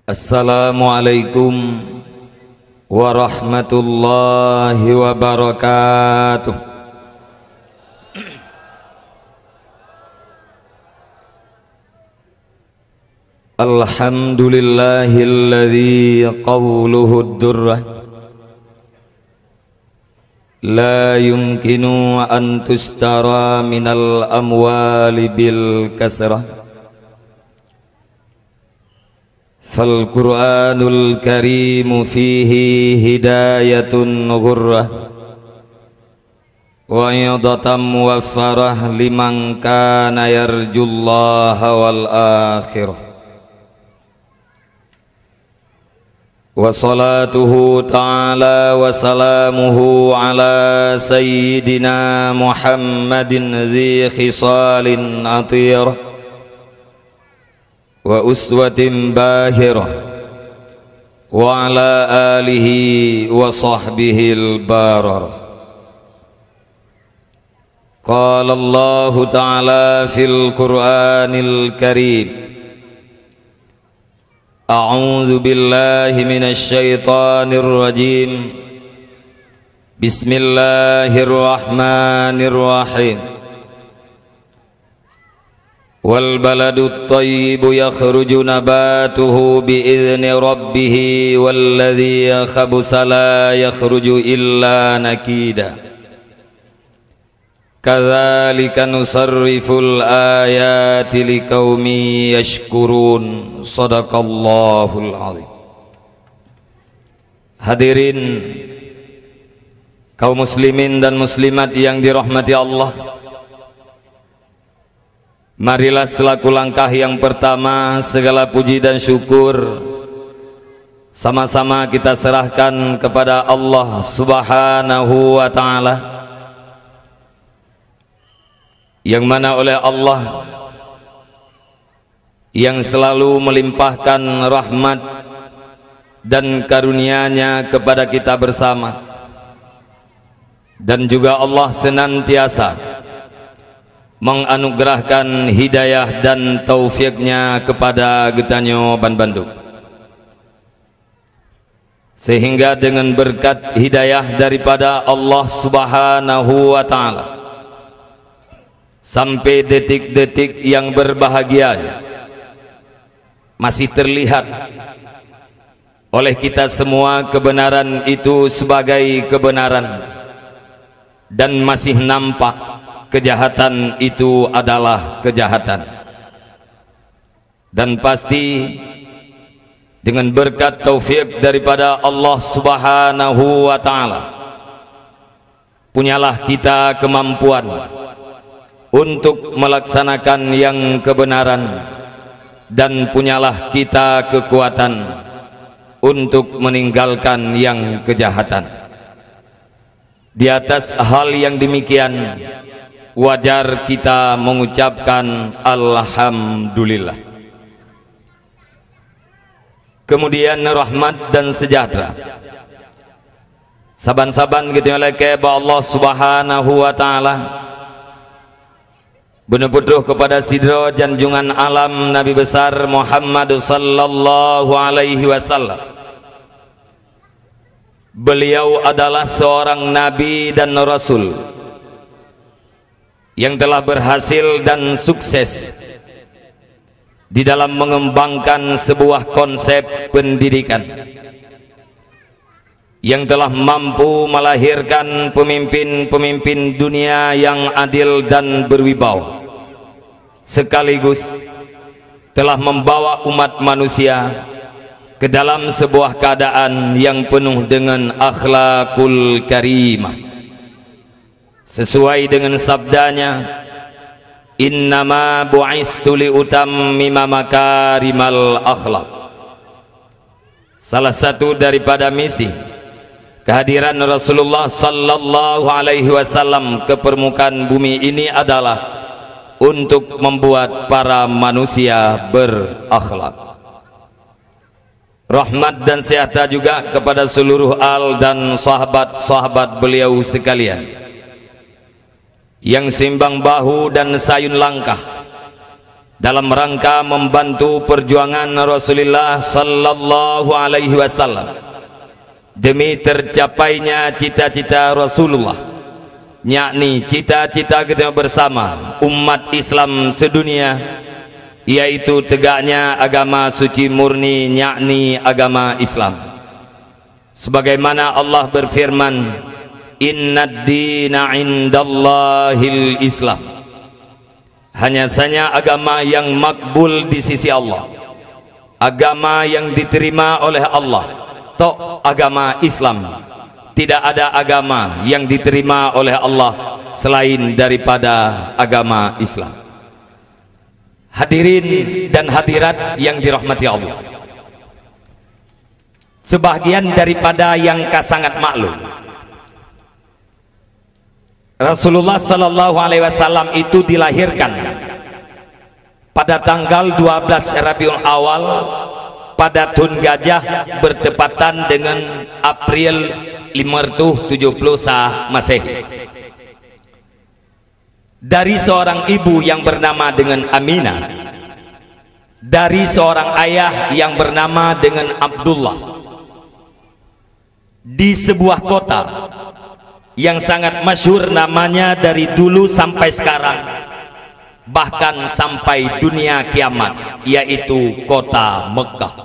Assalamualaikum warahmatullahi wabarakatuh. Alhamdulillahilladzi qawluhu ad-durrah la yumkinu an tustara minal amwali bil kasrah. Fal-Qur'anul Karim fihi hidayatun ghurrah wa idatan muwaffarah liman kana yarjullaha wal akhirah. Wa salatuhu ta'ala wa salamuhu ala sayyidina Muhammadin zi khisalin atirah wa uswatin bahirah wa ala alihi wa sahbihi al-barar. Qala Allah ta'ala fil Qur'anil Karim, a'udzu billahi minasy syaithanir rajim. Bismillahirrahmanirrahim. Wal baladut thayyibu yakhruju nabatuhu bi'izni rabbih walladzi khabutha la yakhruju illa nakida. Kadzalika nusarriful ayati liqaumin yashkurun. Shadaqallahul azim. Hadirin kaum muslimin dan muslimat yang dirahmati Allah, marilah selaku langkah yang pertama segala puji dan syukur sama-sama kita serahkan kepada Allah Subhanahu wa ta'ala, yang mana oleh Allah yang selalu melimpahkan rahmat dan karunia-Nya kepada kita bersama, dan juga Allah senantiasa menganugerahkan hidayah dan taufiknya kepada Getanyo Ban Bandung, sehingga dengan berkat hidayah daripada Allah Subhanahu wa ta'ala sampai detik-detik yang berbahagia masih terlihat oleh kita semua kebenaran itu sebagai kebenaran, dan masih nampak kejahatan itu adalah kejahatan. Dan pasti dengan berkat taufik daripada Allah Subhanahu wa ta'ala, punyalah kita kemampuan untuk melaksanakan yang kebenaran, dan punyalah kita kekuatan untuk meninggalkan yang kejahatan. Di atas hal yang demikian, wajar kita mengucapkan alhamdulillah. Kemudian rahmat dan sejahtera saban-saban gitu oleh keba Allah Subhanahu wa ta'ala bener-bener kepada sidro janjungan alam Nabi besar Muhammad sallallahu alaihi wasallam. Beliau adalah seorang nabi dan rasul yang telah berhasil dan sukses di dalam mengembangkan sebuah konsep pendidikan yang telah mampu melahirkan pemimpin-pemimpin dunia yang adil dan berwibawa, sekaligus telah membawa umat manusia ke dalam sebuah keadaan yang penuh dengan akhlakul karimah, sesuai dengan sabdanya, innama bu'istu liutammima makarimal akhlak. Salah satu daripada misi kehadiran Rasulullah sallallahu alaihi wasallam ke permukaan bumi ini adalah untuk membuat para manusia berakhlak. Rahmat dan sejahtera juga kepada seluruh al dan sahabat-sahabat beliau sekalian yang seimbang bahu dan sayun langkah dalam rangka membantu perjuangan Rasulullah sallallahu alaihi wasallam demi tercapainya cita-cita Rasulullah, yakni cita-cita kita bersama umat Islam sedunia, yaitu tegaknya agama suci murni, yakni agama Islam. Sebagaimana Allah berfirman, innad dina indallahil Islam, hanya saja agama yang makbul di sisi Allah, agama yang diterima oleh Allah, tok agama Islam. Tidak ada agama yang diterima oleh Allah selain daripada agama Islam. Hadirin dan hadirat yang dirahmati Allah, sebagian daripada yang sangat maklum, Rasulullah sallallahu alaihi wasallam itu dilahirkan pada tanggal 12 Rabiul Awal pada Tahun Gajah, bertepatan dengan April 570 Masehi, dari seorang ibu yang bernama dengan Aminah, dari seorang ayah yang bernama dengan Abdullah, di sebuah kota yang sangat masyhur namanya dari dulu sampai sekarang, bahkan sampai dunia kiamat, yaitu kota Mekah.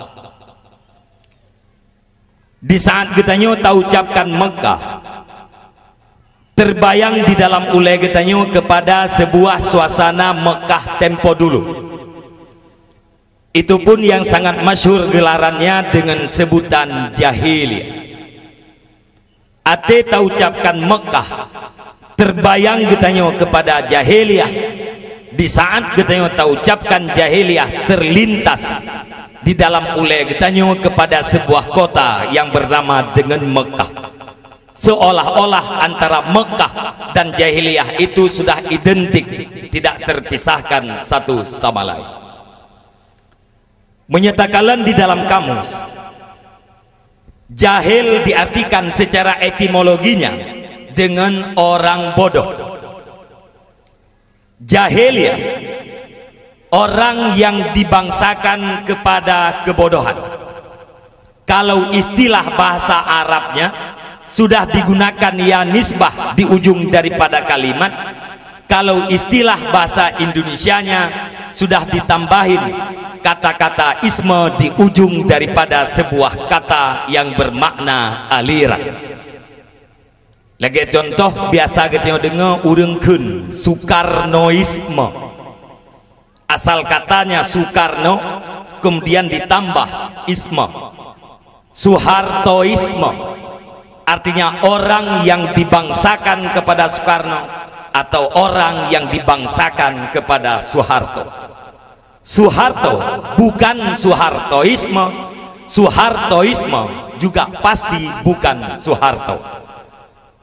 Di saat getanyo tahu ucapkan Mekah, terbayang di dalam ule getanyo kepada sebuah suasana Mekah tempo dulu. Itu pun yang sangat masyhur gelarannya dengan sebutan jahiliyah. Ate tahu ucapkan Mekah, terbayang getanyo kepada jahiliyah. Di saat getanyo tahu ucapkan jahiliyah, terlintas di dalam ule getanyo kepada sebuah kota yang bernama dengan Mekah. Seolah-olah antara Mekah dan jahiliyah itu sudah identik, tidak terpisahkan satu sama lain. Menyatakan di dalam kamus, jahil diartikan secara etimologinya dengan orang bodoh. Jahiliyah, orang yang dibangsakan kepada kebodohan. Kalau istilah bahasa Arabnya sudah digunakan ya nisbah di ujung daripada kalimat. Kalau istilah bahasa Indonesianya sudah ditambahin kata-kata isme di ujung daripada sebuah kata yang bermakna aliran. Lagi contoh biasa kita dengar urengkeun Soekarnoisme. Asal katanya Soekarno, kemudian ditambah isme, Soehartoisme, artinya orang yang dibangsakan kepada Soekarno atau orang yang dibangsakan kepada Soeharto. Soeharto bukan Soehartoisme, Soehartoisme juga pasti bukan Soeharto.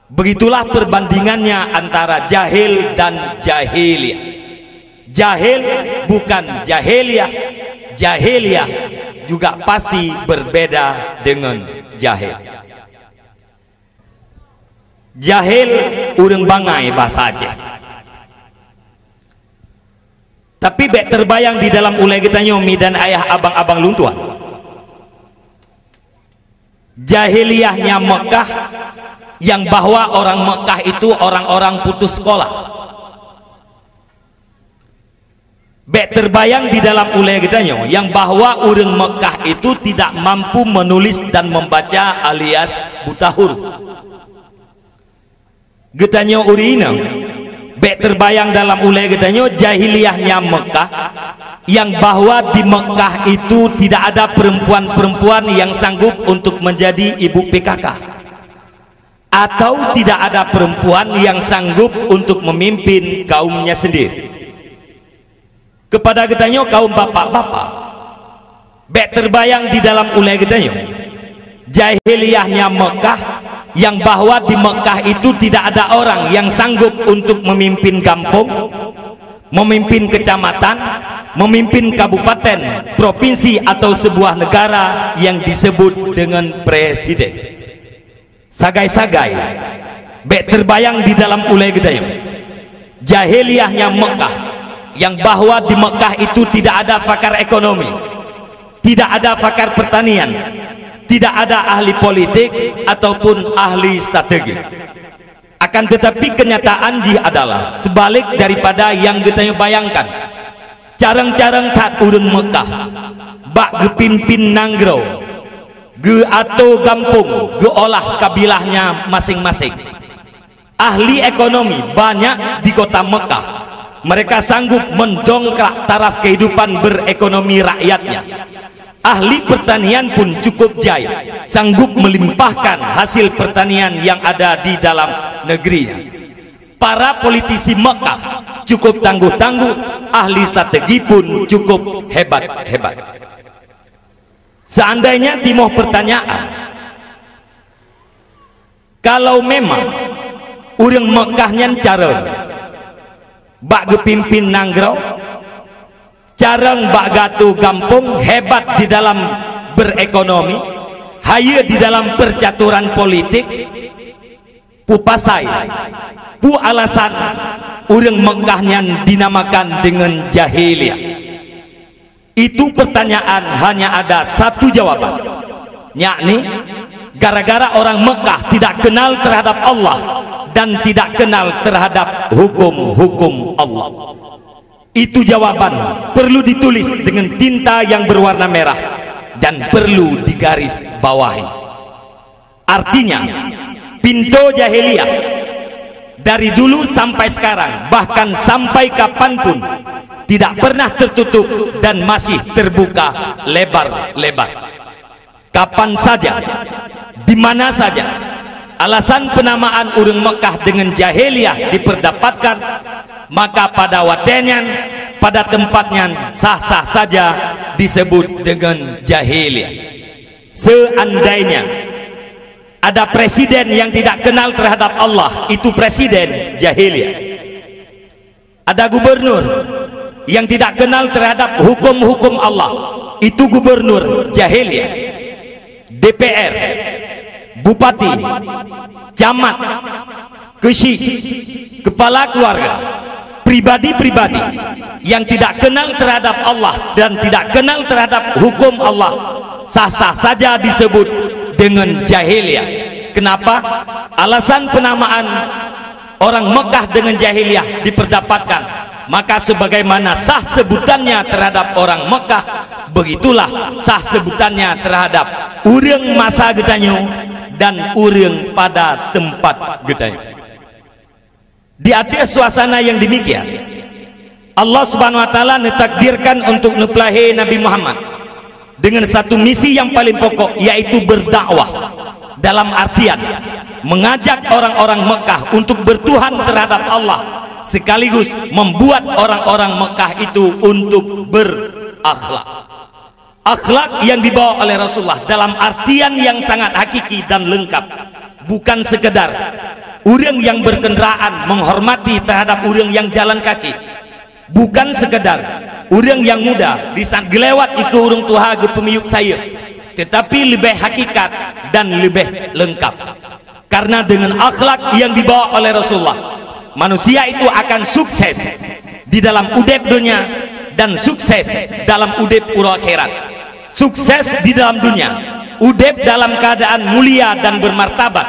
Begitulah perbandingannya antara jahil dan jahiliyah. Jahil bukan jahiliyah, jahiliyah juga pasti berbeda dengan jahil. Jahil urang bangai bahasa Aceh, tapi bek terbayang di dalam ulai kita nyomi dan ayah abang-abang luntuan. Jahiliyahnya Mekah, yang bahwa orang Mekah itu orang-orang putus sekolah. Bek terbayang di dalam ulai kita yang bahwa orang Mekah itu tidak mampu menulis dan membaca alias buta huruf. Getanyo urina bek terbayang dalam ulai getanyo jahiliyahnya Mekah, yang bahwa di Mekah itu tidak ada perempuan-perempuan yang sanggup untuk menjadi ibu PKK, atau tidak ada perempuan yang sanggup untuk memimpin kaumnya sendiri. Kepada getanyo kaum bapak-bapak, bek terbayang di dalam ulai getanyo jahiliyahnya Mekah, yang bahwa di Mekah itu tidak ada orang yang sanggup untuk memimpin kampung, memimpin kecamatan, memimpin kabupaten, provinsi atau sebuah negara yang disebut dengan presiden. Sagai-sagai bek terbayang di dalam ulai getanyo jahiliyahnya Mekah, yang bahwa di Mekah itu tidak ada pakar ekonomi, tidak ada pakar pertanian, tidak ada ahli politik ataupun ahli strategi. Akan tetapi kenyataan adalah sebalik daripada yang kita bayangkan. Carang-carang tak urang Mekah bak gepimpin nanggro ge atau gampung ge olah kabilahnya masing-masing. Ahli ekonomi banyak di kota Mekah, mereka sanggup mendongkrak taraf kehidupan berekonomi rakyatnya. Ahli pertanian pun cukup jaya, sanggup melimpahkan hasil pertanian yang ada di dalam negerinya. Para politisi Mekah cukup tangguh-tangguh, ahli strategi pun cukup hebat-hebat. Seandainya timoh pertanyaan, kalau memang urang Mekahnya careng bak gepimpin nanggro, careng bak gatu gampung, hebat di dalam berekonomi, haya di dalam percaturan politik, pu pasai, pu alasan urang Mekahnya dinamakan dengan jahiliyah. Itu pertanyaan hanya ada satu jawaban, yakni gara-gara orang Mekah tidak kenal terhadap Allah dan tidak kenal terhadap hukum-hukum Allah. Itu jawaban perlu ditulis dengan tinta yang berwarna merah dan perlu digaris bawahi. Artinya pintu jahiliyah dari dulu sampai sekarang, bahkan sampai kapanpun, tidak pernah tertutup dan masih terbuka lebar-lebar. Kapan saja, di mana saja alasan penamaan urang Mekah dengan jahiliyah diperdapatkan, maka pada watennya, pada tempatnya sah-sah saja disebut dengan jahiliyah. Seandainya ada presiden yang tidak kenal terhadap Allah, itu presiden jahiliyah. Ada gubernur yang tidak kenal terhadap hukum-hukum Allah, itu gubernur jahiliyah. DPR, bupati, camat, kesyik, kepala keluarga, pribadi-pribadi yang tidak kenal terhadap Allah dan tidak kenal terhadap hukum Allah, sah-sah saja disebut dengan jahiliyah. Kenapa? Alasan penamaan orang Mekah dengan jahiliyah diperdapatkan, maka sebagaimana sah sebutannya terhadap orang Mekah, begitulah sah sebutannya terhadap urang masa gedanyo dan urang pada tempat gedanyo. Di atas suasana yang demikian, Allah Subhanahu wa taala netakdirkan untuk nepelahi Nabi Muhammad dengan satu misi yang paling pokok, yaitu berdakwah, dalam artian mengajak orang-orang Mekah untuk bertuhan terhadap Allah, sekaligus membuat orang-orang Mekah itu untuk berakhlak. Akhlak yang dibawa oleh Rasulullah dalam artian yang sangat hakiki dan lengkap, bukan sekedar urang yang berkendaraan menghormati terhadap urang yang jalan kaki, bukan sekedar urang yang muda di saat gelewat iku urang tuha ge pemiuk saya, tetapi lebih hakikat dan lebih lengkap. Karena dengan akhlak yang dibawa oleh Rasulullah, manusia itu akan sukses di dalam udep dunia dan sukses dalam udep akhirat. Sukses di dalam dunia, udep dalam keadaan mulia dan bermartabat,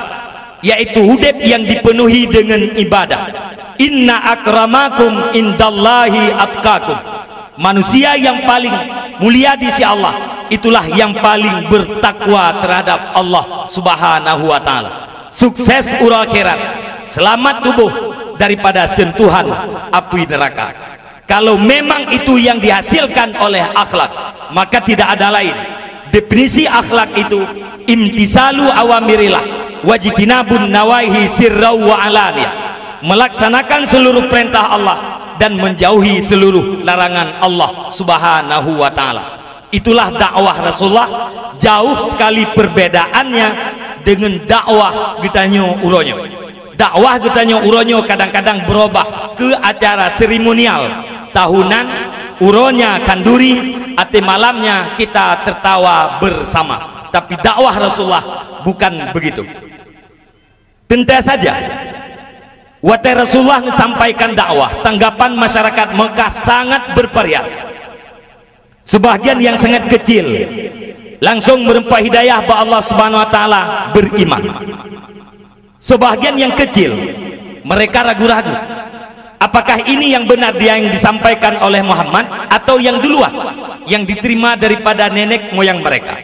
yaitu udep yang dipenuhi dengan ibadah. Inna akramakum indallahi atqakum. Manusia yang paling mulia di sisi Allah, itulah yang paling bertakwa terhadap Allah Subhanahu wa taala. Sukses akhirat, selamat tubuh daripada sentuhan api neraka. Kalau memang itu yang dihasilkan oleh akhlak, maka tidak ada lain. Definisi akhlak itu imtisalu awamirillah wajtinabun nawaihi sirra wa alaniyah, melaksanakan seluruh perintah Allah dan menjauhi seluruh larangan Allah Subhanahu wa taala. Itulah dakwah Rasulullah. Jauh sekali perbedaannya dengan dakwah getanyo uronyo. Dakwah getanyo uronyo kadang-kadang berubah ke acara seremonial tahunan, uronya kanduri, ati malamnya kita tertawa bersama. Tapi dakwah Rasulullah bukan begitu. Tentu saja Watai Rasulullah sampaikan dakwah, tanggapan masyarakat Mekah sangat bervariasi. Sebagian yang sangat kecil langsung merempah hidayah bahwa Allah Subhanahu wa taala beriman. Sebagian yang kecil mereka ragu-ragu, apakah ini yang benar dia yang disampaikan oleh Muhammad atau yang duluan yang diterima daripada nenek moyang mereka.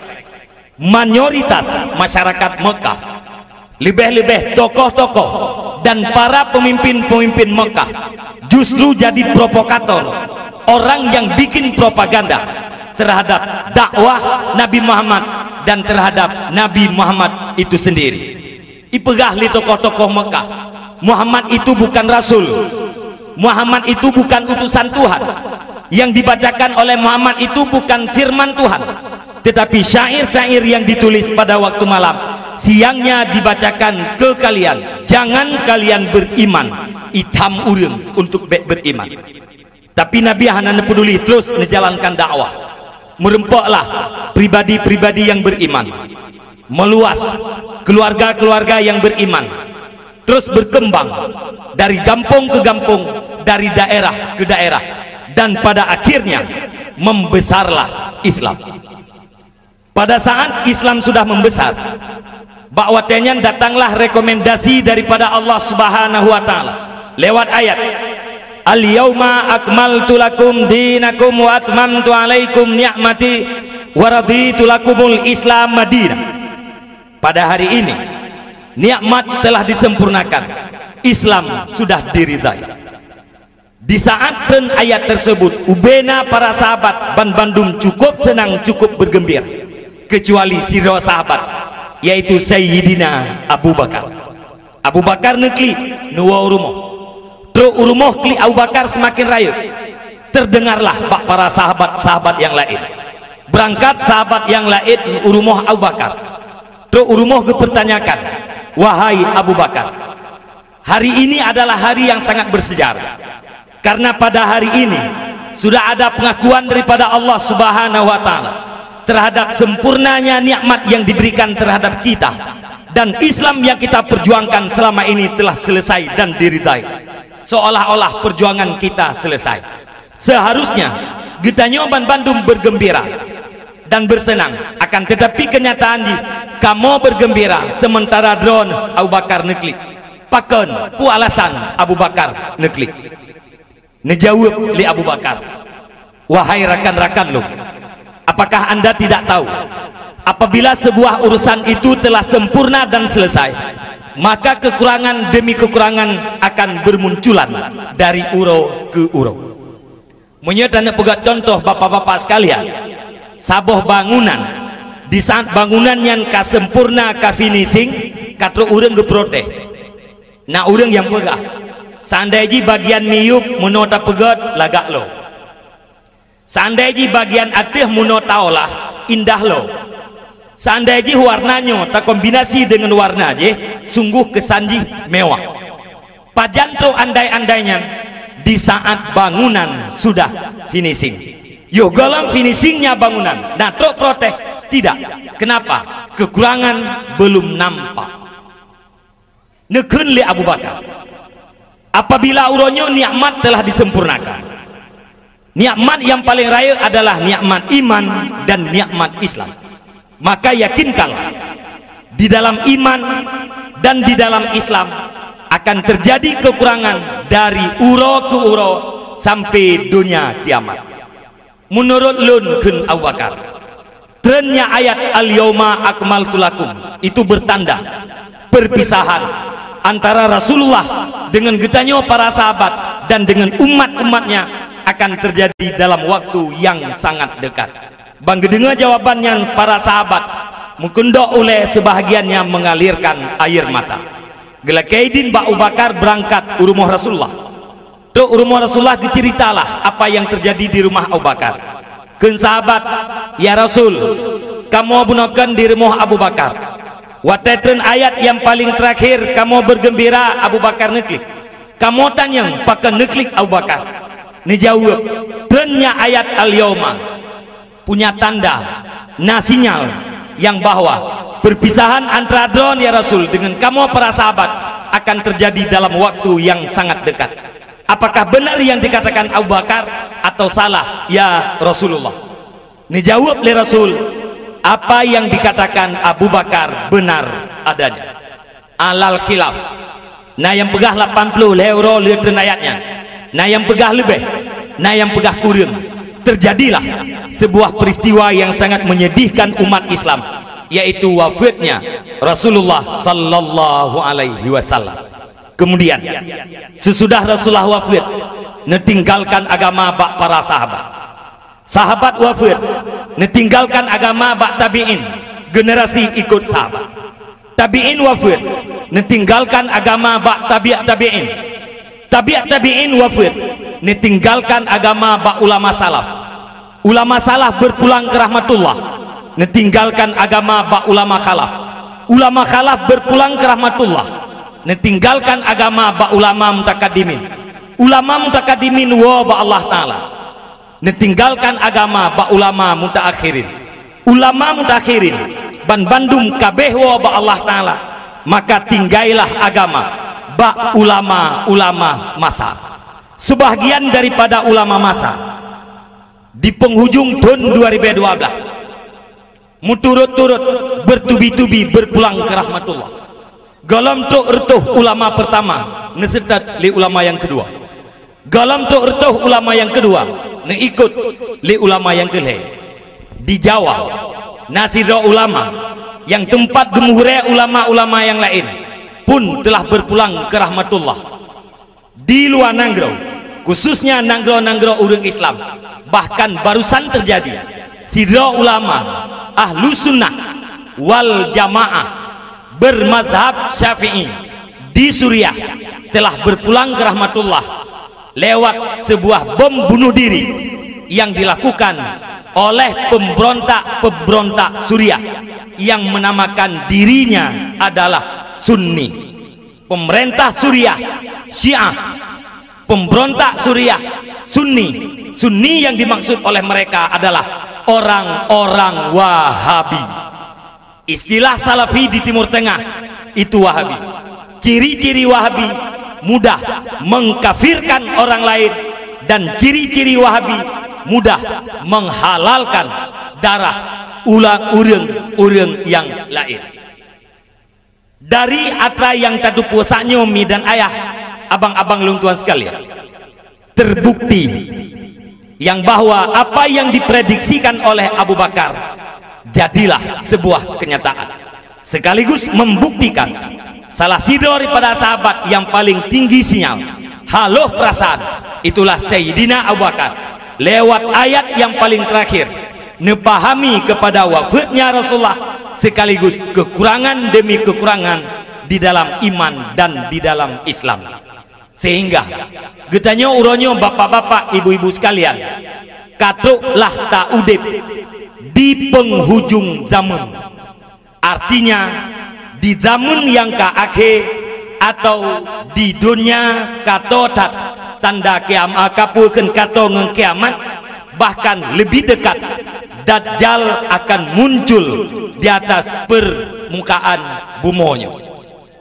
Mayoritas masyarakat Mekah, lebih-lebih tokoh-tokoh dan para pemimpin-pemimpin Mekah justru jadi provokator, orang yang bikin propaganda terhadap dakwah Nabi Muhammad dan terhadap Nabi Muhammad itu sendiri. Ipegah li tokoh-tokoh Mekah, Muhammad itu bukan Rasul, Muhammad itu bukan utusan Tuhan, yang dibacakan oleh Muhammad itu bukan firman Tuhan, tetapi syair-syair yang ditulis pada waktu malam, siangnya dibacakan ke kalian, jangan kalian beriman, itam urang untuk beriman. Tapi Nabi hanya peduli terus menjalankan dakwah, merempoklah pribadi-pribadi yang beriman, meluas keluarga-keluarga yang beriman, terus berkembang dari kampung ke kampung, dari daerah ke daerah, dan pada akhirnya membesarlah Islam. Pada saat Islam sudah membesar, bakwatnya datanglah rekomendasi daripada Allah Subhanahu wa taala lewat ayat Al-yauma akmaltu lakum dinakum wa atmamtu alaikum ni'mati wa raditu lakumul Islam madinah. Pada hari ini nikmat telah disempurnakan, Islam sudah diridai. Di saat pen ayat tersebut, ubena para sahabat ban Bandung cukup senang, cukup bergembira, kecuali siro sahabat, yaitu Sayyidina Abu Bakar. Abu Bakar nekli nuwa urumoh, tro urumoh kli Abu Bakar semakin raya. Terdengarlah bak para sahabat-sahabat yang lain, berangkat sahabat yang lain urumoh Abu Bakar. Tro urumoh kepertanyakan, wahai Abu Bakar, hari ini adalah hari yang sangat bersejarah, karena pada hari ini sudah ada pengakuan daripada Allah Subhanahu wa taala terhadap sempurnanya nikmat yang diberikan terhadap kita, dan Islam yang kita perjuangkan selama ini telah selesai dan diridai, seolah-olah perjuangan kita selesai. Seharusnya kita nyoban Bandung bergembira dan bersenang, akan tetapi kenyataan di kamu bergembira sementara drone Abu Bakar neklik paken pu alasan Abu Bakar neklik. Nejawab li Abu Bakar, wahai rakan-rakan lu, apakah anda tidak tahu apabila sebuah urusan itu telah sempurna dan selesai, maka kekurangan demi kekurangan akan bermunculan dari uro ke uro. Menyedana pegat contoh bapak-bapak sekalian, saboh bangunan di saat bangunan yang kasempurna ka finishing katro urang geproteh, nah urang yang pegah seandainya bagian miyuk menota pegat lagak lo, seandainya bagian atih menota olah indah lo, seandainya warnanya tak kombinasi dengan warna aja sungguh kesanji mewah. Pajanto andai-andainya di saat bangunan sudah finishing, yo galang finishingnya bangunan, nah trok proteh tidak. Kenapa? Kekurangan belum nampak. Nekun li Abu Bakar, apabila uronyo nikmat telah disempurnakan, nikmat yang paling raya adalah nikmat iman dan nikmat Islam, maka yakinkanlah di dalam iman dan di dalam Islam akan terjadi kekurangan dari uro ke uro sampai dunia kiamat. Menurut lun kun Abu Bakar, trennya ayat al-yauma akmaltu lakum itu bertanda perpisahan antara Rasulullah dengan getanyo para sahabat dan dengan umat-umatnya akan terjadi dalam waktu yang sangat dekat. Bang gedenga jawabannya para sahabat, mukundok oleh sebahagiannya mengalirkan air mata. Gelakaidin Abu Bakar berangkat urumuh Rasulullah. Tuh urumuh Rasulullah diceritalah apa yang terjadi di rumah Abu Bakar. Ken sahabat, ya Rasul, kamu bunakan di rumah Abu Bakar. Watetren ayat yang paling terakhir kamu bergembira Abu Bakar neklik. Kamu tanya pakai neklik Abu Bakar. Dijawab, trennya ayat al-yauma punya tanda, sinyal yang bahwa perpisahan antara Adron ya Rasul dengan kamu para sahabat akan terjadi dalam waktu yang sangat dekat. Apakah benar yang dikatakan Abu Bakar atau salah ya Rasulullah? Dijawab oleh Rasul, apa yang dikatakan Abu Bakar benar adanya. Alal khilaf. Nah yang pegah 80 euro lihat ayatnya. Nah yang pegah lebih, nah yang pegah kurang. Terjadilah sebuah peristiwa yang sangat menyedihkan umat Islam, yaitu wafatnya Rasulullah sallallahu alaihi wasallam. Kemudian sesudah Rasulullah wafat, netinggalkan agama bak para sahabat. Sahabat wafat, netinggalkan agama bak tabi'in, generasi ikut sahabat. Tabi'in wafat, netinggalkan agama bak tabi'in. Tabi'in wafat, netinggalkan agama bak ulama salaf. Ulama salaf berpulang ke rahmatullah, netinggalkan agama bak ulama khalaf. Ulama khalaf berpulang ke rahmatullah, netinggalkan agama bak ulama mutakaddimin. Ulama mutakaddimin wa ba Allah taala, netinggalkan agama bak ulama mutaakhirin. Ulama mutaakhirin ban bandum kabeh wa ba Allah taala, maka tinggailah agama bak ulama masa. Sebagian daripada ulama masa di penghujung tahun 2012 muturut-turut bertubi-tubi berpulang ke rahmatullah. Galam tu ertuh ulama pertama nesetat li ulama yang kedua. Galam tu ertuh ulama yang kedua neikut li ulama yang kelih. Di Jawa nasira ulama yang tempat gemuhre ulama-ulama yang lain pun telah berpulang ke rahmatullah. Di luar Nanggro, khususnya Nanggro urang Islam, bahkan barusan terjadi sidra ulama ahlu sunnah wal jamaah bermazhab syafi'i di Suriah telah berpulang ke rahmatullah lewat sebuah bom bunuh diri yang dilakukan oleh pemberontak Suriah yang menamakan dirinya adalah Sunni. Pemerintah Suriah Syiah, pemberontak Suriah Sunni yang dimaksud oleh mereka adalah orang-orang Wahabi. Istilah Salafi di Timur Tengah itu Wahabi. Ciri-ciri Wahabi mudah mengkafirkan orang lain, dan ciri-ciri Wahabi mudah menghalalkan darah urang yang lain. Dari atra yang tadu puasa nyomi dan ayah abang-abang luntuan sekalian, terbukti yang bahwa apa yang diprediksikan oleh Abu Bakar jadilah sebuah kenyataan, sekaligus membuktikan salah satu daripada sahabat yang paling tinggi sinyal haluh perasaan itulah Sayyidina Abu Bakar lewat ayat yang paling terakhir nepahami kepada wafatnya Rasulullah, sekaligus kekurangan demi kekurangan di dalam iman dan di dalam Islam. Sehingga getanya uronyo bapak-bapak ibu-ibu sekalian, katuklah ta'udib di penghujung zaman, artinya di zaman yang ke-akhir atau di dunia katotat tanda kiamat kapulkan kato ngen kiamat, bahkan lebih dekat Dajjal akan muncul di atas permukaan bumonyo.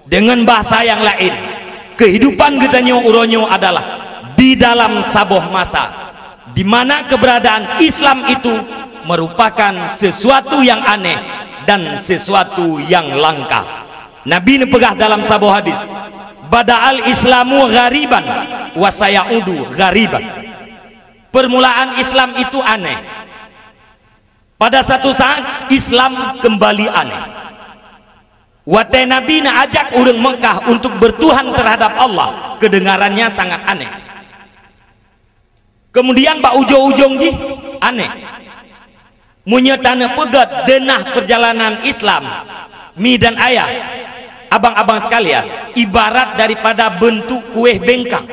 Dengan bahasa yang lain, kehidupan getanyo uronyo adalah di dalam saboh masa di mana keberadaan Islam itu merupakan sesuatu yang aneh dan sesuatu yang langka. Nabi nepegah dalam saboh hadis, bada'al islamu ghariban wa sayaudu ghariban. Permulaan Islam itu aneh, pada satu saat Islam kembali aneh. Watai Nabi na ajak orang Mekah untuk bertuhan terhadap Allah, kedengarannya sangat aneh. Kemudian pak ujung-ujung ji aneh, munyetana pegat denah perjalanan Islam mi dan ayah abang-abang sekalian ibarat daripada bentuk kue bengkang.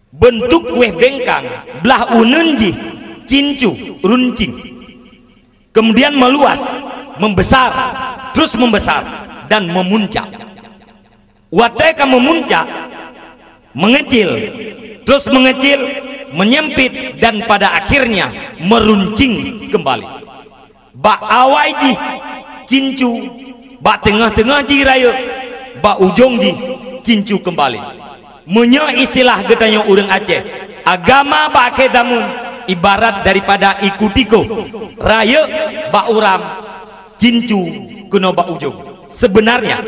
Bentuk kue bengkang belah unenji cincu runcing, kemudian meluas, membesar, terus membesar dan memuncak. Wateka memuncak, mengecil, terus mengecil, menyempit, dan pada akhirnya meruncing kembali. Bak awai ji cincu, bak tengah-tengah ji raya, ba ujung ji cincu kembali. Munyo istilah getanyo urang Aceh, agama ba kedamun ibarat daripada ikutiko raya ba uram cincu kuno ba ujung. Sebenarnya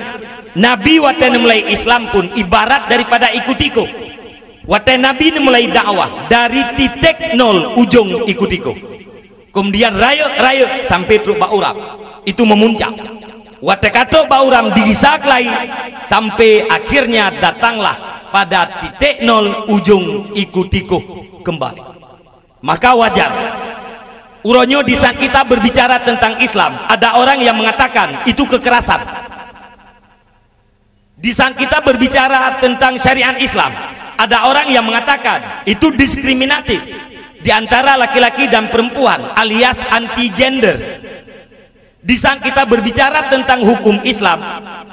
Nabi waktu mulai Islam pun ibarat daripada ikutiko. Waktu Nabi mulai dakwah dari titik nol ujung ikutiko. Kemudian raya sampai truk ba uram itu memuncak. Waktu kata ba uram digisak lagi sampai akhirnya datanglah pada titik nol ujung ikutiko kembali. Maka wajar uronyo di saat kita berbicara tentang Islam ada orang yang mengatakan itu kekerasan. Di saat kita berbicara tentang syariat Islam ada orang yang mengatakan itu diskriminatif di antara laki-laki dan perempuan alias anti gender. Di saat kita berbicara tentang hukum Islam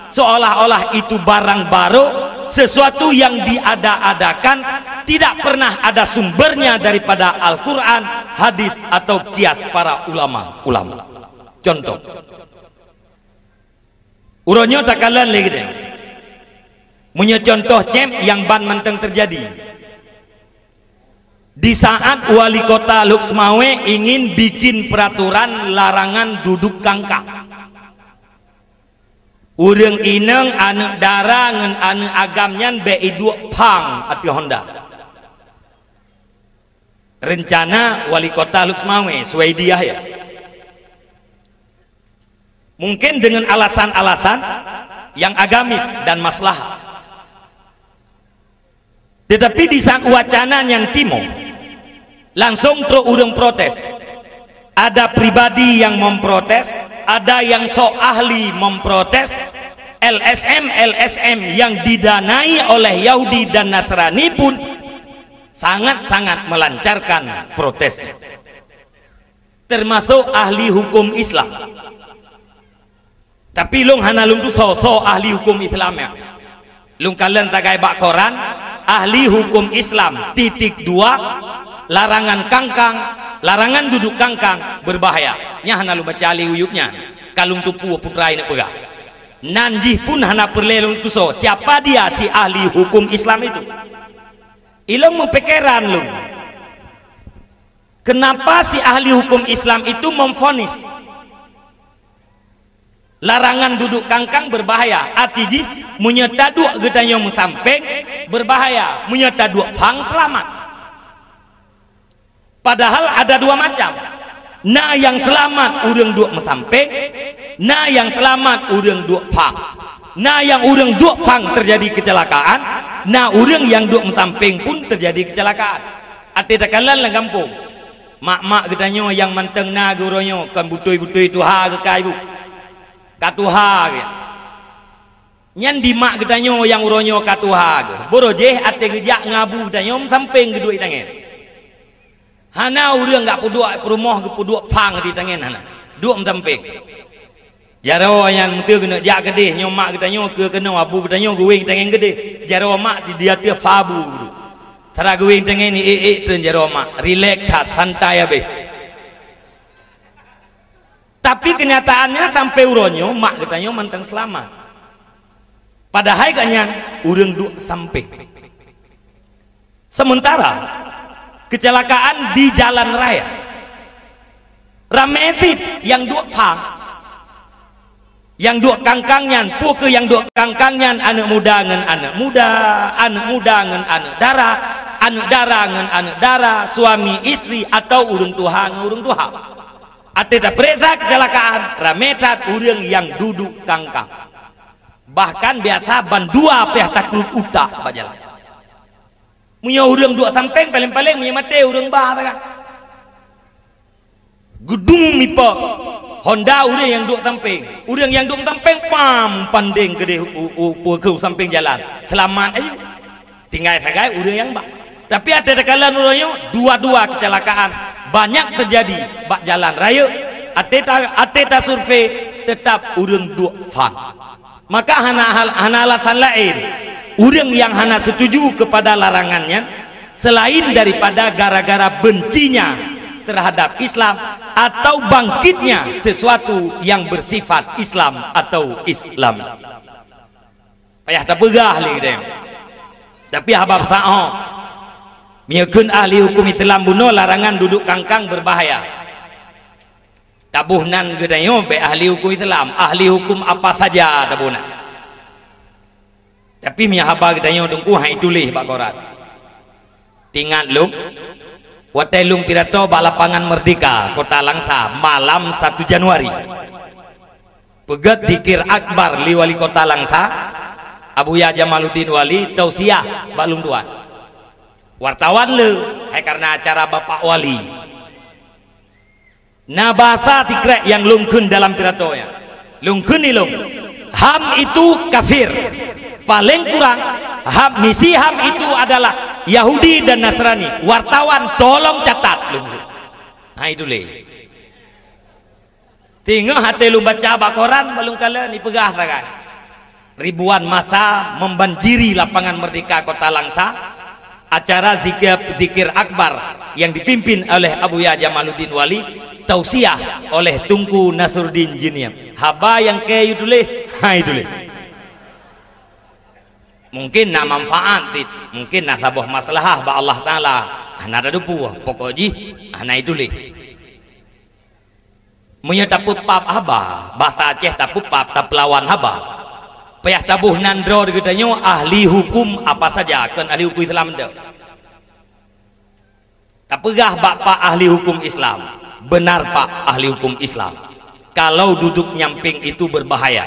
seolah-olah itu barang baru, sesuatu yang diada-adakan, tidak pernah ada sumbernya daripada Al-Quran, hadis atau kias para ulama. Contoh uronyo takalan lagi deh punya contoh yang ban menteng terjadi di saat wali kota Luxmawe ingin bikin peraturan larangan duduk kangkang. Urang ineng anak dara ngan anak agamnya be dua pang ati Honda. Rencana wali kota Luxmawe Swedia ya. Mungkin dengan alasan-alasan yang agamis dan maslahat. Tetapi di saat wacana yang timo langsung terus urang protes. Ada pribadi yang memprotes, ada yang sok ahli memprotes. LSM yang didanai oleh Yahudi dan Nasrani pun sangat-sangat melancarkan protes, termasuk ahli hukum Islam. Tapi long hana lung tu so ahli hukum Islamnya lung kalian tagai bak koran ahli hukum Islam .2 larangan kangkang, larangan duduk kangkang berbahaya nya hana lu bacali uyupnya kalung tupu putra ini pegah nanjih pun hana perlelung tu so siapa dia si ahli hukum Islam itu ilong mempikiran lu kenapa si ahli hukum Islam itu memvonis larangan duduk kangkang berbahaya atiji menyata dua gedanya samping berbahaya menyata dua fang selamat. Padahal ada dua macam. Nah yang selamat urang dua samping, nah yang selamat urang dua fang. Nah yang urang dua fang terjadi kecelakaan, nah urang yang dua samping pun terjadi kecelakaan. Ati takalan lang kampung. Mak-mak gedanya yang manteng na guronyo kan butui-butui tuha ke kai bu. Katuha gitu. Nyan di mak gedanyo yang uronyo katuha gitu. Borojeh ate gejak ngabu gedanyo samping gedua tangan. Hana urang enggak pudua perumoh ke pudua pang di tangan hana. Dua samping. Jaro yang mutu kena jak gede nyo mak gedanyo ke kena abu gedanyo guing tangan gede. Jaro mak di dia teu fabu gitu. Tara guing tangan ni tun jaro mak. Relax tat santai abe. Tapi kenyataannya sampai uronyo mak katanya manteng selamat. Padahal kanya urang dua samping. Sementara kecelakaan di jalan raya ramefit yang dua fang, yang dua kangkangnya, puke yang dua kangkangnya anak muda ngan anak muda, anak muda ngan anak dara ngan anak dara, suami istri atau urang tuha ngan urang tuha. Ateda periksa kecelakaan rametat urang yang duduk kangkang bahkan biasa bandua pihak takluk utak bajalan punya urang dua samping paling-paling punya mate urang bah tak gedung mipa Honda urang yang dua samping urang yang dua samping pam pandeng gede ke samping jalan selamat ayo tinggal sagai urang yang bah tapi ada dekalan urangnya dua-dua kecelakaan banyak terjadi bak jalan raya ateta survei tetap urang dua fang. Maka hana alasan lain urang yang hana setuju kepada larangannya selain daripada gara-gara bencinya terhadap Islam atau bangkitnya sesuatu yang bersifat Islam atau Islam. payah tak pegah lagi dia. Tapi habab sa'o menyekun ahli hukum Islam bunuh larangan duduk kangkang berbahaya. Tabuhnan gedayo be ahli hukum Islam, ahli hukum apa saja tabuhnan. Tapi miya haba gedayo dengku hai tulis bak koran. Tingat lung watai lung pirato bak lapangan Merdeka Kota Langsa malam 1 Januari. Pegat dikir akbar li wali Kota Langsa Abuya Jamaluddin Wali tausiah balung tuan wartawan le hai karena acara Bapak Wali na bahasa tikrek yang lungkun dalam piratonya lungkun ni lung HAM itu kafir paling kurang HAM misi HAM itu adalah Yahudi dan Nasrani. Wartawan tolong catat lung nah itu le tinggal hati lu baca bak koran balung kala ni pegah takai. Ribuan massa membanjiri lapangan Merdeka Kota Langsa. Acara zikir akbar yang dipimpin oleh Abuya Jamaluddin Wali, tausiah oleh Tunku Nasruddin Jiniam. Haba yang kayak itu leh, hai itu leh. Mungkin nak manfaat, mungkin nak sabuh masalah ba Allah Taala. Ana ada dupu, pokoknya ana itu leh. Munya tapu pap haba, bahasa Aceh tapu pap tap lawan haba. Payah tabuh nandro katanya ahli hukum apa saja kan ahli hukum Islam dah. Tak pegah Pak ahli hukum Islam. Benar Pak ahli hukum Islam. Kalau duduk nyamping itu berbahaya.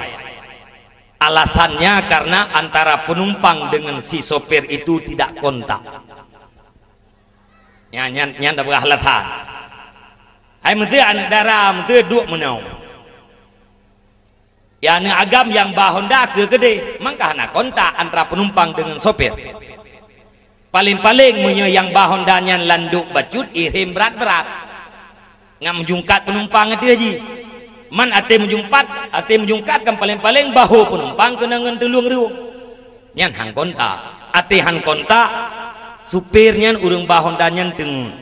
Alasannya karena antara penumpang dengan si sopir itu tidak kontak. Nyan tak pegah latan. Hai mesti anak darah mesti duk menau. Ya ni agam yang bah Honda ke gede mangkah nak kontak antara penumpang dengan sopir. Paling-paling punya yang bah Honda nya landuk bacut irim berat-berat ngam menjungkat penumpang itu haji man ate menjungkat kan paling-paling bahu penumpang kena ngan telung riu nyan hang kontak ate hang kontak supirnya urang bah Honda nya tengun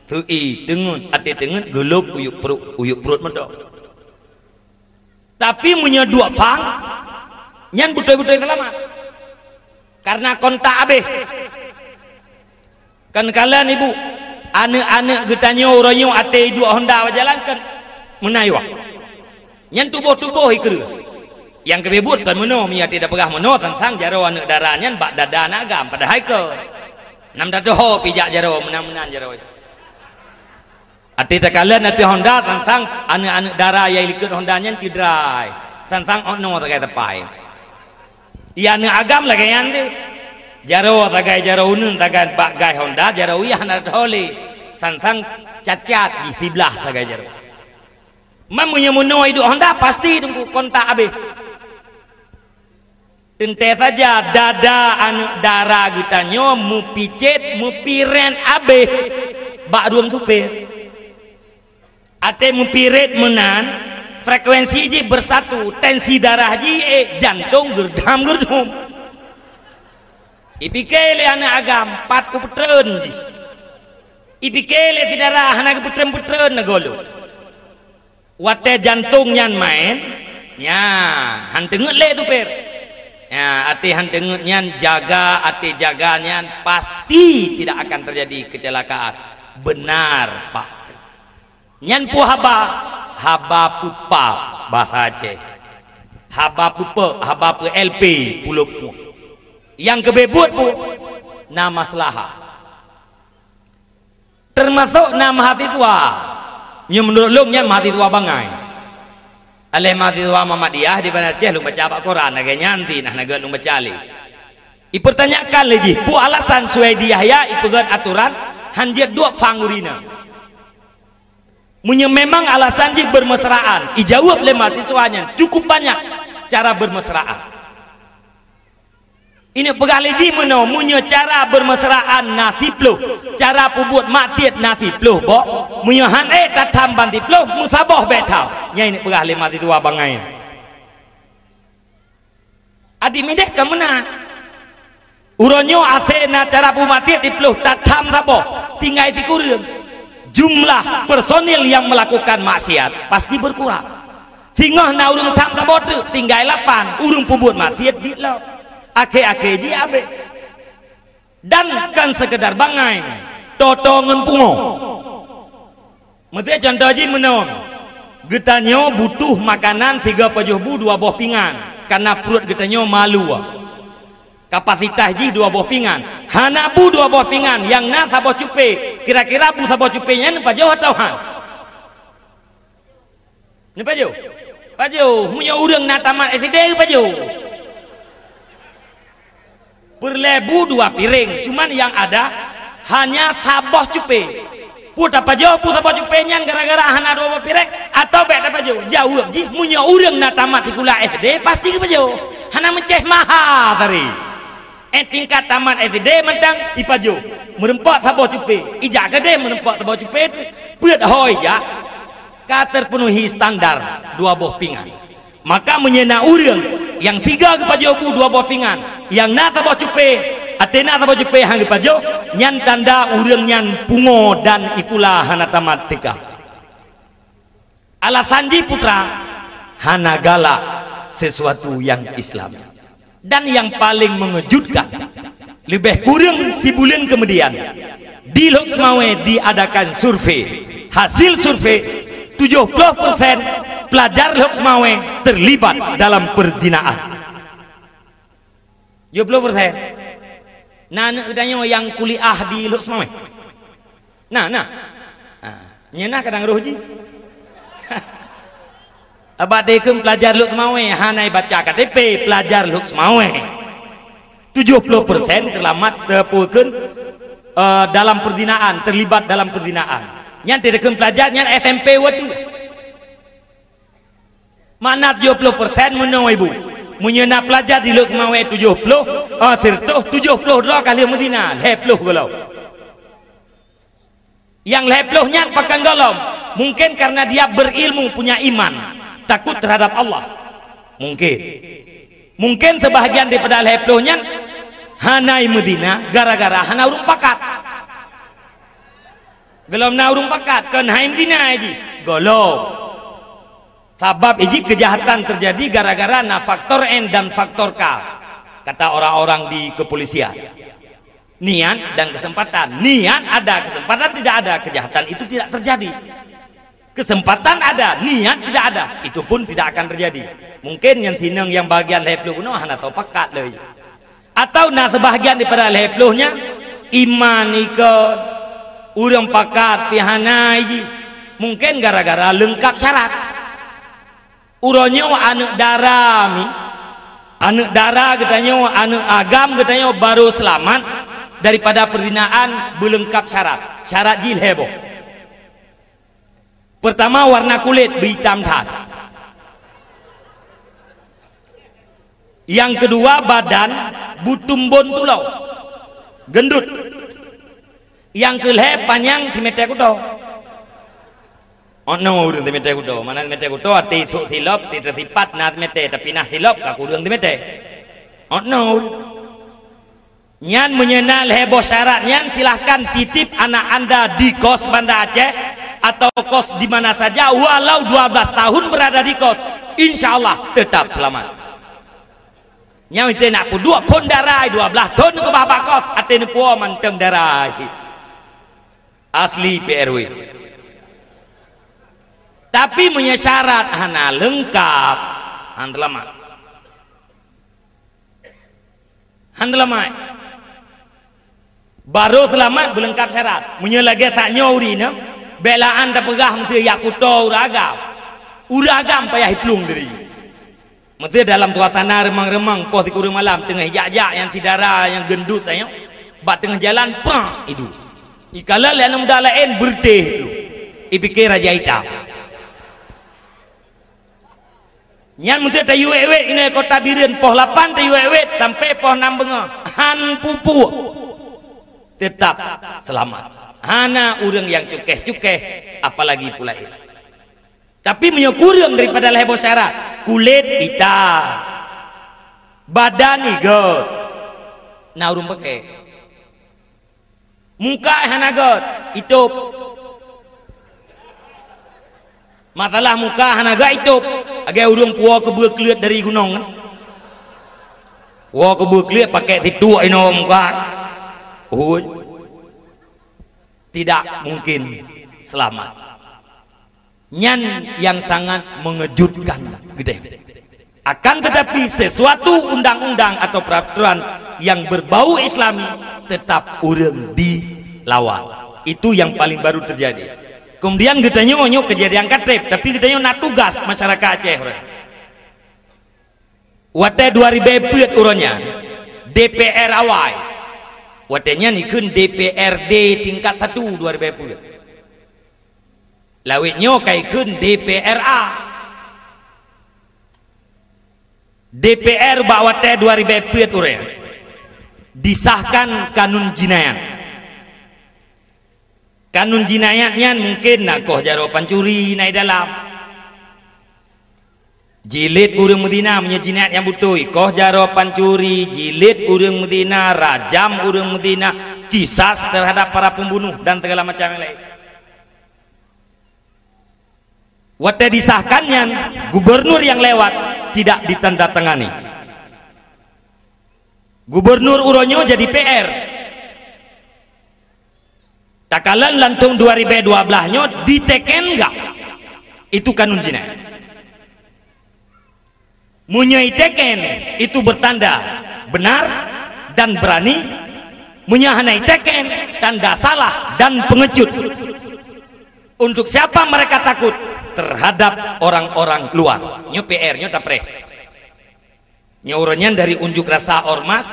tui tengun ate tengun gelup uyuk perut medok. Tapi punya dua fang nyan betul-betul selamat karena kontak abeh kan kalian ibu anak-anak getanya orangnya ate dua Honda berjalan kan menayuak nyan tubuh-tubuh ikut yang kebebut kan meno mia tidak pegah meno tentang jaro anak darahnya bak dada agam pada haikal nam dadoh pijak jaro menang-menang jaro ati takalian ati Honda tentang anak-anak darah yang ikut Hondanya cedrai tentang ono tagai tepai iya anak agam lagi yanti jaro tagai jaro unun tagai bagai Honda jaro iya anak holi tentang cacat di sebelah tagai jaro mamunya muno hidup Honda pasti tunggu kontak abis tente saja dada anak darah gitanyo mu picet mu piren abis bak ruang supir ate mupirit menan frekuensi ji bersatu tensi darah ji jantung gerdam ipikele anak agam pat ku petren ji ipikele si darah anak petren nagolo wate jantung nyan main nya hantengut le tu per ya ate hantengut nyan jaga ate jaga nyan pasti tidak akan terjadi kecelakaan benar Pak nyan pu haba pupa bahasa Aceh haba pupa haba pu LP pulup pu yang kebebut pu na maslahah termasuk na mahasiswa nya menurut lung nya mahasiswa bangai aleh mahasiswa Muhammadiyah di Bandar Aceh lung baca apa Quran naga nyanti nah naga lung baca ali ipertanyakan lagi pu alasan Suwaidi Yahya ipegat aturan hanjir dua fangurina punya memang alasan dia bermesraan ijawab oleh mahasiswanya cukup banyak cara bermesraan ini pegaliji meno punya cara bermesraan nasibloh cara pubuat maksiat nasibloh bo punya hane tatam bantiploh musabah betau nya ini pegali mahasiswa bangai adi mideh kemana uronyo asena cara pumaksiat diploh tatam sabo tinggal dikurung jumlah personil yang melakukan maksiat pasti berkurang tinggal na urung tam tabotu tinggal 8 urung pembuat maksiat di lo ake-ake ji abe dan kan sekedar bangai toto ngempungo mesti contoh ji menon getanyo butuh makanan 3 pajuh 2 buah pinggan karena perut getanyo malu kapasitas ji 2 buah pinggan hana bu 2 buah pinggan yang na sabah cupe kira-kira bu sabah cupenya ni pajuh atau han ni pajuh punya urang na tamat SD pajuh perlebu 2 piring cuman yang ada hanya sabah cupe put apa jauh put apa cupenyan gara-gara hana 2 piring atau bek apa jauh jauh ji punya urang na tamat sekolah SD pasti ke jauh hana menceh mahal tadi tingkat tamat SD mentang ipaju merempak sabah cupe ijak gede merempak sabah cupe beut hoi ja ka terpenuhi standar 2 buah pinggan maka menyena urang yang siga ke paju 2 buah pinggan yang na sabah cupe atena sabah cupe hang paju nyan tanda urang nyan pungo dan ikulah hana tamat tika alasanji putra hana galak sesuatu yang Islam dan yang paling mengejutkan lebih kurang sebulan kemudian di Loksmawe diadakan survei hasil survei 70% pelajar Loksmawe terlibat dalam perzinaan 70% nah udahnya yang kuliah di Loksmawe nah nyena kadang rohji abad dekem pelajar Loksmawe hanai baca KTP pelajar Loksmawe 70% terpukeun dalam perzinaan terlibat dalam perzinaan yang dekem pelajar yang SMP waktu mana 70% menang ibu menyena pelajar di Loksmawe 70 serta 72 kali Medina leploh galau yang leplohnya pakai golong mungkin karena dia berilmu punya iman takut terhadap Allah mungkin sebahagian daripada leplohnya hanai Medina gara-gara hana urung pakat gelom na urung pakat kan hai Medina aji golong sabab iji kejahatan terjadi gara-gara na faktor N dan faktor K kata orang-orang di kepolisian niat dan kesempatan niat ada kesempatan tidak ada kejahatan itu tidak terjadi kesempatan ada niat tidak ada itu pun tidak akan terjadi mungkin yang sineng yang bagian lepluh no hana sopakat leuy atau nah sebahagian daripada lepluhnya iman ikut urang pakat pihana iji mungkin gara-gara lengkap syarat uronyo anak darah katanya anak agam katanya baru selamat daripada perzinaan belengkap syarat jil heboh pertama warna kulit hitam tat yang kedua badan butumbon tulau gendut yang kelih panjang si mete kudo oh no urang ti mete kudo mana mete kudo ati sok silop ti tersipat nat mete tapi nah silop ka urang ti mete oh no nyan menyenal heboh syarat nyan silahkan titip anak anda di kos Banda Aceh atau kos di mana saja walau 12 tahun berada di kos insyaallah tetap selamat nyaw itu nak pu 2 pon darai 12 tahun ke babak kos atene pu manteng darai asli PRW tapi menyesyarat hana lengkap handlamai baru selamat belengkap syarat menyelagi saknya urina belaan tak pegah mesti yakuto uragam payah hiplung dari mesti dalam suasana remang-remang pos kurang malam tengah jak-jak yang sidara yang gendut tanya bat tengah jalan pang itu ikala lain muda lain berdeh tu ipikir raja hitam nyan mesti tayu ewet ini kota Biren poh 8 tayu ewet sampai poh 6 benga han pupu tetap selamat hana urang yang cukeh-cukeh apalagi pula itu tapi menyokurang daripada lehebo syarat kulit hitam badan igot nah urung pakai muka hana got itu masalah muka hana got itu agak urung puak kebeuk lihat dari gunung wah kubur kelik pakai titu inom kan. Tidak mungkin selamat. Nyan yang sangat mengejutkan gede. Akan tetapi sesuatu undang-undang atau peraturan yang berbau Islami tetap urang dilawan. Itu yang paling baru terjadi. Kemudian kita nyonyok kejadian katrep, tapi kita nak tugas masyarakat Aceh. Wate 2004 urangnya DPR awal. Watenya nikun DPRD tingkat 1 2004. Lawitnya kaikun DPRA. DPR bawate 2004 urang. Disahkan kanun jinayat. Kanun jinayatnya mungkin nak koh jaro pancuri naik dalam. Jilid urang Medina punya jinayat yang butui. Koh jaro pancuri, jilid urang Medina, rajam urang Medina, kisas terhadap para pembunuh dan segala macam yang lain. Waktu disahkannya, gubernur yang lewat tidak ditandatangani. Gubernur uronyo jadi PR. Takalan lantung 2012 nyo diteken enggak? Itu kanun jinayat. Munyai teken itu bertanda benar dan berani. Munyahanai teken tanda salah dan pengecut. Untuk siapa mereka takut? Terhadap orang-orang luar. Nyo PR nyo tapre. Nyo uronyan dari unjuk rasa ormas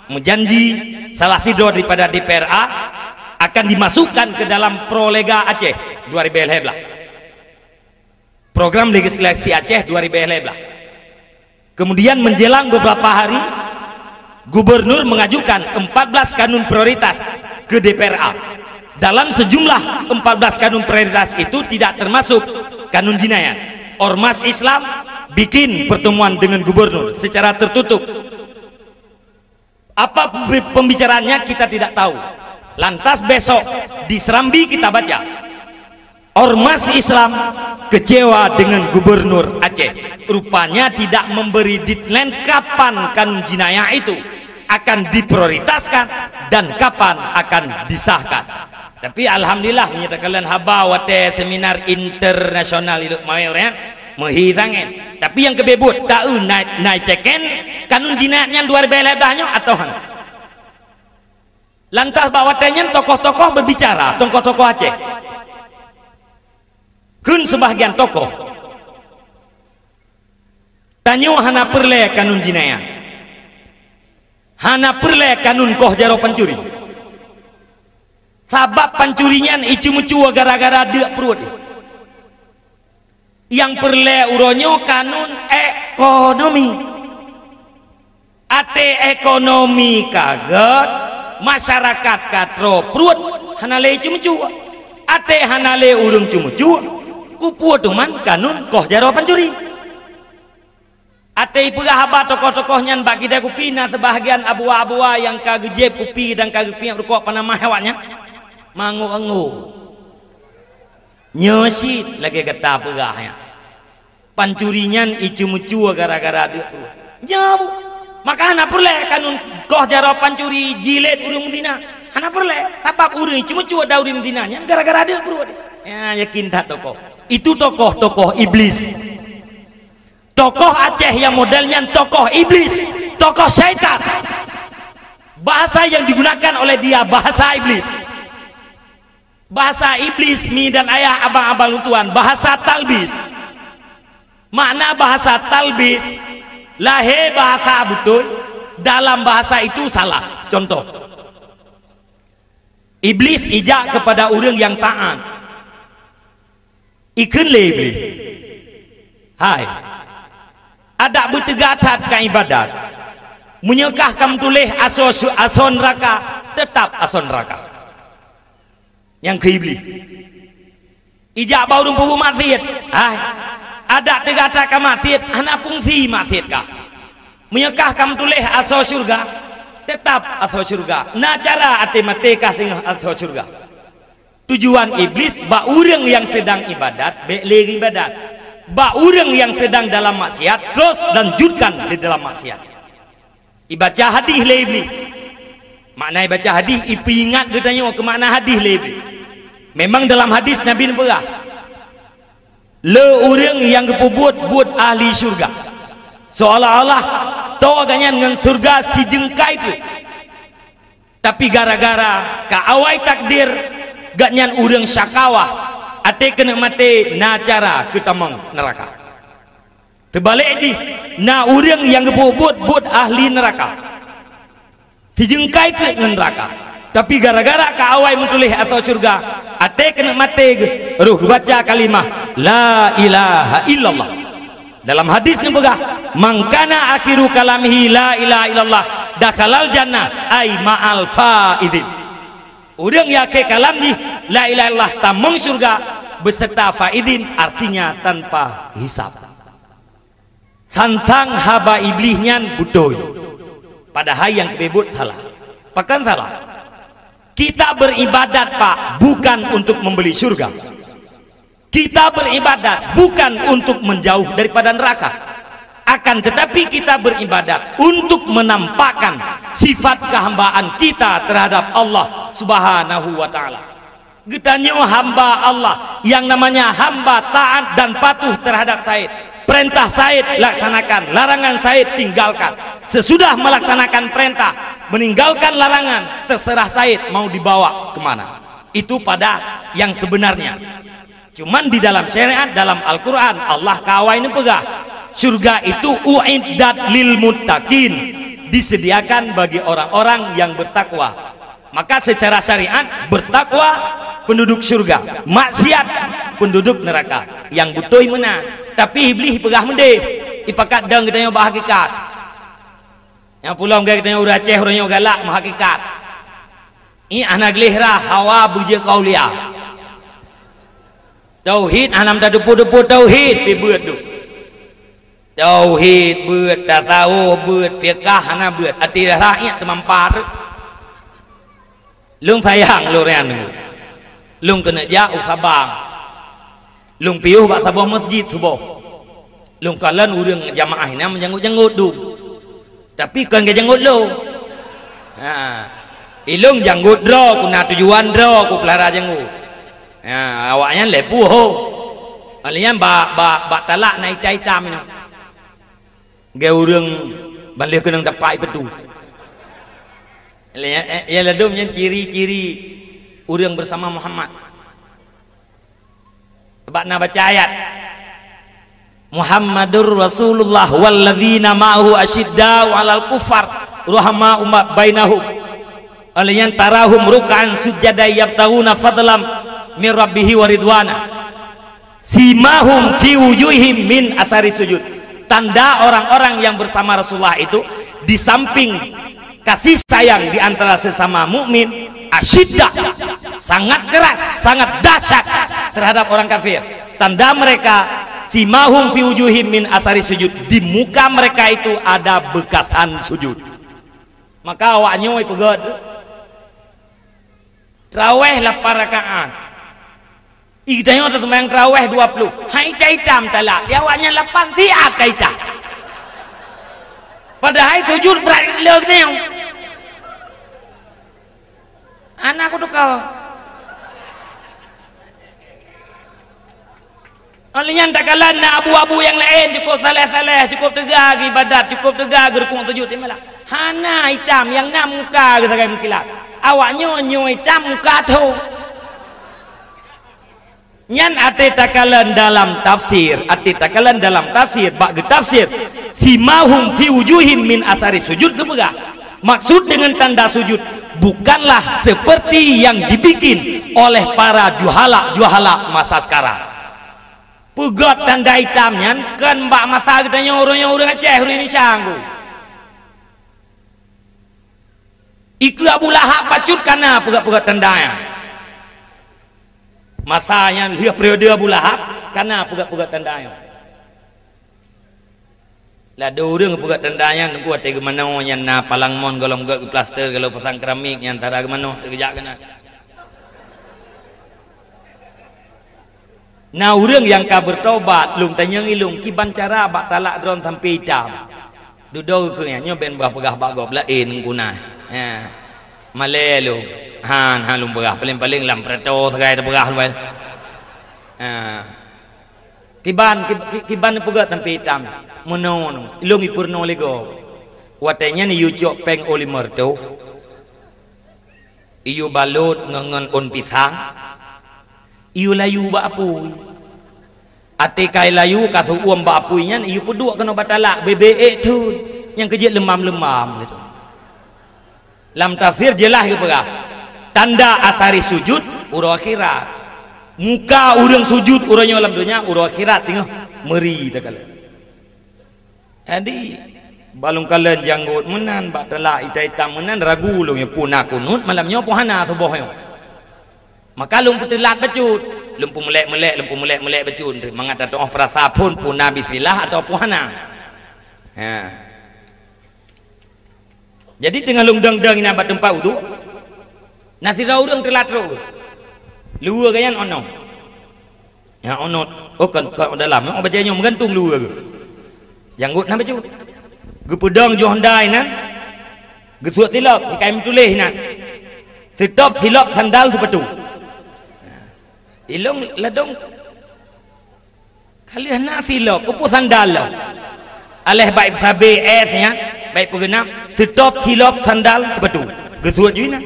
menjanji salah sido daripada DPRA akan dimasukkan ke dalam Prolega Aceh 2011. Program legislasi Aceh 2011. Kemudian menjelang beberapa hari gubernur mengajukan 14 kanun prioritas ke DPRA. Dalam sejumlah 14 kanun prioritas itu tidak termasuk kanun jinayat. Ormas Islam bikin pertemuan dengan gubernur secara tertutup. Apa pembicaraannya kita tidak tahu. Lantas besok di Serambi kita baca ormas Islam kecewa dengan gubernur Aceh. Rupanya tidak memberi deadline kapan kanun jinayah itu akan diprioritaskan dan kapan akan disahkan. Tapi alhamdulillah menyatakan haba wate seminar internasional itu mayornya menghilangkan. Tapi yang kebebut tahu naik teken kanun jinayahnya 2011 atau hang. Lantas bawatanya tokoh-tokoh berbicara, tokoh-tokoh Aceh. Kun sebahagian tokoh tanyo hana perle kanun jinayah. Hana perle kanun koh jaro pancuri. Sabab pancurinya icu-mucu gara-gara dia perut. Yang perle uronyo kanun ekonomi. Ate ekonomi kaget. Masyarakat katro perut hanale cumucu ate hanale urung cumucu kupu tuman kanun koh jaro pancuri ate ipegah haba tokoh-tokohnya bak kita kupina sebahagian abu-abu yang kagejep kupi dan kagepi yang berkok panama hewannya mangu-angu nyosit lagi kata pegahnya pancurinya icu-mucu gara-gara dia jauh. Maka hana perle kanun koh jaro pancuri jilid urang Medina. Hana perle sebab urang cuma dauri Medinanya gara-gara dia bro. Ya yakin tak tokoh. Itu tokoh-tokoh iblis. Tokoh Aceh yang modelnya tokoh iblis, tokoh syaitan. Bahasa yang digunakan oleh dia bahasa iblis. Bahasa iblis mi dan ayah abang-abang luntuan, bahasa talbis. Makna bahasa talbis lahir bahasa betul dalam bahasa itu salah. Contoh iblis ijak kepada orang yang taat ikun lebih hai ada bertegatat ke ibadat menyekah kamu tulis ason raka tetap ason raka yang ke iblis ijak baurung pubu maksiat hai ada tegata ka maksiat hana fungsi maksiat kah menyekah kamu tulis aso surga tetap aso surga na cara ate mate kah sing aso surga tujuan iblis ba urang yang sedang ibadat be lagi ibadat ba urang yang sedang dalam maksiat terus lanjutkan di dalam maksiat Ibaca hadis lebih. Makna baca hadis ipi ingat ke tanya ke makna hadis lebih. Memang dalam hadis Nabi berah. Le orang yang buat ahli syurga. Seolah-olah tahu agaknya dengan surga si jengkai itu. Tapi gara-gara kaawai takdir gaknyan urang syakawah ate kena mati na cara ketamang neraka. Terbalik je na urang yang buat ahli neraka dijengkai ke neraka, tapi gara-gara kaawai mentulih atau surga ate kena mati ruh baca kalimah la ilaha illallah. Dalam hadis ni begah mangkana akhiru kalamihi la ilaha illallah dakhalal jannah ay ma'al faidin. Urang ya ke kalam ni la ilaha illallah tamang surga beserta faidin, artinya tanpa hisab. Tantang haba iblihnya budoy. Padahal yang kebebut salah. Pakan salah. Kita beribadat Pak bukan untuk membeli surga. Kita beribadat bukan untuk menjauh daripada neraka. Akan tetapi kita beribadat untuk menampakkan sifat kehambaan kita terhadap Allah Subhanahu wa ta'ala. Getanyo hamba Allah yang namanya hamba taat dan patuh terhadap Said. Perintah Said laksanakan, larangan Said tinggalkan. Sesudah melaksanakan perintah, meninggalkan larangan, terserah Said mau dibawa kemana. Itu pada yang sebenarnya. Cuman di dalam syariat, dalam Al-Quran, Allah kawai ini pegah surga itu uiddat lil muttaqin, disediakan bagi orang-orang yang bertakwa. Maka secara syariat bertakwa penduduk surga, maksiat penduduk neraka. Yang butuh mana? Tapi iblis pegah mendeh ipakat dang katanya bahagikat. Yang pulau katanya udah Aceh orangnya galak mahakikat. Ini anak lihra hawa buja kaulia. Tauhid anam tak depu-depu tauhid pi beut tu. Tauhid beut tasawuf beut fiqh ana beut ati rakyat temampat. Lung sayang lu rean tu. Lung kena jauh Sabang. Lung piuh bak Sabang masjid subuh. Lung kalan urang jamaah ina menjanggut-janggut tu. Tapi kan ke janggut lu. Ha. Ilung janggut dro kuna tujuan dro ku pelara janggut. Ya, awaknya lepu ho. Alian ba talak naik cai tam ni. Ge urang balik kena dapat betul. Ya ladumnya ciri-ciri urang bersama Muhammad. Sebab nak baca ayat Muhammadur Rasulullah walladzina ma'ahu asyiddau 'alal kufar ruhama'u bainahum. Alian tarahum ruk'an sujada yabtaguna fadlam min rabbihi wa ridwana simahum fi wujuhim min asari sujud. Tanda orang-orang yang bersama Rasulullah itu di samping kasih sayang di antara sesama mukmin, asyiddah sangat keras, sangat dahsyat terhadap orang kafir. Tanda mereka simahum fi wujuhim min asari sujud, di muka mereka itu ada bekasan sujud. Maka awaknya oi pegod traweh 8 rakaat. Idanya tu sembahyang tarawih 20. Hai caitam talak. Dia awaknya 8 siat caitam. Padahal sujud berat leg ni. Anakku tu kau. Alian tak kalah nak abu-abu yang lain cukup saleh-saleh, cukup tegak ibadat, cukup tegak rukuk sujud ni malah. Hana hitam yang nak muka kita kayak mengkilat. Awaknya nyu hitam muka tu. Nyan ate takalan dalam tafsir, bak tafsir simahum fi wujuhim min asari sujud kebegah. Maksud dengan tanda sujud bukanlah seperti yang dibikin oleh para juhala masa sekarang. Pegot tanda hitamnya kan mbak masa katanya orang Aceh ini sanggup. Iku Abu Lahab pacut kana pegot tandanya. Masanya dia periode Abu Lahab karena pegat-pegat tandanya. Lah ada orang pegat tandanya nunggu ate gemano yang na palang mon golong gak plaster kalau pasang keramik yang antara gemano terkejak kena. Nah orang yang ka bertobat lung tanyang ilung kiban cara bak talak dron sampai hitam. duduk ke nya ben berah bagop lain guna ya malelu han lum berah paling lam preto segai berah lu kiban puga tempi hitam mono ilung ipurno lego watenya ni yucok peng oli mertu iyu balut ngengen on pisang iyu layu ba apu ate kai layu kasu uam ba apuinya iyu peduk kena batala bebe tu yang kejit lemam gitu lam tafsir jelas ke perah tanda asari sujud uro akhirat muka urang sujud urangnya alam dunia uro akhirat tengok meri tak kala jadi balung kalian janggut menan batala ita menan ragu long ya puna kunut malamnya pohana subuhnya maka lung putelat becut lumpu melek becut mengata doa perasa pun puna bismillah atau pohana ya. Jadi tengah lung dang ini abad tempat wudu nasi urang telat ro luar kayan ono ya ono oh kan dalam oh bacanya menggantung luar janggut na becut gepedang johndai nan gesuat silap kaim tulih nan setop silap sandal sepatu ilong ladong kalian nak silap pupu sandal lo aleh baik sabe esnya baik pegenap setop silap sandal sepatu gesuat juga nan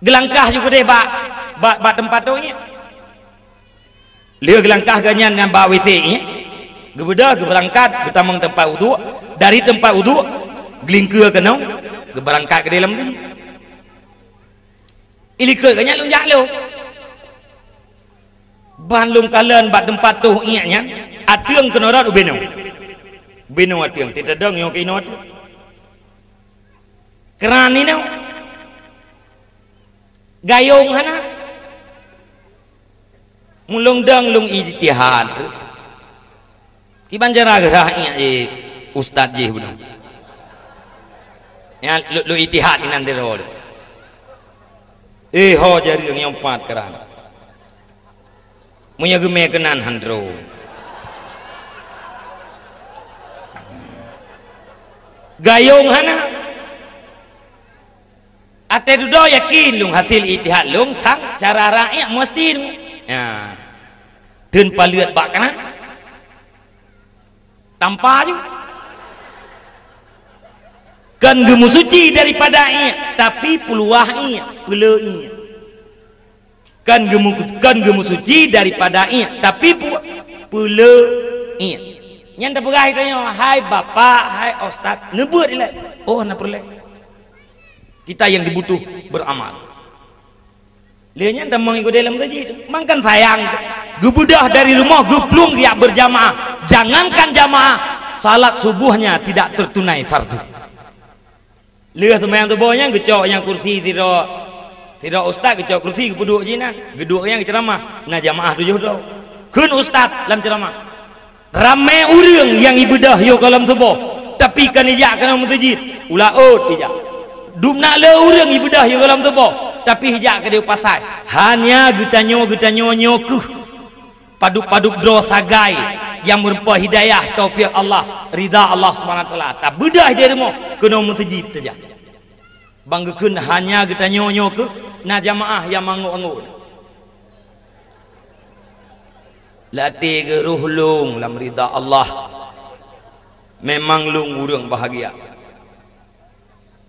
gelangkah juga deh bak tempat tu nya dia gelangkah ganyan yang bak WC nya gebedah berangkat betamang tempat wudu dari tempat wudu gelingkeur ke nong berangkat ke dalam ni ilikeur kanya lung jak lo ban lung kalen bat tempat tu nya atiang ke norat beno atiang titadang yo ke not keran ni no gayung hana mulung dang lung ijtihad iban jara gerahnya ustaz je benar ya lu itihad ni nanti ro ho jari yang empat keran munya geme kenan handro gayung hana ate dudo yakin lung hasil itihad lung sang cara rakyat mesti ya den paliat bak kana tanpa juga kan gemu suci daripada ia tapi peluah ia pula ia kan gemu suci daripada ia tapi pula ia yang tak berah tanya hai bapak hai ustaz nebut dia oh nak perlu kita yang dibutuh beramal lianya tak mengikut dalam gaji itu makan sayang gebudah dari rumah geplung dia berjamaah jangankan jamaah salat subuhnya tidak tertunai fardu lihat sembahyang subuhnya gecok yang kursi tidak ustaz gecok kursi geduk jina geduk yang ceramah nah jamaah tujuh tu kun ustaz dalam ceramah ramai orang yang ibadah yo kalam subuh tapi kan ijak kena masjid ulaut ijak dumna le orang ibadah yo kalam subuh tapi hijak ke dia pasai hanya getanyo nyokuh paduk dosa gai yang merupa hidayah taufik Allah ridha Allah SWT tak bedah dia rumah kena masjid saja banggakan hanya getanyo nyokuh na jamaah yang mangu-angu latih geruh lung lam ridha Allah memang lung urang bahagia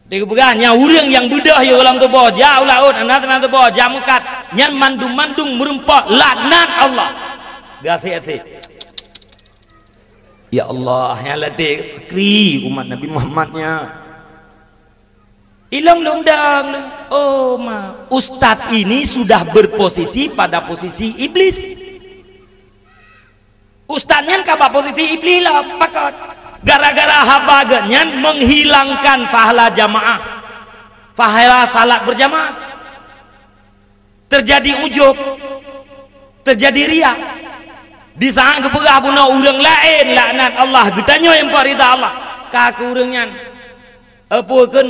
dia beranya urang yang bedah ya dalam tubuh jauh laut anak dalam tubuh jamkat nyan mandung merempak laknat Allah gasi ya Allah yang latih kri umat Nabi Muhammadnya ilang lundang oh ma ustaz ini sudah berposisi pada posisi iblis ustaznya kabar posisi iblis lah pakat gara-gara habagannya menghilangkan pahala jamaah pahala salat berjamaah terjadi ujub terjadi riak di saat keperah puna orang lain laknat Allah getanya yang parida Allah kaku orangnya apa kan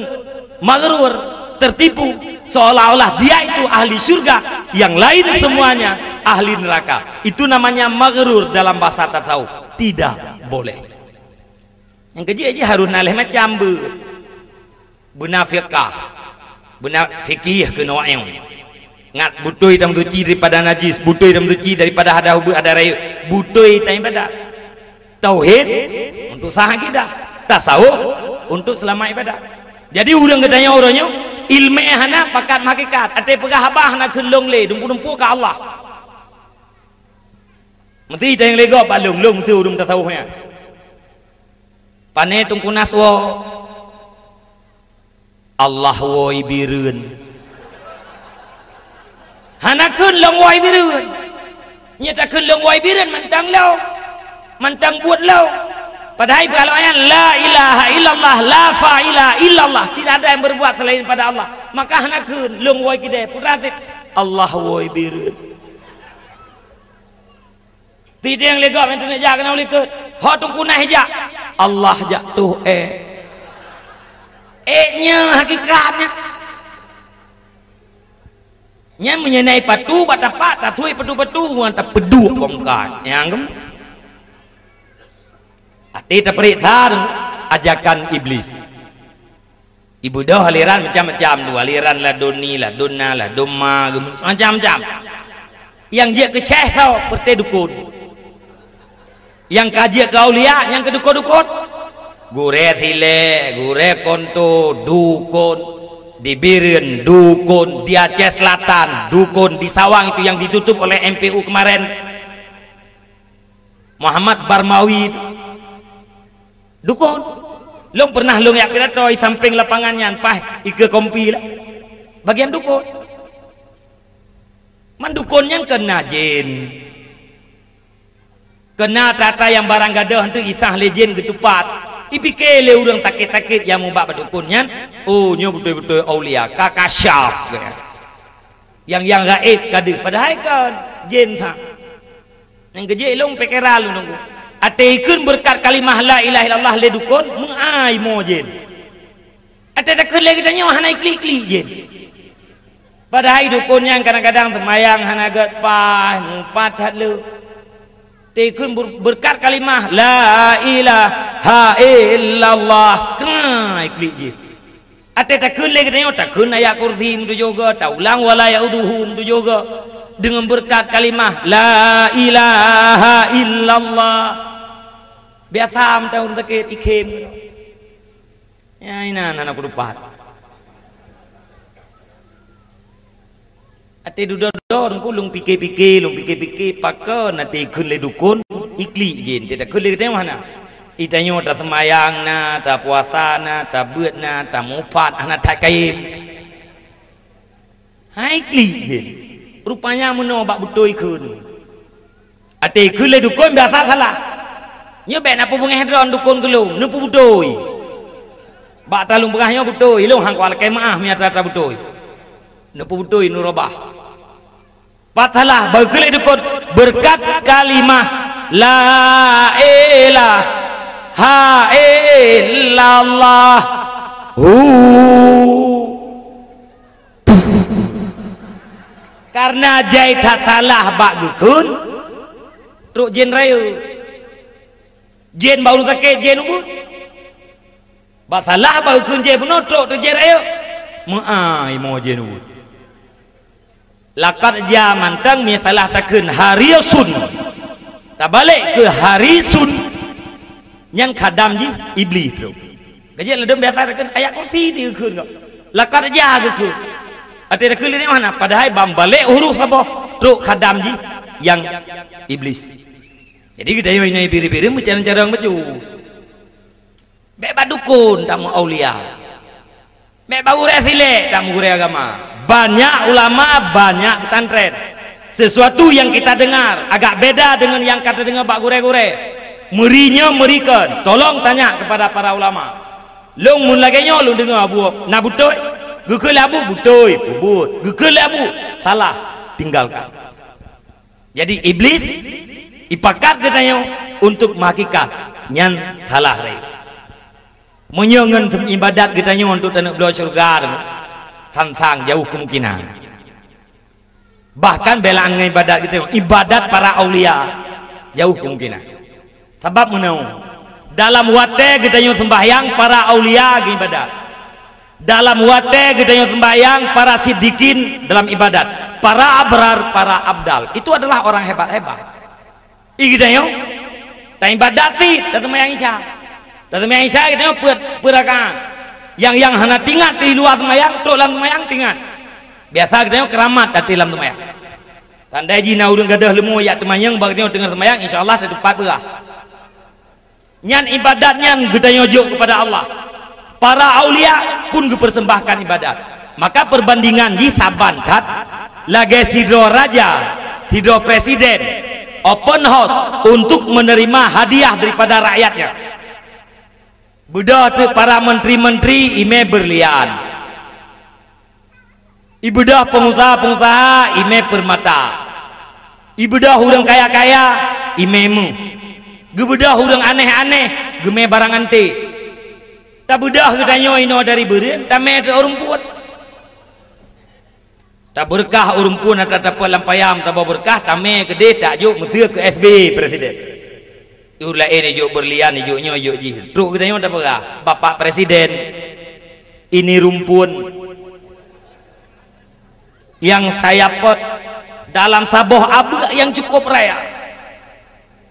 maghrur tertipu seolah-olah dia itu ahli surga yang lain semuanya ahli neraka itu namanya maghrur dalam bahasa tasawuf tidak boleh yang kerja aja harus nalih macam benar fiqah benar fikih ke no'eng ngat butoi dalam tuci daripada najis, butoi dalam tuci daripada ada rayu, butoi daripada tauhid untuk sah akidah, tasawuf untuk selama ibadah. Jadi urang katanya orangnya ilmu hana pakat hakikat, ate pegah habah nak kelong le dumpu-dumpu ke Allah. Mesti yang lego balung lung tu urang tasawufnya. Pane tungku naswo Allah wo ibireun hana kun long wai birun nyata kun long wai birun mentang buat lau padahal kalau ayat la ilaha illallah la fa'ila illallah tidak ada yang berbuat selain pada Allah maka hana kun long wai kide puratit Allah wai birun tidak yang legap yang nak jaga nak likut hak tu kunah hijak Allah jatuh nya hakikatnya nya menyenai patu batapak tatui patu-patu mantap peduk bongkar yang kem ati terperiksa ajakan iblis ibu dah aliran macam-macam tu aliran lah doni lah donna lah doma macam-macam yang dia ke syekh tau perti dukun yang kaji ke aulia yang ke dukun-dukun gure sile gure konto dukun di Biren dukun, di Aceh Selatan dukun, di Sawang itu yang ditutup oleh MPU kemarin Muhammad Barmawi dukun long pernah long ya pidato di samping lapangannya pah ike kompi lah bagian dukun mandukunnya kena jin kena tata yang barang gadah itu isah lejin ketupat ipikele urang takit-takit yang mubak berdukunnya oh nya betul-betul aulia kakasyaf yang gaib kade padahal kan jin sah yang geje long pekera lu nunggu ate ikun berkat kalimah la ilaha illallah le dukun mengai mo jin ate takut lagi tanya hana klik-klik jin padahal dukunnya kadang-kadang semayang hana gat pah mumpat hat lu tekun berkat kalimah la ilaha illallah kena iklik je ate takun lagi tanya takun ayat kursi itu juga tak ulang wala yauduhum itu juga dengan berkat kalimah la ilaha illallah biasa am tahun takit ikem ya ina anak kudupat ate dudodon kulung pikir pakon nanti kun le dukun ikli jin tidak kun le tengok mana itanyo ta semayang na ta puasa na ta beut na ta mupat ana tak kaim hai ikli jin rupanya meno bak butoi kun ate kun le dukun biasa salah nyo be na pubung hedron dukun kulung nu butoi bak talung berahnya butoi long hang kwal kemaah miatra butoi nu butoi nu robah patalah bagulai dukun berkat kalimah la ilaha illallah karena jai tak salah bak dukun truk jen rayu jen baru sakit jen ubud bak salah bak dukun jen penuh truk jen rayu maai mau jen ubud lakad jaman tang misalah takun harisun tak balik ke harisun yang kadam ji iblis tu gaji ledem biasa takun ayat kursi tu kun kok lakad jaga ku ate takun ni mana padahal bam balik huruf apa tu kadam ji yang iblis jadi kita ini biri-biri macam cara macam bebas dukun tamu aulia bebas gure sile tamu gure agama banyak ulama banyak pesantren sesuatu yang kita dengar agak beda dengan yang kata dengar pak gure-gure merinya merikan tolong tanya kepada para ulama long mun laganya lu dengar abu na butoi gukul abu butoi bubut gukul abu salah tinggalkan jadi iblis ipakat katanya untuk hakikat nyan salah re menyengen ibadat katanya untuk tanah belah surga tantang jauh kemungkinan bahkan belaan ibadat kita ibadat para aulia jauh kemungkinan sebab menau dalam wate gedanya sembahyang para aulia ibadat, dalam wate gedanya sembahyang para siddiqin dalam ibadat, para abrar, para abdal, itu adalah orang hebat-hebat. Igedanya ta ibadat ti datang sembahyang isya, datang sembahyang isya gedanya perakaan yang hana tinggal di luar sembahyang, tok dalam sembahyang tinggal biasa gedanya keramat di dalam sembahyang. Tandai jina urang gadah lemu ya temayang bagnya dengan sembahyang insyaallah ada tepat belah. Nyan ibadatnya gedanya juk kepada Allah. Para aulia pun dipersembahkan ibadat. Maka perbandingan di sabantat lagi sidro raja, sidro presiden, open house untuk menerima hadiah daripada rakyatnya. Bedah para menteri-menteri ime berlian. Ibadah pengusaha-pengusaha ime permata. Ibadah orang kaya-kaya imemu. Gebedah urang aneh-aneh geme barang ante. Tak bedah gedanya ino dari beureun tame rumpun. Tak berkah rumpun atau tak lampayam tak berkah tame gede tak juk mesir ke SB presiden. Ur lain juk berlian juk nyo juk ji. Truk gedanya tak berkah. Bapak presiden ini rumpun yang saya pot dalam saboh abu yang cukup raya.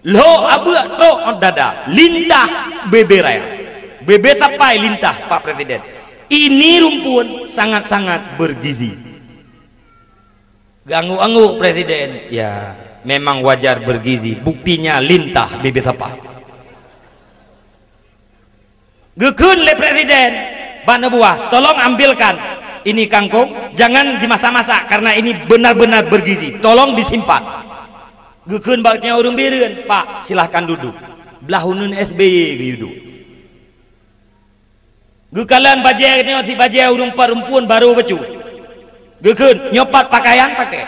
Lo abu to dada lintah bebe raya, bebe sampai lintah Pak Presiden. Ini rumpun sangat-sangat bergizi. Ganggu-anggu Presiden, ya memang wajar bergizi. Buktinya lintah bebe sampai. Gekun le Presiden, bana buah, tolong ambilkan ini kangkung, jangan dimasak-masak karena ini benar-benar bergizi. Tolong disimpan. Gekun baknya urung bireun, Pak, silahkan duduk. Belahunun SBY duduk. Gekalan bajanya si bajai urung parumpun baru becu. Gekun nyopat pakaian pakai.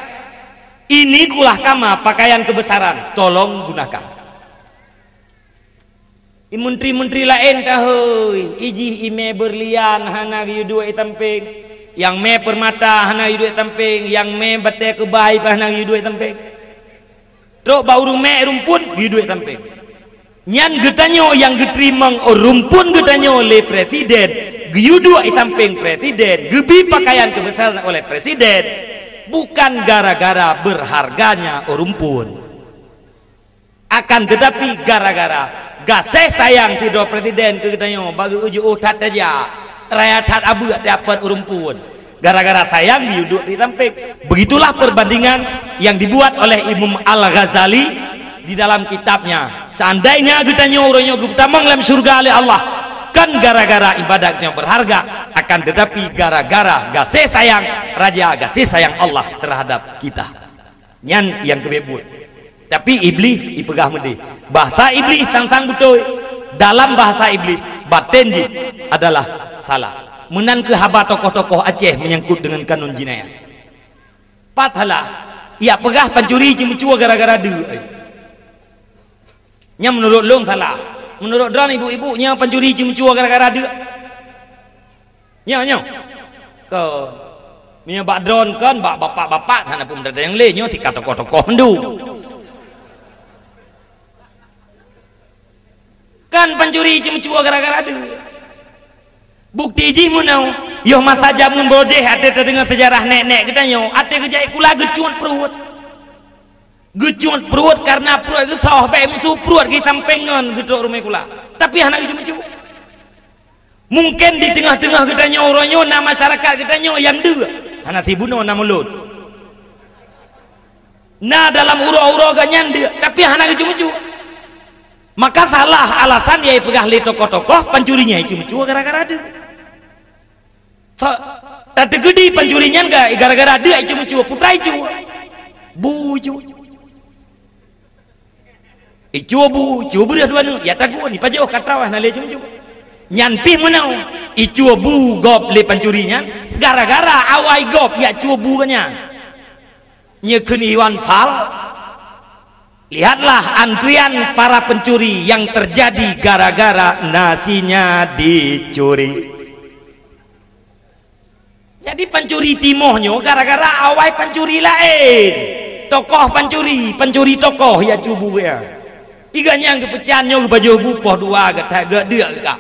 Ini kulah kama pakaian kebesaran, tolong gunakan. Menteri-menteri lain tahu, iji ime berlian hana yudu tamping, yang me permata hana yudu tamping, yang me bate kebai hana yudu tamping. Truk bau rume rumpun hidup tamping. Nyan getanyo yang diterima rumpun getanyo oleh presiden, giudu samping presiden, gebi pakaian kebesaran oleh presiden, bukan gara-gara berharganya rumpun. Akan tetapi gara-gara gaseh sayang tidak presiden ke getanyo bagi uji utat aja. Raya tat abu dapat rumpun. Gara-gara sayang diuduk di samping. Begitulah perbandingan yang dibuat oleh Imam Al-Ghazali di dalam kitabnya. Seandainya kita orangnya gutamang dalam surga oleh Allah, kan gara-gara ibadatnya berharga, akan tetapi gara-gara gasih sayang raja, gasih sayang Allah terhadap kita. Nyan yang kebebut. Tapi iblis ipegah mede. Bahasa iblis sang-sang betul. Dalam bahasa iblis batenji adalah salah. Menan ke haba tokoh-tokoh Aceh menyangkut dengan kanun jinayah. Pathalah, ia pegah pencuri cuma gara-gara du. Nya menurut long salah. Menurut dron ibu-ibu nya pencuri cuma gara-gara du. Nya. Ke nya bak dron kan bak bapak-bapak sana pun ada yang le nya si tokoh-tokoh ndu. Kan pencuri cuma gara-gara du. Bukti ji munau yo masa jamun bojeh ate terdengar sejarah nenek kita nyo ate kejai kula gecuat perut karena perut itu sawah bae musuh perut ki sampengan gedok rumah kula tapi anak gecu mungkin di tengah-tengah kita nyo oronyo na masyarakat kita nyo yang dua anak tibuno na mulut na dalam uro-uro ganyan dia tapi anak gecu maka salah alasan yai pegah li tokoh-tokoh pencurinya cuma gara-gara dia tak gede pencurinya enggak gara-gara dia cuma putra itu buju bu dia dua nu ya tagu ni pajo katrawah na le cuma nyanpi menau itu bu gop le pencurinya gara-gara awai gop ya bu kanya nyekeun iwan fal. Lihatlah antrian para pencuri yang terjadi gara-gara nasinya dicuri. Jadi pencuri timohnya gara-gara awai pencuri lain. Tokoh pencuri tokoh ya cubu ya. iganya kepecannya ke baju bupoh dua ke dia ke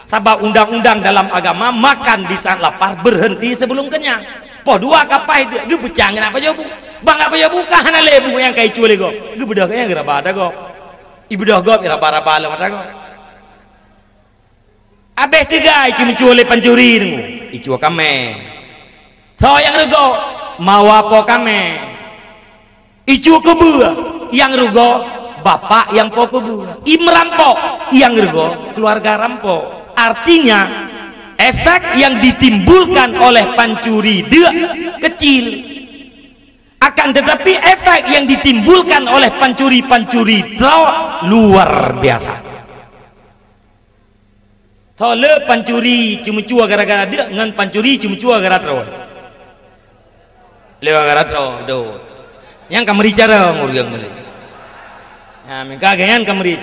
sebab undang-undang dalam agama makan di saat lapar berhenti sebelum kenyang. Poh dua kapai dia pecang kenapa jauh bang apa ya buka hana lebu yang kayak cuci go gue bedah kayaknya geraba ada go ibu dah go geraba le mata go abeh tiga cuma cuci pencuri ngu icu kame so yang rugo mawa po kame icu kebu yang rugo bapak yang po kebu imrampok yang rugo keluarga rampok. Artinya efek yang ditimbulkan oleh pencuri dia kecil, akan tetapi efek yang ditimbulkan oleh pencuri-pencuri luar biasa. Soalnya pencuri cuma cua gara-gara dia dengan pencuri cuma cua gara-gara tro lewat gara-gara tro do yang kamari cara ngurang beli nah mereka ganyan kamari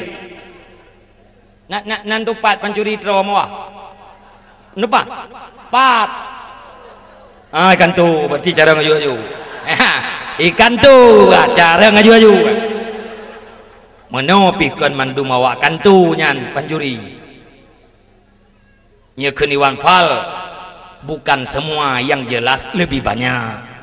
nanti pat pencuri trauma nupat pat ikan tu berarti cara ngaju-ngaju ikan tu cara ngaju-ngaju menopikkan mandu mawakan tu nyan pencuri nyekeniwan fal bukan semua yang jelas lebih banyak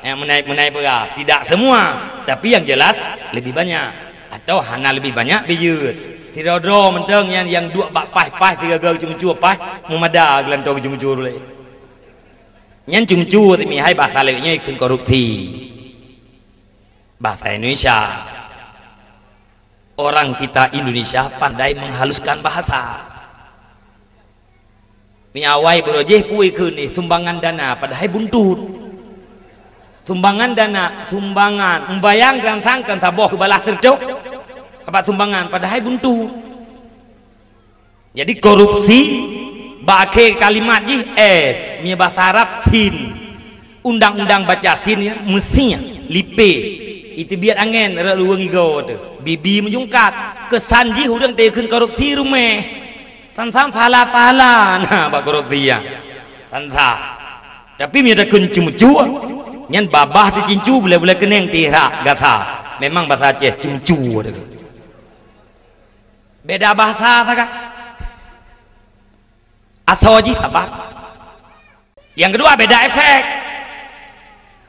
yang menaik berat tidak semua tapi yang jelas lebih banyak atau hana lebih banyak bijut tidak ada menteng yang dua bak pah tiga gak cuma pah memada gelantong cuma boleh nyan cuma tapi hai bahasa lainnya ikut korupsi bahasa Indonesia orang kita Indonesia pandai menghaluskan bahasa miawai berojeh pui kini sumbangan dana padahal buntut sumbangan dana sumbangan membayangkan sangkan saboh balas tercok apa sumbangan padahal buntu jadi korupsi bake kalimat jih mie bahasa Arab sin undang-undang baca sin ya mestinya lipe itu biar angin reluangi go bibi menjungkat kesan jih udang tekeun korupsi rumeh tansam fala nah bak korupsi ya tansa tapi mie ada kuncu nyan babah tu cincu boleh keneng tihak gasa memang bahasa Aceh cincu ada beda bahasa tak asoji sabar yang kedua beda efek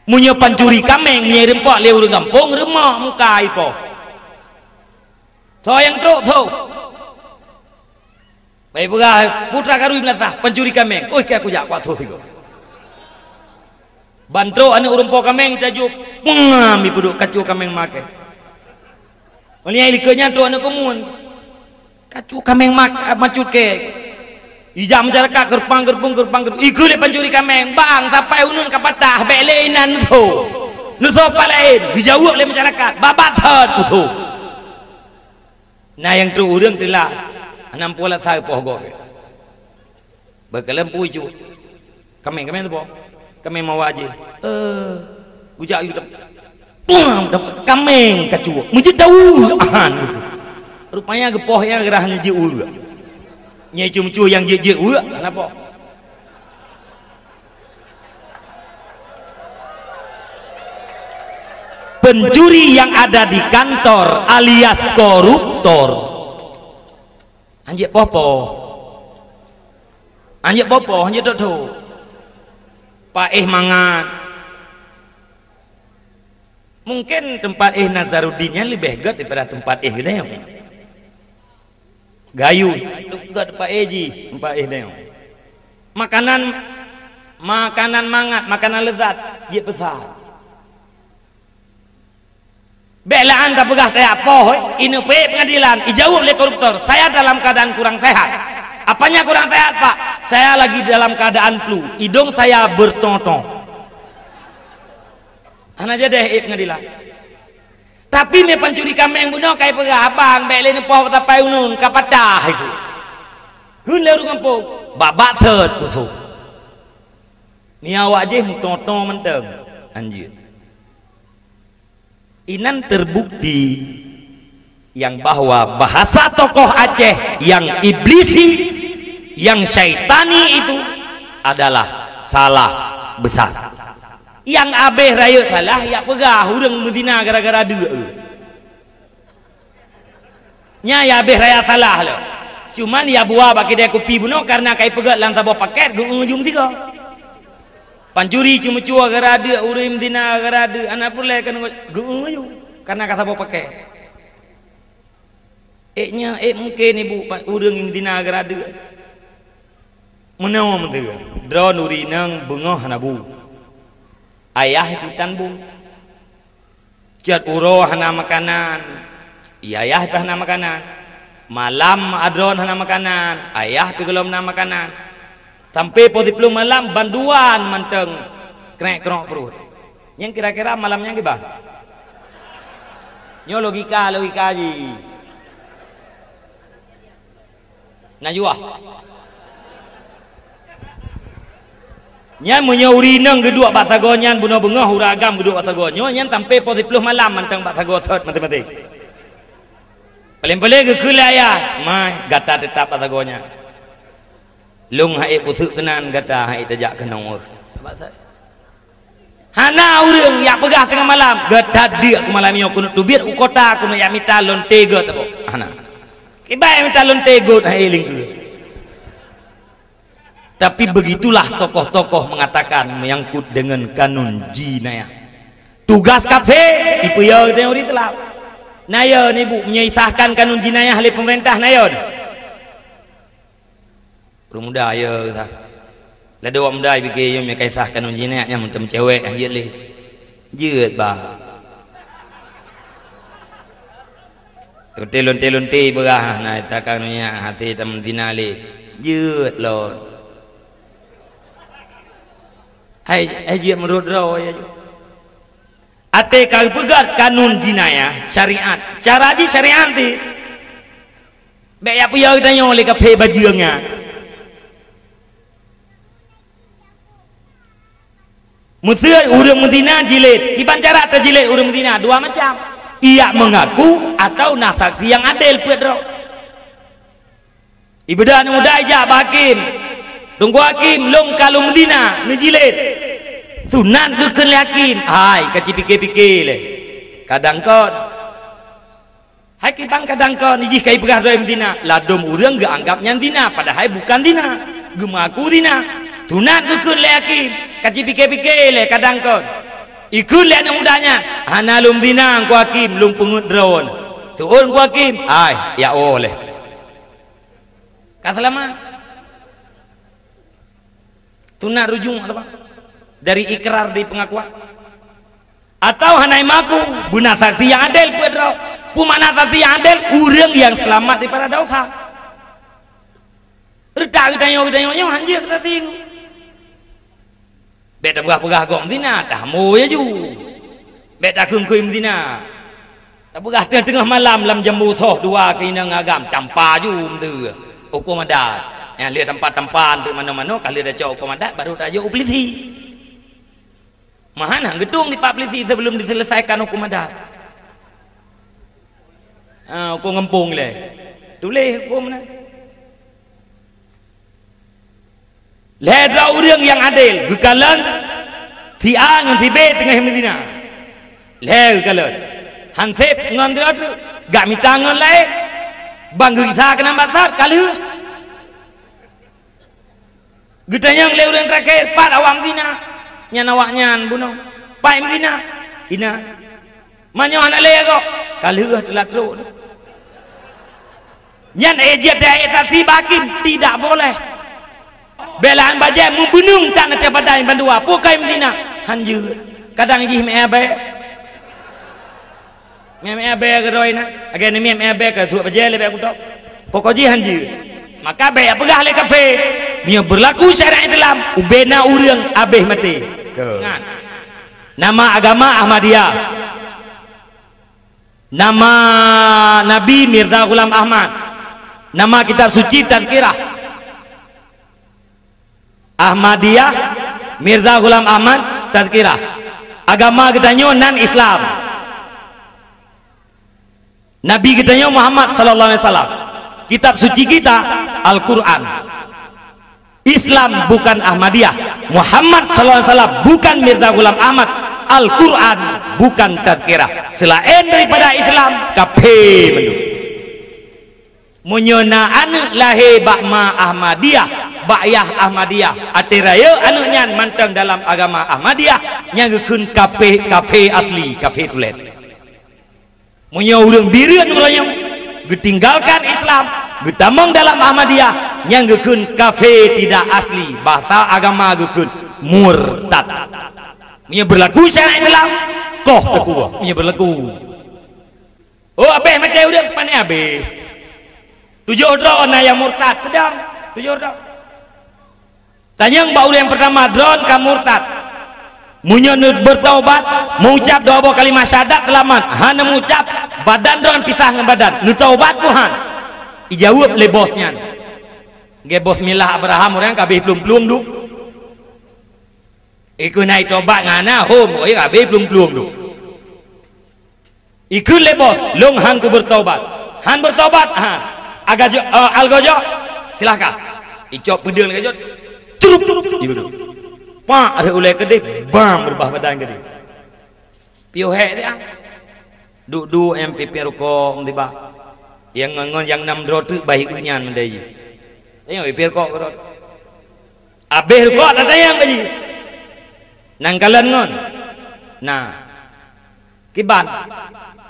munyo pencuri kameng nyirim pok leu gampung remah muka ipo so yang tu baik pula putra karui melata pencuri kameng kayak aku jak kuat sosigo bantro ane urung po kameng tajuk pengami puduk kacu kameng make melihat likanya tu ane komun kacu kameng macut ke ijam masyarakat gerpang ikut pencuri kameng bang sampai unun kapatah belenan nuso palain dijauh oleh masyarakat babat sad kutu nah yang tu urang telah 60 tahun pohgo berkelam puju kameng tu po kameng mau aja ujak itu kameng kacu mesti tahu rupanya gepohnya gerahnya jeur nyai cum-cu yang jeur kenapa pencuri yang ada di kantor alias koruptor anjek popo anjek tuh Pak mangan mungkin tempat Nazarudinnya lebih hebat daripada tempat Neong gayu enggak tempat ji tempat Neong makanan mangat makanan lezat dia besar belaan tak pegah saya apa ini pengadilan dijawab oleh koruptor saya dalam keadaan kurang sehat apanya kurang sehat pak saya lagi dalam keadaan flu hidung saya bertotong anak aja deh pengadilan tapi me pencuri kameng bunuh kayak pegah abang belen poh tapai unun kapatah itu kun leu kampung babak set kusuk ni awak je mutotong menteng anjir inan terbukti yang bahwa bahasa tokoh Aceh yang iblisi yang syaitani itu adalah salah besar yang abeh raya salah ya pegah urang berzina gara-gara dia nya ya habis raya salah lo. Cuman ya buah bagi dia kopi bunuh karena kai pegat lang tabah paket ujung tiga. Pancuri cuma cua garada urim dina garada anak pula kan ujung karena kata bawa paket. Nya mungkin ibu urang dina garada. Menawa mentega. Drone uri nang bengah hanabu. Ayah hutan bu. Cat uroh hana makanan. Ayah hana makanan. Malam adron hana makanan. Ayah pegelom hana makanan. Sampai posisi belum malam banduan manteng krek-krok perut. Yang kira-kira malamnya gimana? Nyo logika ji. Najwa. Nya munyo urineng gedua bahasa gonyan buno bengah uragam gedua bahasa gonyo nyan sampai posisi peluh malam manteng bahasa gosot matematik. Paling-paling ke kelaya, mai gata tetap bahasa gonya. Lung hai pusuk kenan gata hai tajak kenong. Hana urang ya pegah tengah malam gata dia ke malam yo kuno tubir ukota kuno ya mita lon tego tabo. Hana. Kibai mita lon tego hai lingku. Tapi begitulah tokoh-tokoh mengatakan menyangkut dengan kanun jinayah. Tugas kafe ipuyau teori telah. Nayon ibu menyisahkan kanun jinayah oleh pemerintah nayon. Muda ya tah. Lah dua muda bagi yang kisah kanun jinayahnya macam cewek anjir leh. Jeut bah. Lonte-lonte berah nah ta kanunnya hati teman dinale. Jeut lon. Hai dia menurut raw ya. Ate kau pegat kanun jinayah syariat. Cara di syariat ti. Be ya puyau tanya oleh kafe bajiangnya. Musir urang Medina jilid. Kiban cara terjilid urang Medina dua macam. Ia mengaku atau nah saksi yang adil peut raw. Ibadah muda aja hakim. Tunggu hakim long kalau Medina nejilid. Sunan duken yakin. Hai kaci pikir-pikir le. Kadang kon. Hai kibang kadang kon iji kai pegah doa Medina. Ladom urang ge anggapnya dina padahal bukan dina. Gemaku dina. Sunan duken yakin. Kaci pikir-pikir le kadang kon. Ikut le anak mudanya. Hana lum dina ku hakim lum pengut drone. Tuun ku hakim. Hai ya oleh. Kan selamat. Tunak rujung apa? Dari ikrar di pengakuan atau hanai maku guna saksi yang adil pedro pumana saksi yang adil urang yang selamat daripada dosa redak kita anjir kita ting beda pegah-pegah gom dina tamu ya ju beda kungkuim dina tak pegah tengah malam lam jambu soh dua kena ngagam tanpa ju tu hukum adat yang lihat tempat-tempat di mana-mana kali dah cakap hukum adat baru tak jauh polisi. Mahana gedung di Pak Polisi sebelum diselesaikan hukum adat. Hukum ngempung le. Tulis hukum mana? Leda urang yang adil, gekalan si A dengan si B tengah Medina. Le gekalan. Hansip ngan dia tu gak minta ngan lain. Bang gisa kena basar kali. Gedanya le urang terakhir Pak awam Medina. Nyanawaknya bunuh Pak Medina ina manyo anak le kok kaleuh telah teruk nyan ejat dia etasi bakin tidak boleh belaan bajai membunuh tak nak badai bandua pokai Medina hanjur kadang jih me abe geroina agen me abe ka suap bajai lebih aku tok pokok jih hanjur maka be pegah le kafe dia berlaku syariat Islam ubena urang abeh mati. Nama agama Ahmadiyah, nama Nabi Mirza Ghulam Ahmad, nama kitab suci Tazkirah. Ahmadiyah Mirza Ghulam Ahmad Tazkirah. Agama kita non Islam. Nabi kita Muhammad sallallahu alaihi wasallam. Kitab suci kita Al-Qur'an. Islam bukan Ahmadiyah, Muhammad SAW bukan Mirza Ghulam Ahmad, Al-Quran bukan Tazkirah. Selain daripada Islam, kafir menduk. Munyona anak lahir bakma Ahmadiyah, bakyah Ahmadiyah, atiraya anaknya mantang dalam agama Ahmadiyah, nyanggekeun kafe asli, kafe tulen. Munya urang birian urang getinggalkan Islam, getamong dalam Ahmadiyah, nyanggekeun kafe tidak asli, bahasa agama gekeun murtad. Munya berlaku syariat Islam, koh teku, munya berlaku. Oh abe mate urang pane abe. 7 drone yang murtad pedang 7 drone tanyang bau yang pertama drone ka murtad munya bertaubat mengucap doa kalimat syahadat selamat hana mengucap badan drone pisah dengan badan nu taubat Tuhan dijawab le bosnya ge bos milah Abraham orang kabeh plum-plum du iku naik tobat ngana hom oi kabeh plum-plum du iku le bos long han ku bertaubat han bertaubat han agak algojo silahkan icok pedang agak curup ibu pak ada ulai gede bam berbah badan gede piohe dia duk MPP rokok tiba yang ngon yang 6 drot baik unyan mendai tanya MPP rokok drot abeh rokok ada yang gaji nangkalan ngon nah kiban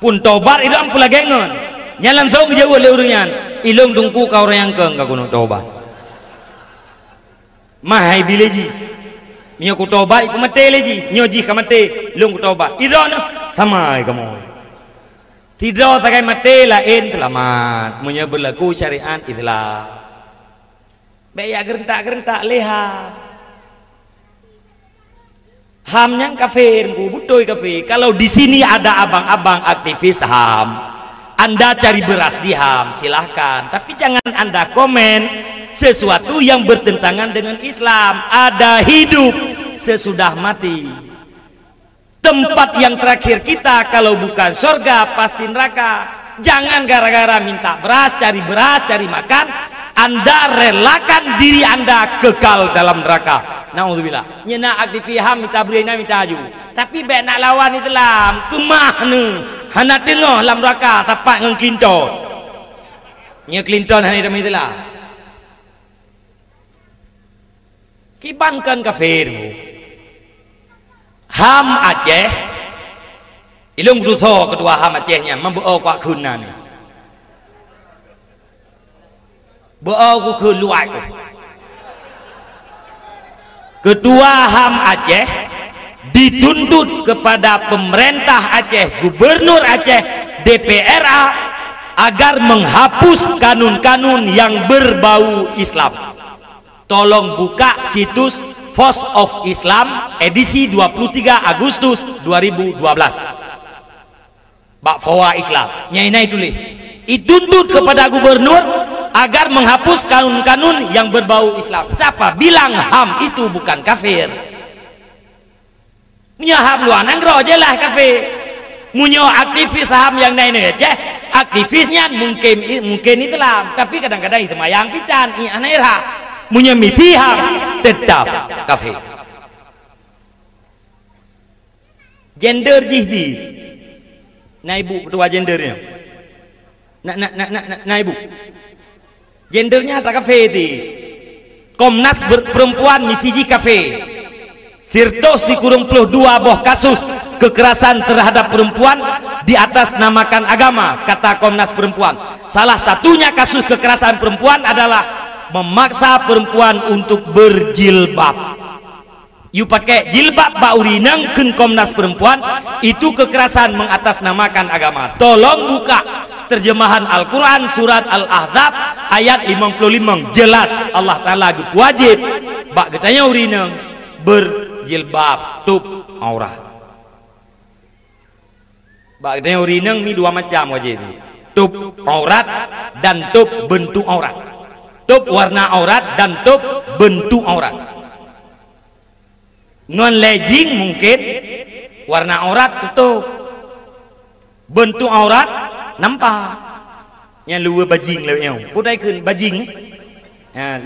pun tobat itu ampun lagi ngon nyalam sau jauh oleh urunyan ilung tungku kau orang keng kau nak tobat mahai bileji nyo ku tobat ku mate leji nyoji ka mate lung ku tobat idon samai kamu tidak takai mate lain selamat munya berlaku syariat Islam baya gerentak leha ham yang kafir ku butoy kafe kalau di sini ada abang-abang aktivis ham Anda cari beras di HAM silahkan, tapi jangan Anda komen sesuatu yang bertentangan dengan Islam. Ada hidup sesudah mati. Tempat yang terakhir kita kalau bukan surga pasti neraka. Jangan gara-gara minta beras, cari makan, Anda relakan diri Anda kekal dalam neraka. Nauzubillah. Nyena aktivis HAM minta berina minta aju. Tapi baik nak lawan Islam, kumah ne. Hana tengah dalam neraka sapat dengan Clinton. Nya Clinton hani demi itulah. Kibankan kafir. HAM Aceh. Ilung duso kedua HAM Acehnya membawa kuat kunan. Bawa ku ke luar. Ketua HAM Aceh dituntut kepada pemerintah Aceh, gubernur Aceh, DPRA agar menghapus kanun-kanun yang berbau Islam. Tolong buka situs Voice of Islam edisi 23 Agustus 2012. Bak Fawa Islam nyainai tulis dituntut kepada gubernur agar menghapus kanun-kanun yang berbau Islam. Siapa bilang HAM itu bukan kafir? Punya HAM luar nanggro aja lah kafe. Punya aktivis HAM yang naik aja, aktivisnya mungkin Islam, tapi kadang-kadang itu mayang pican, ini anehra. Punya misi HAM tetap kafe. Gender jihdi, naibu ketua gendernya, naibu. Gendernya tak kafe di. Komnas Perempuan Misiji Kafe. Sirto si kurung puluh 2 boh kasus kekerasan terhadap perempuan di atas namakan agama, kata Komnas Perempuan. Salah satunya kasus kekerasan perempuan adalah memaksa perempuan untuk berjilbab. You pakai jilbab baurinang kun Komnas Perempuan itu kekerasan mengatasnamakan agama. Tolong buka terjemahan Al-Quran surat Al-Ahzab ayat 55 jelas Allah Ta'ala wajib bak getanya urinang berjilbab tup aurat. Bak getanya urinang mi 2 macam wajib, tup aurat dan tup bentuk aurat, tup warna aurat dan tup bentuk aurat. Non legging mungkin warna aurat tutup, bentuk aurat nampak. Yang luar bajing lewat putih kun bajing,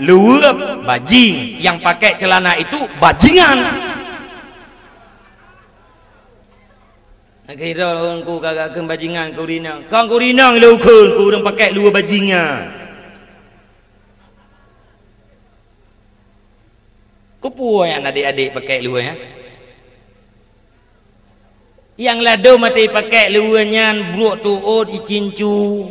luar bajing yang pakai celana itu bajingan. Kira ku kagak ke bajingan ku rinang. Kang ku rinang lu keun ku urang pakai luar bajingan. Ku puai adik-adik pakai luar ya. Yang lado mati pakai luarnya bruk tuut icincu.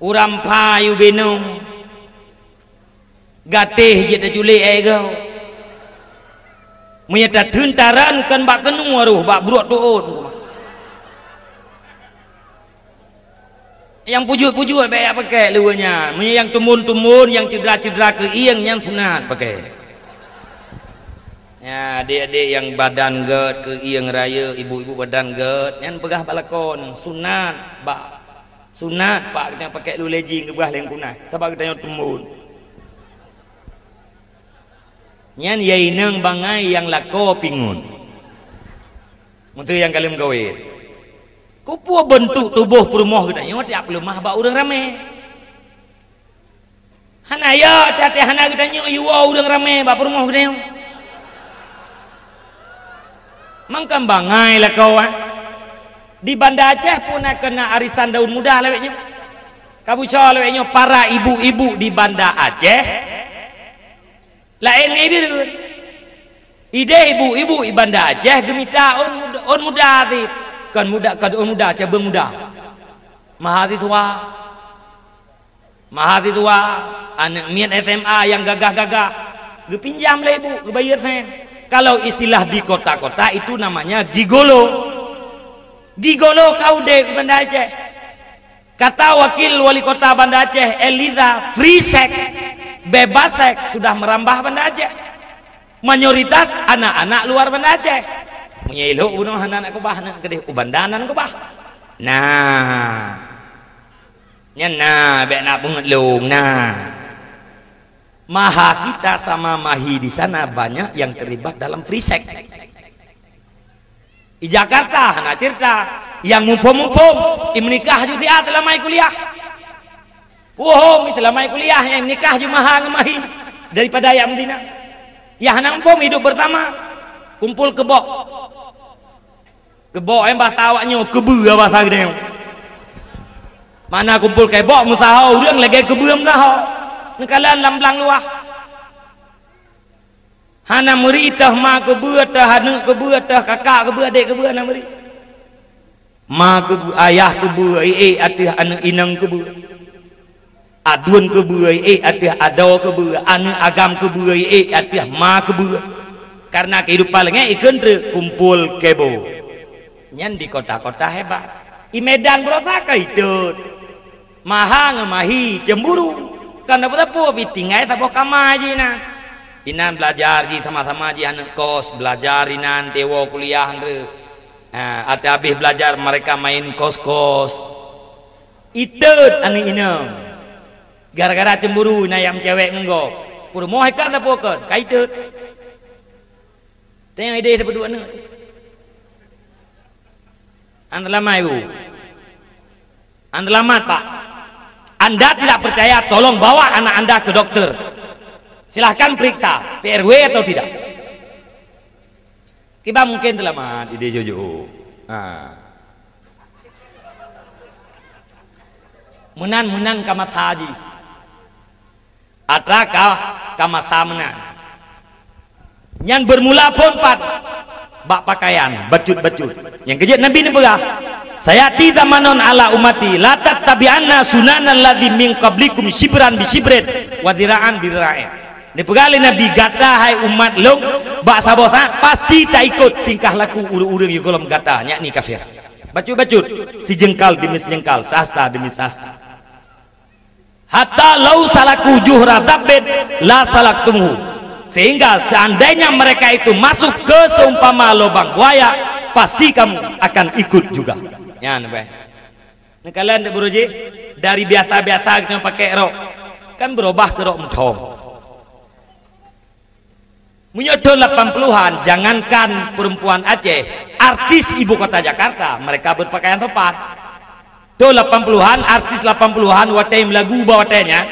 Uram payu benong. Gatih je ta culik ai kau. Menyata tentaran kan bak kenu aruh bak bruk tuut. Yang pujut-pujut baik pakai luarnya. Yang tumun-tumun, yang cedera-cedera ke iang yang sunat pakai. Ya, adik-adik yang badan ged ke iang raya, ibu-ibu badan ged, yang pegah balakon sunat, bak sunat pak kita pakai lu lejing ke belah lengkunai. Sebab kita yang tumun. Nyan yai neng bangai yang lako pingun. Untuk yang kalian gawin. Kupu bentuk tubuh perumoh kita nyo tiap lemah ba urang rame. Hanaya tati hana kita nyo yuwa urang rame ba perumoh kita nyo. Mangkam bangai lah kawan. Di Banda Aceh pun kena arisan daun muda leweknya. Kabuca leweknya para ibu-ibu di Banda Aceh. Lain ngibir. Ide ibu-ibu di Banda Aceh gemita on muda ti. Kan muda kan on muda Aceh bermuda. Mahasiswa anak mian SMA yang gagah-gagah. Gepinjam lah ibu, gebayar sen. Kalau istilah di kota-kota itu namanya gigolo. Gigolo kau deh di Banda Aceh. Kata wakil wali kota Banda Aceh Eliza, free sex, bebas seks sudah merambah Banda Aceh. Mayoritas anak-anak luar Banda Aceh. Menyeluk bunuh anak-anak kubah nak gede ubandanan kubah. Nah, nyana bek nak bungut lung nah. Maha kita sama Mahi di sana banyak yang terlibat dalam free sex. Di Jakarta, anak cerita yang mumpung menikah juga telah mai kuliah. Telah mai kuliah yang menikah juga Maha ngemahi daripada yang Medina. Ya anak mumpung hidup bersama, kumpul kebok yang bahasa awaknya kebu bahasa gede. Mana kumpul kebok musahau orang lagi kebu musahau. Nekalan lamblang luah. Hana meri tah ma kebu tah hanu kebu tah kakak kebu adik kebu hana meri. Ma kebu ayah kebu atih anu inang kebu. Adun kebu atih ado kebu anu agam kebu atih ma kebu. Karena kehidupan lagi ikan kumpul kebo. Nyan di kota-kota hebat. Di Medan berosak itu. Maha ngemahi cemburu. Kan dapat apa bitingai tak boleh kamar aja na. Inan belajar di sama-sama aja anak kos belajar inan tewo kuliah andre. Ate habis belajar mereka main kos-kos. Itut anu inang. Gara-gara cemburu na yang cewek nggo. Pur moh kan tak pokon, kaitut. Tengok ide dapat dua anak. Andalamat ibu. Andalamat pak. Anda tidak percaya, tolong bawa anak Anda ke dokter. Silahkan periksa PRW atau tidak. Kita mungkin telah mat ide jojo. Menan kamat haji. Atrakah kamat menan. Yang bermula pun pat bak pakaian, bacut-bacut. Yang kejut Nabi ni berah. Saya tidak manon ala umati la tattabi'anna sunanan ladzi min qablikum shibran bi shibrin wa dira'an bi dira'in. Ni pegali Nabi gata hai umat long bak sabosa pasti tak ikut tingkah laku urang-urang yang golom gata yakni kafir. Bacut-bacut si jengkal demi jengkal, sasta demi sasta. Hatta lau salaku juhra dabbin la salaktumuhu. Sehingga seandainya mereka itu masuk ke seumpama lubang buaya, pasti kamu akan ikut juga. Ya, nabe. Nah, kalian tak beruji dari biasa-biasa kita pakai rok, kan berubah ke rok mentong. Menyodol 80-an, jangankan perempuan Aceh, artis ibu kota Jakarta, mereka berpakaian sopan. Tuh 80-an, artis 80-an, watai lagu bawatanya.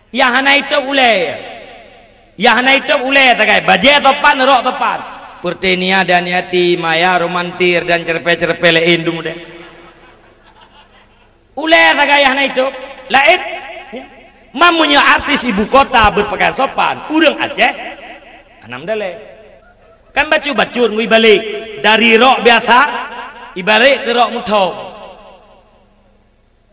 Yang hana itu ulai. ya hana itu ule takai baje topan rok topan Purtenia dan Yati Maya romantir dan cerpe-cerpe lain dum deh ule takai hana itu lain mamunya artis ibu kota berpakaian sopan urang Aceh anam dale kan bacu-bacu ngui balik dari rok biasa ibalik ke rok mutong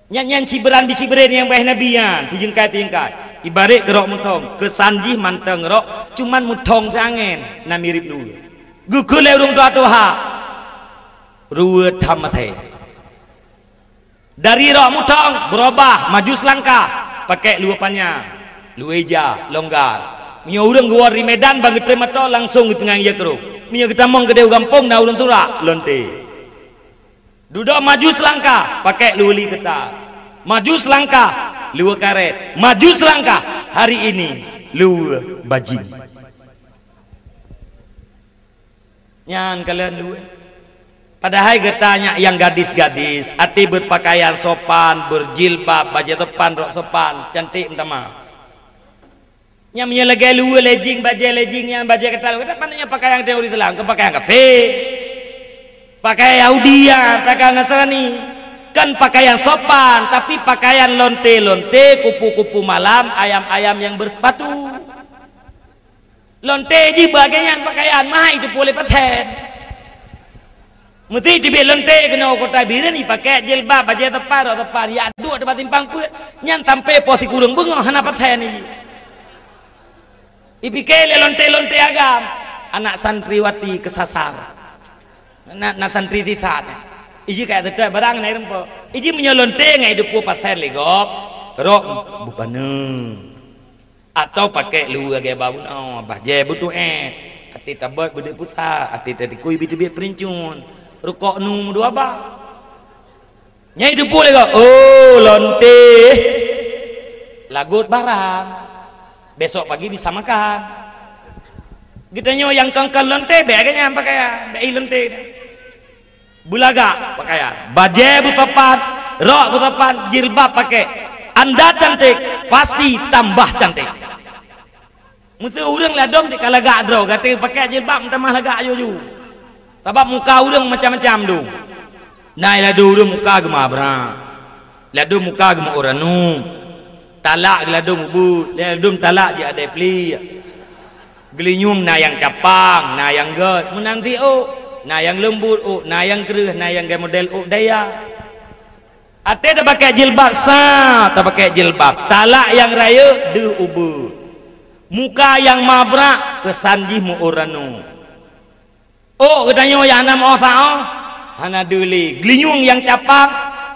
nyanyian siberan bisiberan yang baik nabian tijengkai ibalik ke rok mutong kesanjih manteng rok cuman mutong sangen na mirip dulu gukule urung tua tuha ruwet hamate dari rok mutong berubah maju selangkah pakai luapannya lueja longgar mio urang gua di Medan bagi terima to langsung di tengah ia keruk mio kita mong gede gampung na urang surak lonte duduk maju selangkah pakai luli ketar maju selangkah lua karet maju selangkah hari ini lua bajing nyan kalian lua padahal getanya yang gadis-gadis ati berpakaian sopan berjilbab baju topan rok sopan cantik utama nyamnya lagi lu lejing baju lejing yang baju ketal kita pandanya pakaian teori telang ke pakaian kafe pakai Yahudia pakai Nasrani kan pakaian sopan tapi pakaian lonte-lonte kupu-kupu malam ayam-ayam yang bersepatu lonte ji bagian pakaian mah itu boleh paten mesti dibeli lonte kena kota biren pakai jilbab baju tepan rok tepan ya dua tempat timpang pun nyan sampai posi kurung bengong hana paten ini ipike lonte-lonte agam anak santriwati kesasar anak santri tisat iji kayak tetap barang naik rempo iji menyelonte ngai 20% legok rok bupaneng atau pakai lu agak bau no baje butuh ati tabak bude pusat ati tadi kui bitu-bit perincun rukok nu dua ba nyai 20 legok oh lonte lagut barang besok pagi bisa makan gitanya yang kangkal lonte beganya pakaian bei lonte bulaga pakaian baje busopan rok busopan jilbab pakai anda cantik pasti tambah cantik mesti urang ladong di kalaga adro gate pakai jilbab tambah laga ayu sebab muka urang macam-macam dong nai ladu urang muka gemabra ladu muka gem oranu talak ladung ubud ladung talak je ada pli gelinyum na yang capang na yang god menanti na yang lembut na yang kereh na yang gaya model daya ate dah pakai jilbab sah tak pakai jilbab talak yang raya de ubud muka yang mabrak kesanjih mu oranu katanya yang nama osao hana duli gelinyum yang capang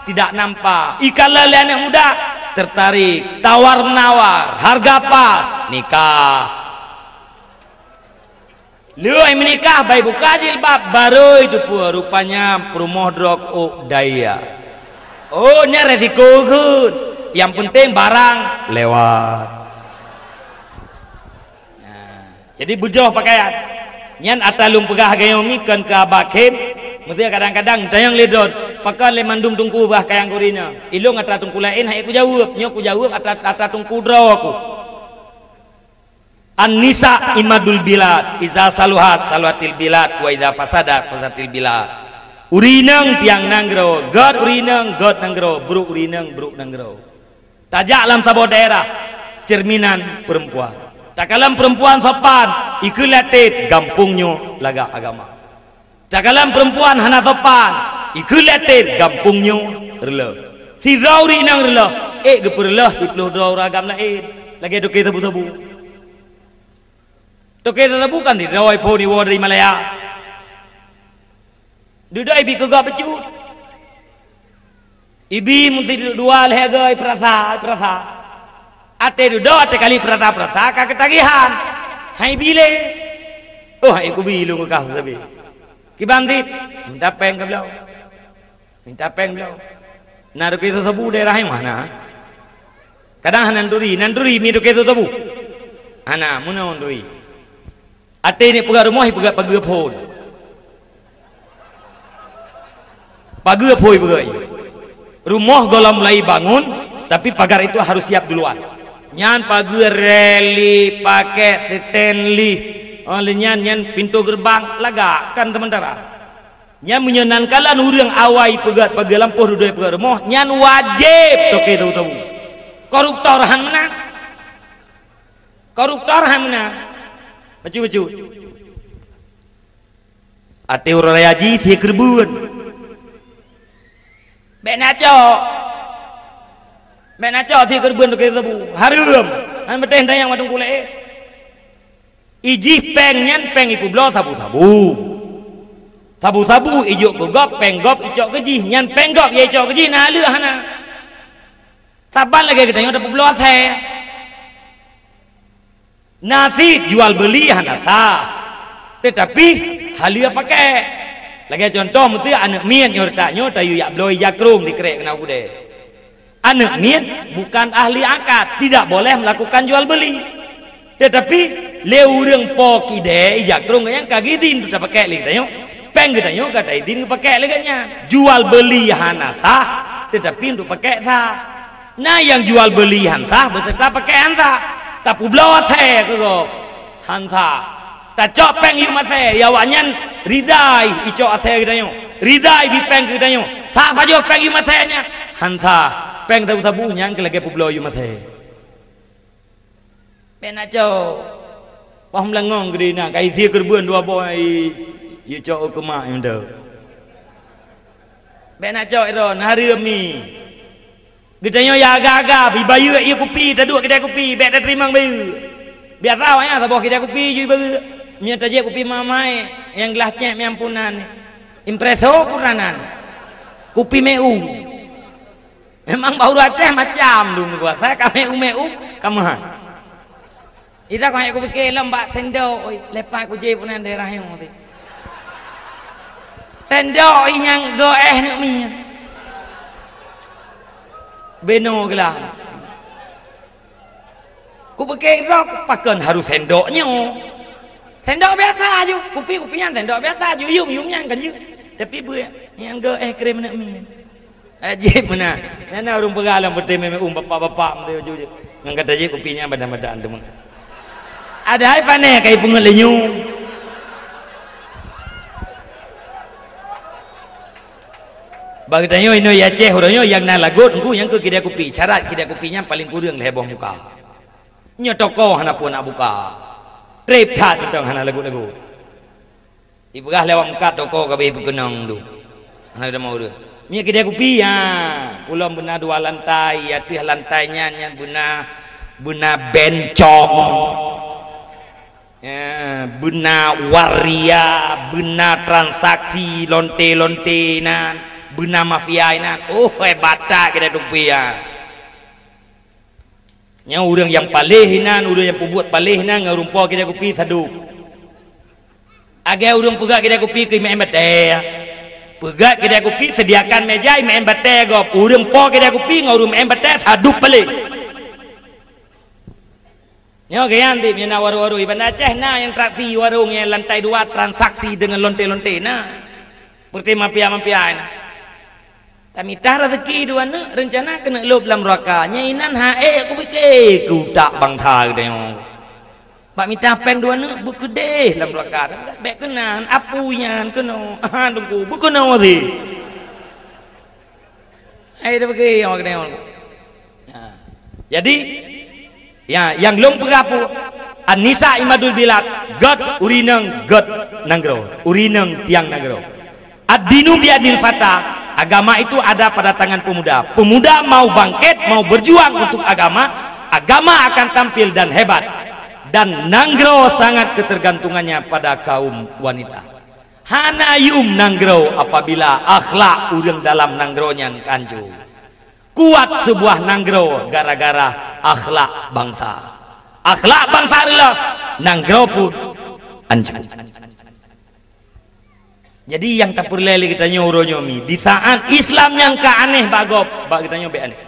tidak nampak ikan lele yang muda tertarik tawar menawar harga pas nikah lu yang menikah baik buka jilbab baru itu pun rupanya promodrok daya nya resiko good yang penting barang lewat nah, jadi bujoh pakaian nyan atalung pegah gayomi kan ke abakim mesti kadang-kadang tayang ledon pakai le mandum tungku bah kayang kurina ilung ata tungku lain hai aku jawab nyo aku jawab ata tungku draw aku an-nisa imadul bilad iza saluhat saluatil bilad wa iza fasadat fasatil bilad urinang tiang nanggro god urinang god nanggro bruk urinang bruk nanggro tajak dalam sebuah daerah cerminan perempuan tak kalam perempuan sopan ikulatit gampungnya laga agama tak kalam perempuan hana sopan ikulatit gampungnya rela si rauri nang rela geperlah dipluh draw ragam lain lagi doke tabu-tabu doke tabu kan di rawai poni war dari Malaya duduk ibi kegak becut ibi mesti duduk dua lehagai perasa ate duduk ate kali perasa kak ketagihan hai bile hai ku bilu kau sabi kibandit minta peng ke beliau minta peng beliau naruh kita sabu daerah yang mana kadang nanduri mi doke itu sabu ana muna nanduri ate ni pegang rumah pegang pagi phone pagi phone pegang rumah golam mulai bangun tapi pagar itu harus siap duluan nyan pagi rally pakai Stanley oleh nyan pintu gerbang lagak kan sementara nyan menyenangkan urang awai pegat pagi lampuh duduk pegat rumah nyan wajib toke tahu koruptor han menang baju ate urang haji si kerbun Benaco si kerbun toke tahu harum an beteh yang wadung kule iji peng nyan peng ipu blo sabu ijo gop peng gop icok keji nyan peng gop ye icok keji nah leuh hana saban lagi kita nyoda blo saya nasi jual beli hana sah tetapi halia pakai lagi contoh mesti anak mien nyota yu yak bloi jakrung dikerek kena kude anak mien bukan ahli akad tidak boleh melakukan jual beli tetapi leureng pokide jakrung yang kagidin sudah pakai lagi tanya peng kita nyo kata idin pakai leganya jual beli hana sah tetapi untuk pakai sah nah yang jual beli sah beserta pakai sah tapi blawat saya kego hansa tak cok peng yu mate yawanyan ridai ico ase kita nyo ridai bi peng kita nyo sah pajo peng yu mate nya hansa peng tahu sabu nyang kelage publo yu mate benaco paham langong gede na kai sia kerbun dua boy yu cok kema endo benaco iron hari mi gedenya ya gaga bi bayu ieu kopi taduk kedai kopi bek dah terima bayu biasa wanya saboh kedai kopi ju bayu nya taje kopi mamai yang gelasnya mi ampunan impreso puranan kopi meu memang bau Aceh macam dulu gua saya kami meu kamahan ida kau yang kopi kelem bak sendo lepas ku je punan daerah yang tu sendo yang goeh nak mi beno gelah ku pakai rok pakan harus sendoknya sendok biasa aja kopinya sendok biasa aja yum-yumnya kan je tapi bu yang krem nak mi ajib mana yana urang pegalang berde memang bapak-bapak tu je yang kata je kopinya badan-badan tu ada hai pane kai pengelenyu bagi tanyo ino ya Aceh orangnya yang na lagut engku yang ke kedai kopi syarat kedai kopinya paling kurang heboh muka nya toko hana pun nak buka trip tat tong hana lagu-lagu ibegah lewat muka toko kabeh berkenang tu hana ada mau dia nya kedai kopi ya ulam benar dua lantai atih lantainya nya buna bencong ya buna waria buna transaksi lonte-lontenan bena mafia ina hebata kita rupiah nya urang yang palehinan urang yang pembuat palehinan ngarumpo kita kopi sadu age urang pegak kita kopi ke main bate pegak kita kopi sediakan meja main bate gop urang po kita kopi ngurung main bate sadu paleh nyo gayan di mina waru-waru iban Aceh na yang traksi warung yang lantai 2 transaksi dengan lonte-lonte na seperti mafia-mafia ina Tamita rezeki dua nak rencana kena lob dalam neraka nyainan hae aku fikir ku tak bangsa dia pak mita pen dua nak buku deh dalam neraka bek kenan apunya kena tunggu buku no di ai dah pergi orang dia jadi ya yang lom perapu An-Nisa Imadul Bilad god urinang god nanggro urinang tiang nanggro ad-dinu biadil fata agama itu ada pada tangan pemuda. Pemuda mau bangkit, mau berjuang untuk agama, agama akan tampil dan hebat. Dan nanggro sangat ketergantungannya pada kaum wanita. Hanayum nanggro apabila akhlak urang dalam nanggronya kanju. Kuat sebuah nanggro gara-gara akhlak bangsa. Akhlak bangsa adalah nanggro pun anjur. Jadi yang tak perlu lagi kita nyuruh nyomi di saat Islam yang keaneh bagop bagi kita nyobe aneh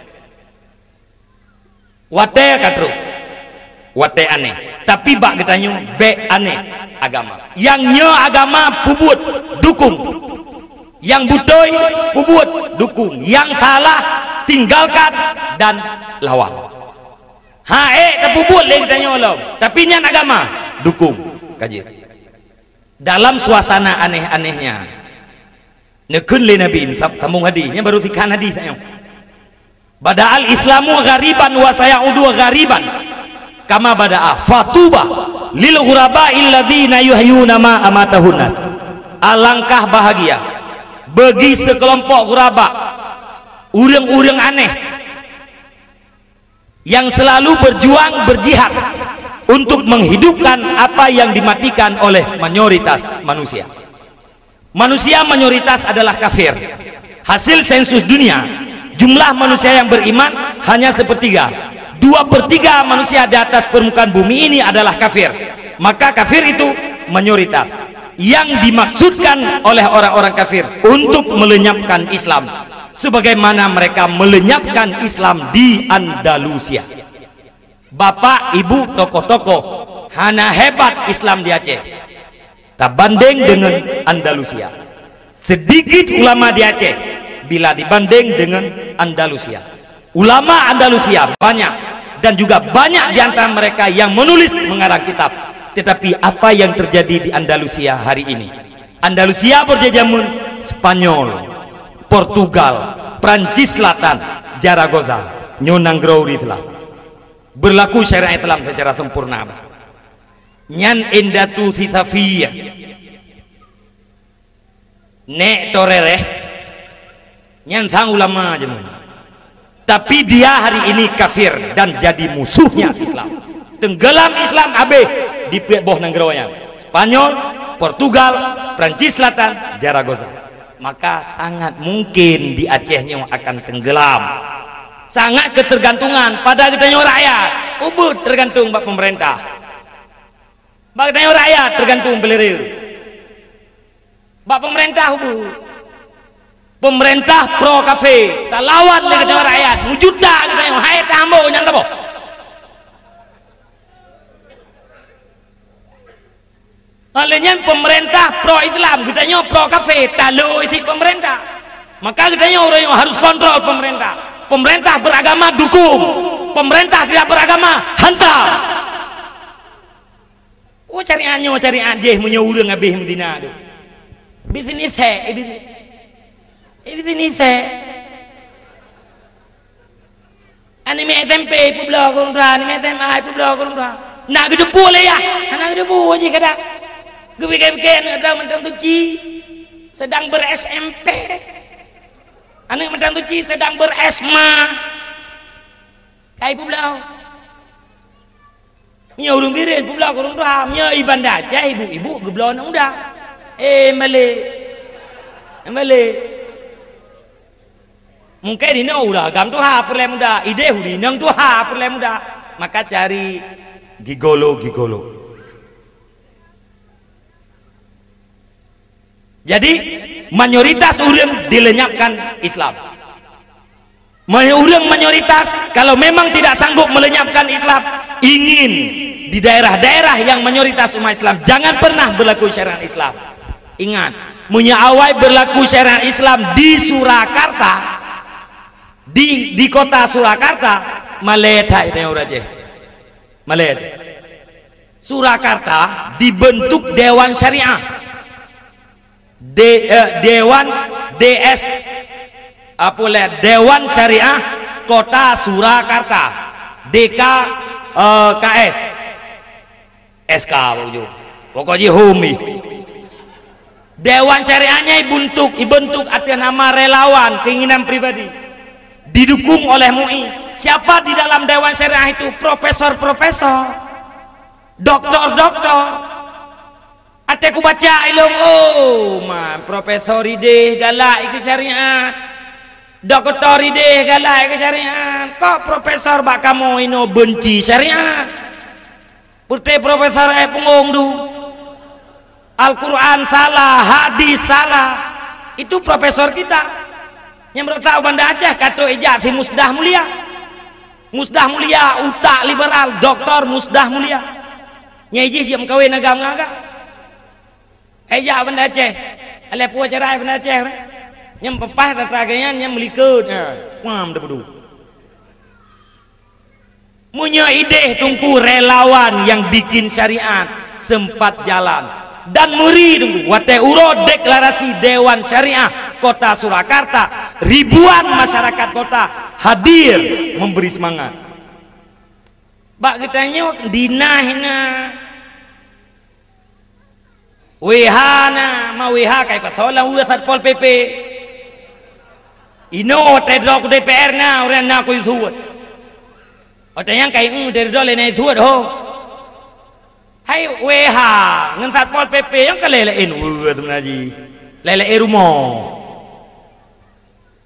wate katru wate aneh tapi bak kita nyobe aneh agama yang nyo agama pubut dukung yang butoy pubut dukung yang salah tinggalkan dan lawan Terpubut lagi tanya Allah. Tapi nyan agama dukung kaji. Dalam suasana aneh-anehnya. Nekun le Nabi tambung hadisnya baru sikan hadis tanya. Bada'al Islamu ghariban wa sayaudu ghariban. Kama bada'a fatuba lil ghuraba illadzina yuhyuna ma amatahun nas. Alangkah bahagia bagi sekelompok ghuraba, urang-urang aneh yang selalu berjuang berjihad untuk menghidupkan apa yang dimatikan oleh mayoritas manusia. Manusia mayoritas adalah kafir. Hasil sensus dunia, jumlah manusia yang beriman hanya sepertiga. 2/3 manusia di atas permukaan bumi ini adalah kafir. Maka kafir itu mayoritas. Yang dimaksudkan oleh orang-orang kafir untuk melenyapkan Islam, sebagaimana mereka melenyapkan Islam di Andalusia. Bapak, ibu, tokoh-tokoh, hana hebat Islam di Aceh. Tak banding dengan Andalusia. Sedikit ulama di Aceh bila dibanding dengan Andalusia. Ulama Andalusia banyak, dan juga banyak di antara mereka yang menulis mengarang kitab. Tetapi apa yang terjadi di Andalusia hari ini? Andalusia berjajamun Spanyol, Portugal, Prancis Selatan, Zaragoza, Nyonanggrauri telah berlaku syariat Islam secara sempurna. Nyan endatu sisafiyah nek torereh nyan sang ulama jemun. Tapi dia hari ini kafir dan jadi musuhnya Islam. Tenggelam Islam abe di boh nanggronya Spanyol, Portugal, Prancis Selatan, Zaragoza. Maka sangat mungkin di Acehnya akan tenggelam. Sangat ketergantungan pada kitanya rakyat. Ubud tergantung bak pemerintah. Bak kitanya rakyat tergantung beliau. Bak pemerintah ubud. Pemerintah pro kafe, tak lawan dengan kitanya rakyat. Mujuda kitanya hai tambo nyanta boh. Olehnya pemerintah pro Islam, kitanya pro kafe, talu isi pemerintah. Maka kitanya orang yang harus kontrol pemerintah. Pemerintah beragama dukung, pemerintah tidak beragama hantam. Oh cari anjeh punya urang abih Medina tu. Bisnis Ani me SMP publa kurang ni me SMA publa kurang. Nak gede boleh ya, nak gede boleh kada. Gebik-gebik ada mentang tuci sedang ber-SMP, anak mentang tuci sedang ber-SMA kai publau nya urung birin publau kurang dah nya iban dacah ibu-ibu geblau nang udah male mungkin ini udah gam tu ha perle muda ide hudi nang tu ha perle muda, maka cari gigolo. Jadi mayoritas urang dilenyapkan Islam. Urang mayoritas kalau memang tidak sanggup melenyapkan Islam, ingin di daerah-daerah yang mayoritas umat Islam jangan pernah berlaku syariat Islam. Ingat, punya awal berlaku syariat Islam di Surakarta, di kota Surakarta, Malaysia ini orang je. Malaysia. Surakarta dibentuk Dewan Syariah. Dewan DS Dewan Syariah Kota Surakarta DKKS SK pokoknya homi Dewan Syariahnya dibentuk atas nama relawan keinginan pribadi didukung oleh MUI. Siapa di dalam Dewan Syariah itu? Profesor-profesor, doktor-doktor. Aku baca ilmu profesor ide galak ikut syariat, doktor ide galak ikut syariat. Kok profesor bak kamu ini benci syariat? Putih profesor punggung tu Al-Quran salah, hadis salah. Itu profesor kita yang bertahu Banda Aceh kata ijaz si Musdah Mulia, utak liberal, doktor Musdah Mulia nyaji jam kawin agama agak Eja Banda Aceh, ale puas cerai Banda Aceh, nyam pepah tetraganya nyam melikut, pam debudu. Punya ide tunggu relawan yang bikin syariat sempat jalan dan muri tunggu wate uro deklarasi Dewan Syariah Kota Surakarta, ribuan masyarakat kota hadir memberi semangat. Bak katanya dinahna wehana ma weha kai pasola uya Satpol PP ino tedro ku DPR na orang na ku suat orang yang kai dari dole na suat ho hai weha ngan Satpol PP yang kalelein uya tu ngaji lele rumah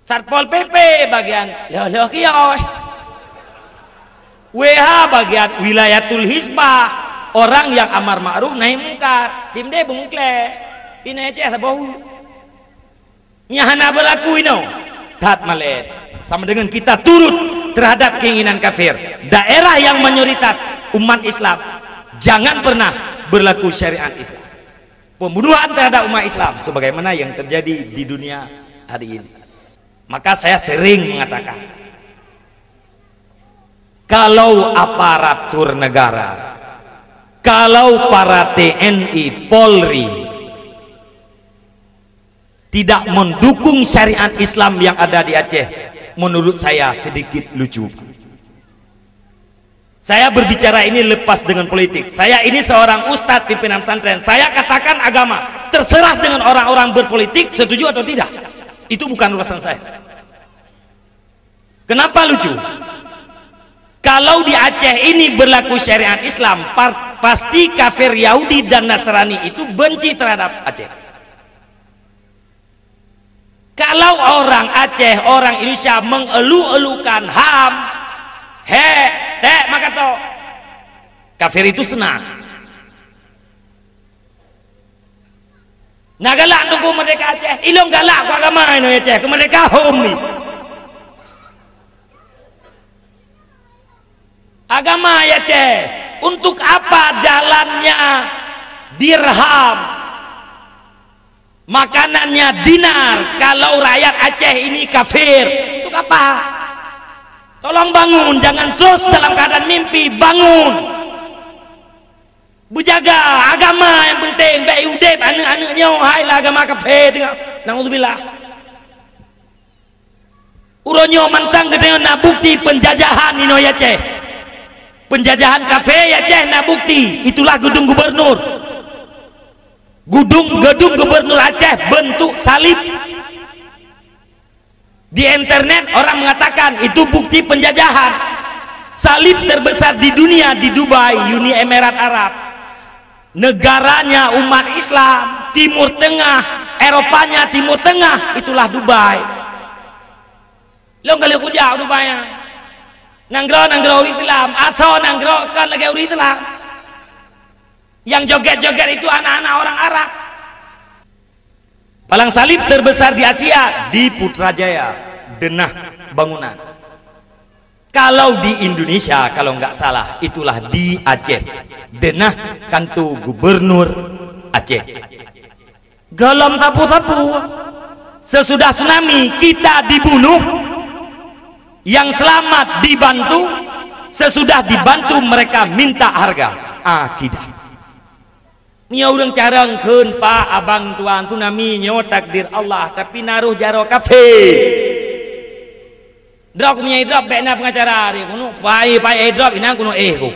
Satpol PP bagian lho ki oi WH bagian wilayatul hisbah, orang yang amar ma'ruf nahi mungkar. Tim de bungkle. Dina Aceh sabau. Nyahana berlaku ino. Tat malet. Sama dengan kita turut terhadap keinginan kafir. Daerah yang mayoritas umat Islam jangan pernah berlaku syariat Islam. Pembunuhan terhadap umat Islam sebagaimana yang terjadi di dunia hari ini. Maka saya sering mengatakan, kalau aparatur negara, kalau para TNI, Polri tidak mendukung syariat Islam yang ada di Aceh, menurut saya sedikit lucu. Saya berbicara ini lepas dengan politik. Saya ini seorang ustadz pimpinan pesantren. Saya katakan agama, terserah dengan orang-orang berpolitik setuju atau tidak. Itu bukan urusan saya. Kenapa lucu? Kalau di Aceh ini berlaku syariat Islam, pasti kafir Yahudi dan Nasrani itu benci terhadap Aceh. Kalau orang Aceh, orang Indonesia mengelu-elukan HAM, maka toh kafir itu senang. Nah galak nunggu merdeka Aceh, ilong galak ku agama ini Aceh, kemerdekaan ni. Agama ya Aceh, untuk apa jalannya dirham, makanannya dinar, kalau rakyat Aceh ini kafir? Untuk apa? Tolong bangun, jangan terus dalam keadaan mimpi, bangun. Bujaga agama yang penting, baik udep anak-anaknya, hai lah agama kafir tengok. Naudzubillah. Uronyo mantang ketengok nak bukti penjajahan ini ya Aceh. Penjajahan kafe ya Aceh nak bukti, itulah gedung gubernur. Gedung gubernur Aceh bentuk salib. Di internet orang mengatakan itu bukti penjajahan. Salib terbesar di dunia di Dubai, Uni Emirat Arab. Negaranya umat Islam, Timur Tengah, Eropanya Timur Tengah, itulah Dubai. Lo kali kujau Dubai. Nanggro uri Islam, asal nanggro kan lagi uri Islam. Yang joget-joget itu anak-anak orang Arab. Palang salib terbesar di Asia di Putrajaya, denah bangunan. Kalau di Indonesia, kalau nggak salah, itulah di Aceh, denah kantu gubernur Aceh. Galam sapu-sapu. Sesudah tsunami kita dibunuh. Yang selamat dibantu, sesudah dibantu mereka minta harga akidah. Nya urang carangkeun Pak abang tuan tsunami nyo takdir Allah tapi naruh jaro kafe. Drop nya drop bekna pengacara dia kuno pai drop inang kuno ku.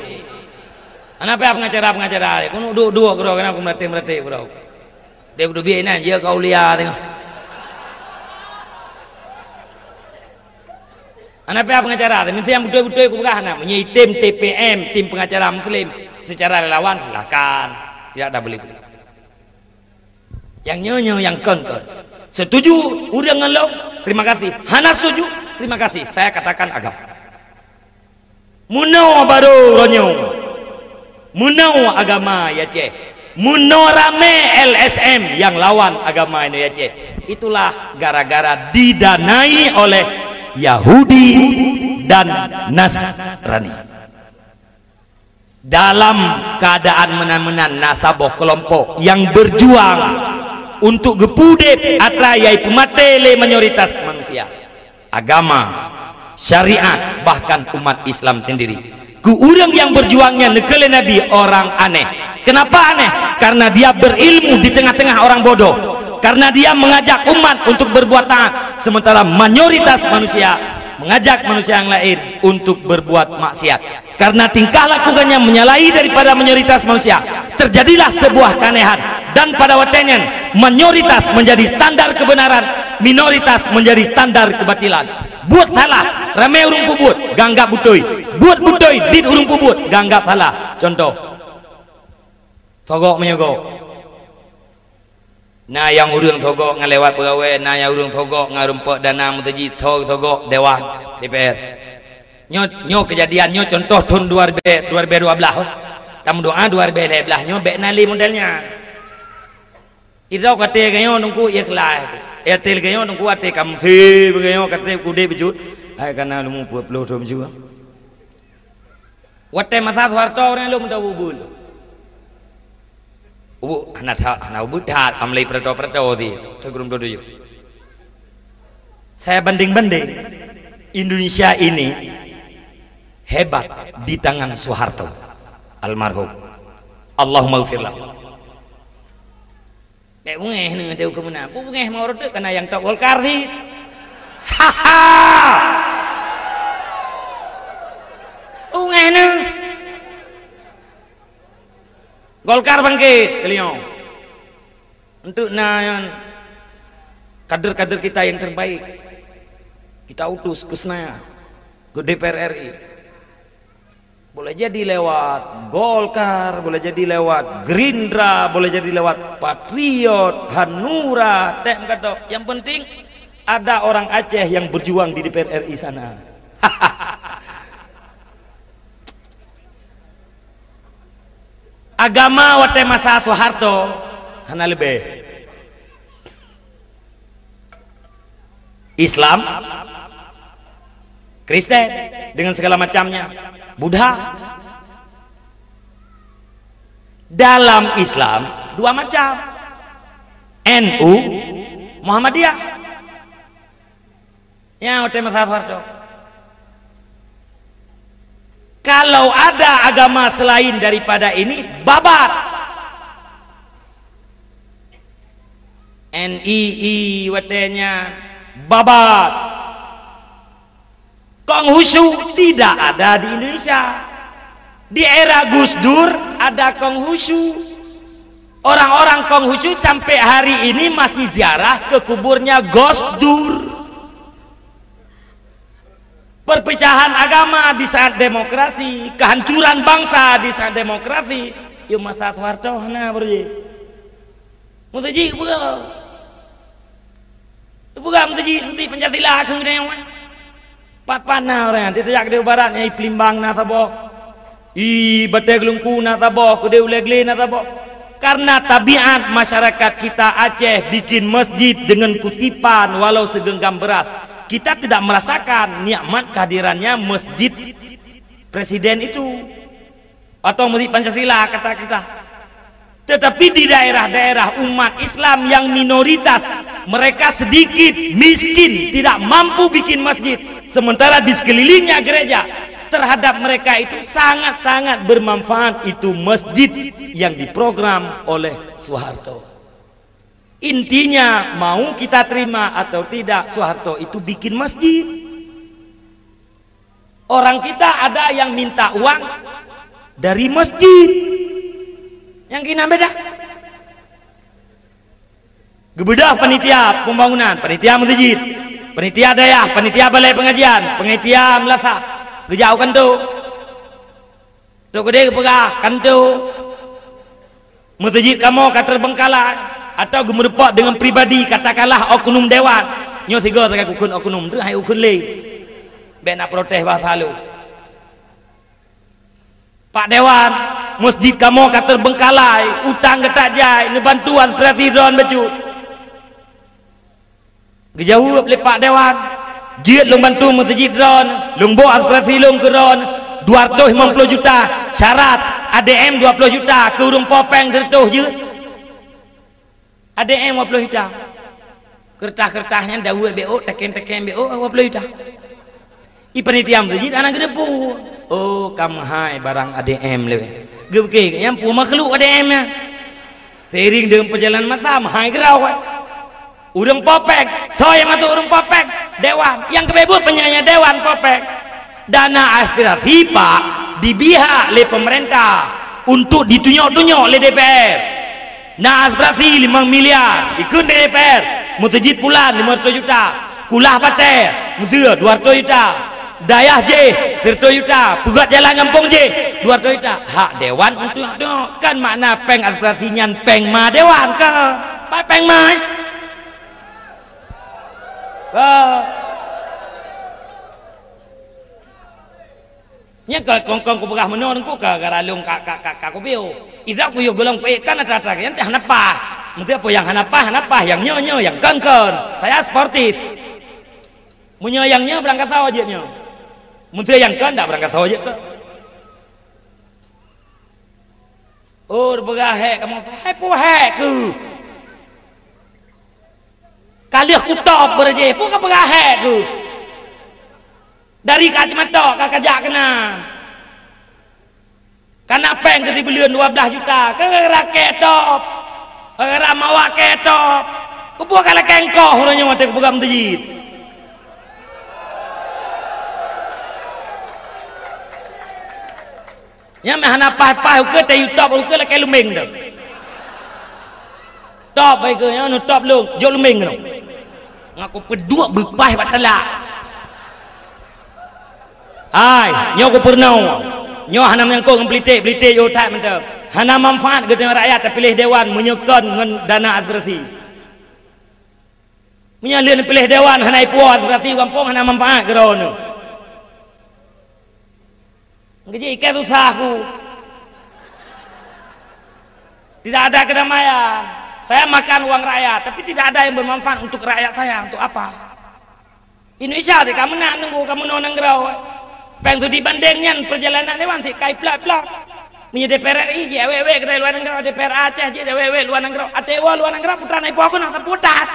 Anapa pengacara dia kuno dua gro kana merate bro. Dia kudu biena je kau lihat tengok. Anak pengacara, minta yang betul-betul kemukahan, menyai tim TPM, tim pengacara Muslim secara relawan silakan, tidak ada beli. Yang nyonya yang kengker, setuju, udah ngelong, terima kasih. Hana setuju, terima kasih. Saya katakan agama. Munau baru ronyo, munau agama ya Aceh, munau rame LSM yang lawan agama ini ya Aceh. Itulah gara-gara didanai oleh Yahudi dan Nasrani. Dalam keadaan menan-menan nasabah kelompok yang berjuang untuk gepudep atrayai pematele mayoritas manusia, agama, syariat, bahkan umat Islam sendiri ku urang yang berjuangnya nekele Nabi orang aneh. Kenapa aneh? Karena dia berilmu di tengah-tengah orang bodoh, karena dia mengajak umat untuk berbuat taat, sementara mayoritas manusia mengajak manusia yang lain untuk berbuat maksiat. Karena tingkah lakukannya menyalahi daripada mayoritas manusia, terjadilah sebuah keanehan. Dan pada waktunya mayoritas menjadi standar kebenaran, minoritas menjadi standar kebatilan. Buat salah ramai urung pubut ganggap butoi, buat butoi dit urung pubut ganggap salah. Contoh togok menyogok, nah yang urung togok ngelewat pegawai, nah yang urung togok ngarumpok dana mutaji togok dewan DPR. Nyo kejadiannya contoh tahun 2012 tamu doa 2011 nyo bek nali modelnya irau kate gayo nungku ikhlas Airtel gayo nungku ate kamsi gayo kate kude bijut ai kana lumu 20 dom juga wate masa Soeharto orang lu muda ubul ubu ana ubul tat amlai preto di tegrum dodo yo. Saya banding-banding Indonesia ini hebat di tangan Soeharto almarhum, Allahumma ghfirlah. Dek ngeh nih deu kemana? Bu ngeh mau rede kana yang tok Golkar sih. Haha. Ngeh nih. Golkar bangkit kalian. Untuk kader-kader kita yang terbaik kita utus ke Senayan, ke DPR RI. Boleh jadi lewat Golkar, boleh jadi lewat Gerindra, boleh jadi lewat Patriot, Hanura, tem kata. Yang penting ada orang Aceh yang berjuang di DPR RI sana. Agama wate masa Soeharto hana lebih Islam, Kristen dengan segala macamnya, Buddha. Dalam Islam dua macam, NU, Muhammadiyah. Ya, tema Soeharto. Kalau ada agama selain daripada ini, babat. NII watenya babat. Konghucu tidak ada di Indonesia. Di era Gus Dur ada Konghucu. Orang-orang Konghucu sampai hari ini masih ziarah ke kuburnya Gus Dur. Perpecahan agama di saat demokrasi, kehancuran bangsa di saat demokrasi. Yo masa Soeharto na berje. Mutaji bukan mutaji Pancasila kemudian Patpana orang tidak ada baratnya i Pelimbang nasabo i Bateglungku nasabo kude ulegle nasabo. Karena tabiat masyarakat kita Aceh bikin masjid dengan kutipan walau segenggam beras, kita tidak merasakan nikmat kehadirannya masjid presiden itu atau masjid Pancasila kata kita. Tetapi di daerah-daerah umat Islam yang minoritas, mereka sedikit miskin, tidak mampu bikin masjid, sementara di sekelilingnya gereja, terhadap mereka itu sangat-sangat bermanfaat itu masjid yang diprogram oleh Soeharto. Intinya mau kita terima atau tidak, Soeharto itu bikin masjid. Orang kita ada yang minta uang dari masjid, yang kena beda. Gebedah panitia pembangunan, panitia masjid, panitia daya, panitia balai pengajian, panitia melasa, kejauh kan tu, tu kede pegah kan tu, masjid kamu kata Bengkala atau gemerpok dengan pribadi katakanlah oknum dewan, nyo tiga tak ukun oknum tu, hai ukun leh, bena protes bahasa lu. Pak Dewan, masjid kamu kata Bengkalai, utang ketak jai, ngebantuan presiden baju. Kejauh oleh Pak Dewan, jiat long bantu masjid ron, long bawa aspirasi long ke ron, 250 juta, syarat ADM 20 juta, ke urung popeng tertuh je. ADM 20 juta. Kertas-kertasnya dawu BO, teken-teken BO 20 juta. I panitia masjid anak gedepu. oh kamu hai barang ADM lebih gede yang pu makhluk ADM nya seiring dengan perjalanan masa hai gerau urang popek saya masuk urang popek dewan yang kebebut penyanyi dewan popek dana aspirasi pak dibihak oleh pemerintah untuk ditunjuk-tunjuk oleh DPR. Nah aspirasi 5 miliar ikut DPR masjid pulan 500 juta kulah pater musir 200 juta dayah J 100 juta pugat jalan kampung J 200 juta hak dewan untuk kan makna peng aspirasinya peng ma dewan ke pak peng ma nya kongkong ku pegah menon ku ka garalung ka ku bio izak ku yo golong pe kan ada yang hanapa mesti apa yang hanapa yang nyo yang kan saya sportif munyo yang nyo berangkat tahu aja nyo mesti yang kan ndak berangkat tahu aja ke oh pegah he kamu he pu he ku kali aku top berje pu ka pegah he ku dari kacamata ke kajak kena karena peng ke belian 12 juta ke raket top ke ramawa ketop ke buah kala kengkoh urangnya mati ke buka masjid yang mahana pah-pah ke te YouTube ke la ke lumeng dah top baik ke yang top lu jo lumeng tu ngaku pedua bepah batala hai nyo ko pernah nyo hanam yang ko ngelite yo tak mantap hana manfaat ke rakyat pilih dewan menyekon dengan dana aspirasi menyalin pilih dewan hana puas aspirasi kampung hana manfaat ke rono ngaji ke susahku tidak ada kedamaian saya makan uang rakyat tapi tidak ada yang bermanfaat untuk rakyat saya untuk apa Indonesia deh kamu nak nunggu kamu nonang gerau peng sudi bandingnya perjalanan dewan si kai plak-plak punya DPR RI JWW kedai luar negara DPR Aceh JWW luar negara ATW luar negara putra naik aku nak terputat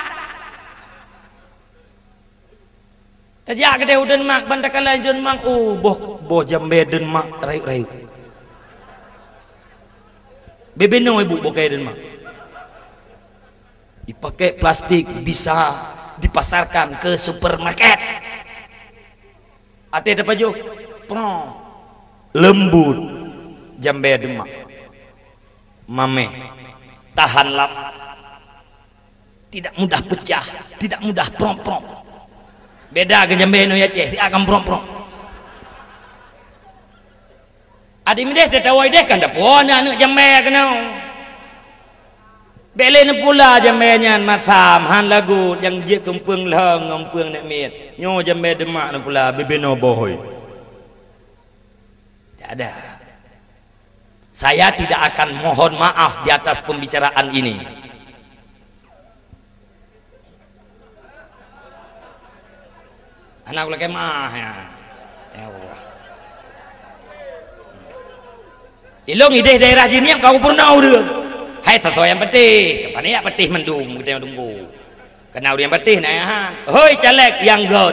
tajak kedai Denmark bandakan lain Denmark boh jambe Denmark rayu-rayu bebeno ibu boh kayak Denmark dipakai plastik bisa dipasarkan ke supermarket ada baju lembut jambe Demak mame tahan lap tidak mudah pecah tidak mudah prom beda ke jambe no ya ceh si akan prom ada mides tetawai deh kan dapur anak jambe kena belen pula jambe nyan masam han lagu yang je kempeng leng ngempeng nek mit nyo jambe Demak na pula bebeno bohoy tidak ada saya tidak akan mohon maaf di atas pembicaraan ini anak lagi mah ya Allah ilong ide daerah jiniam kau pernah urang hai sesuatu yang petih kapan ya petih mendung kita yang tunggu kenal yang petih na ya hoi caleg yang god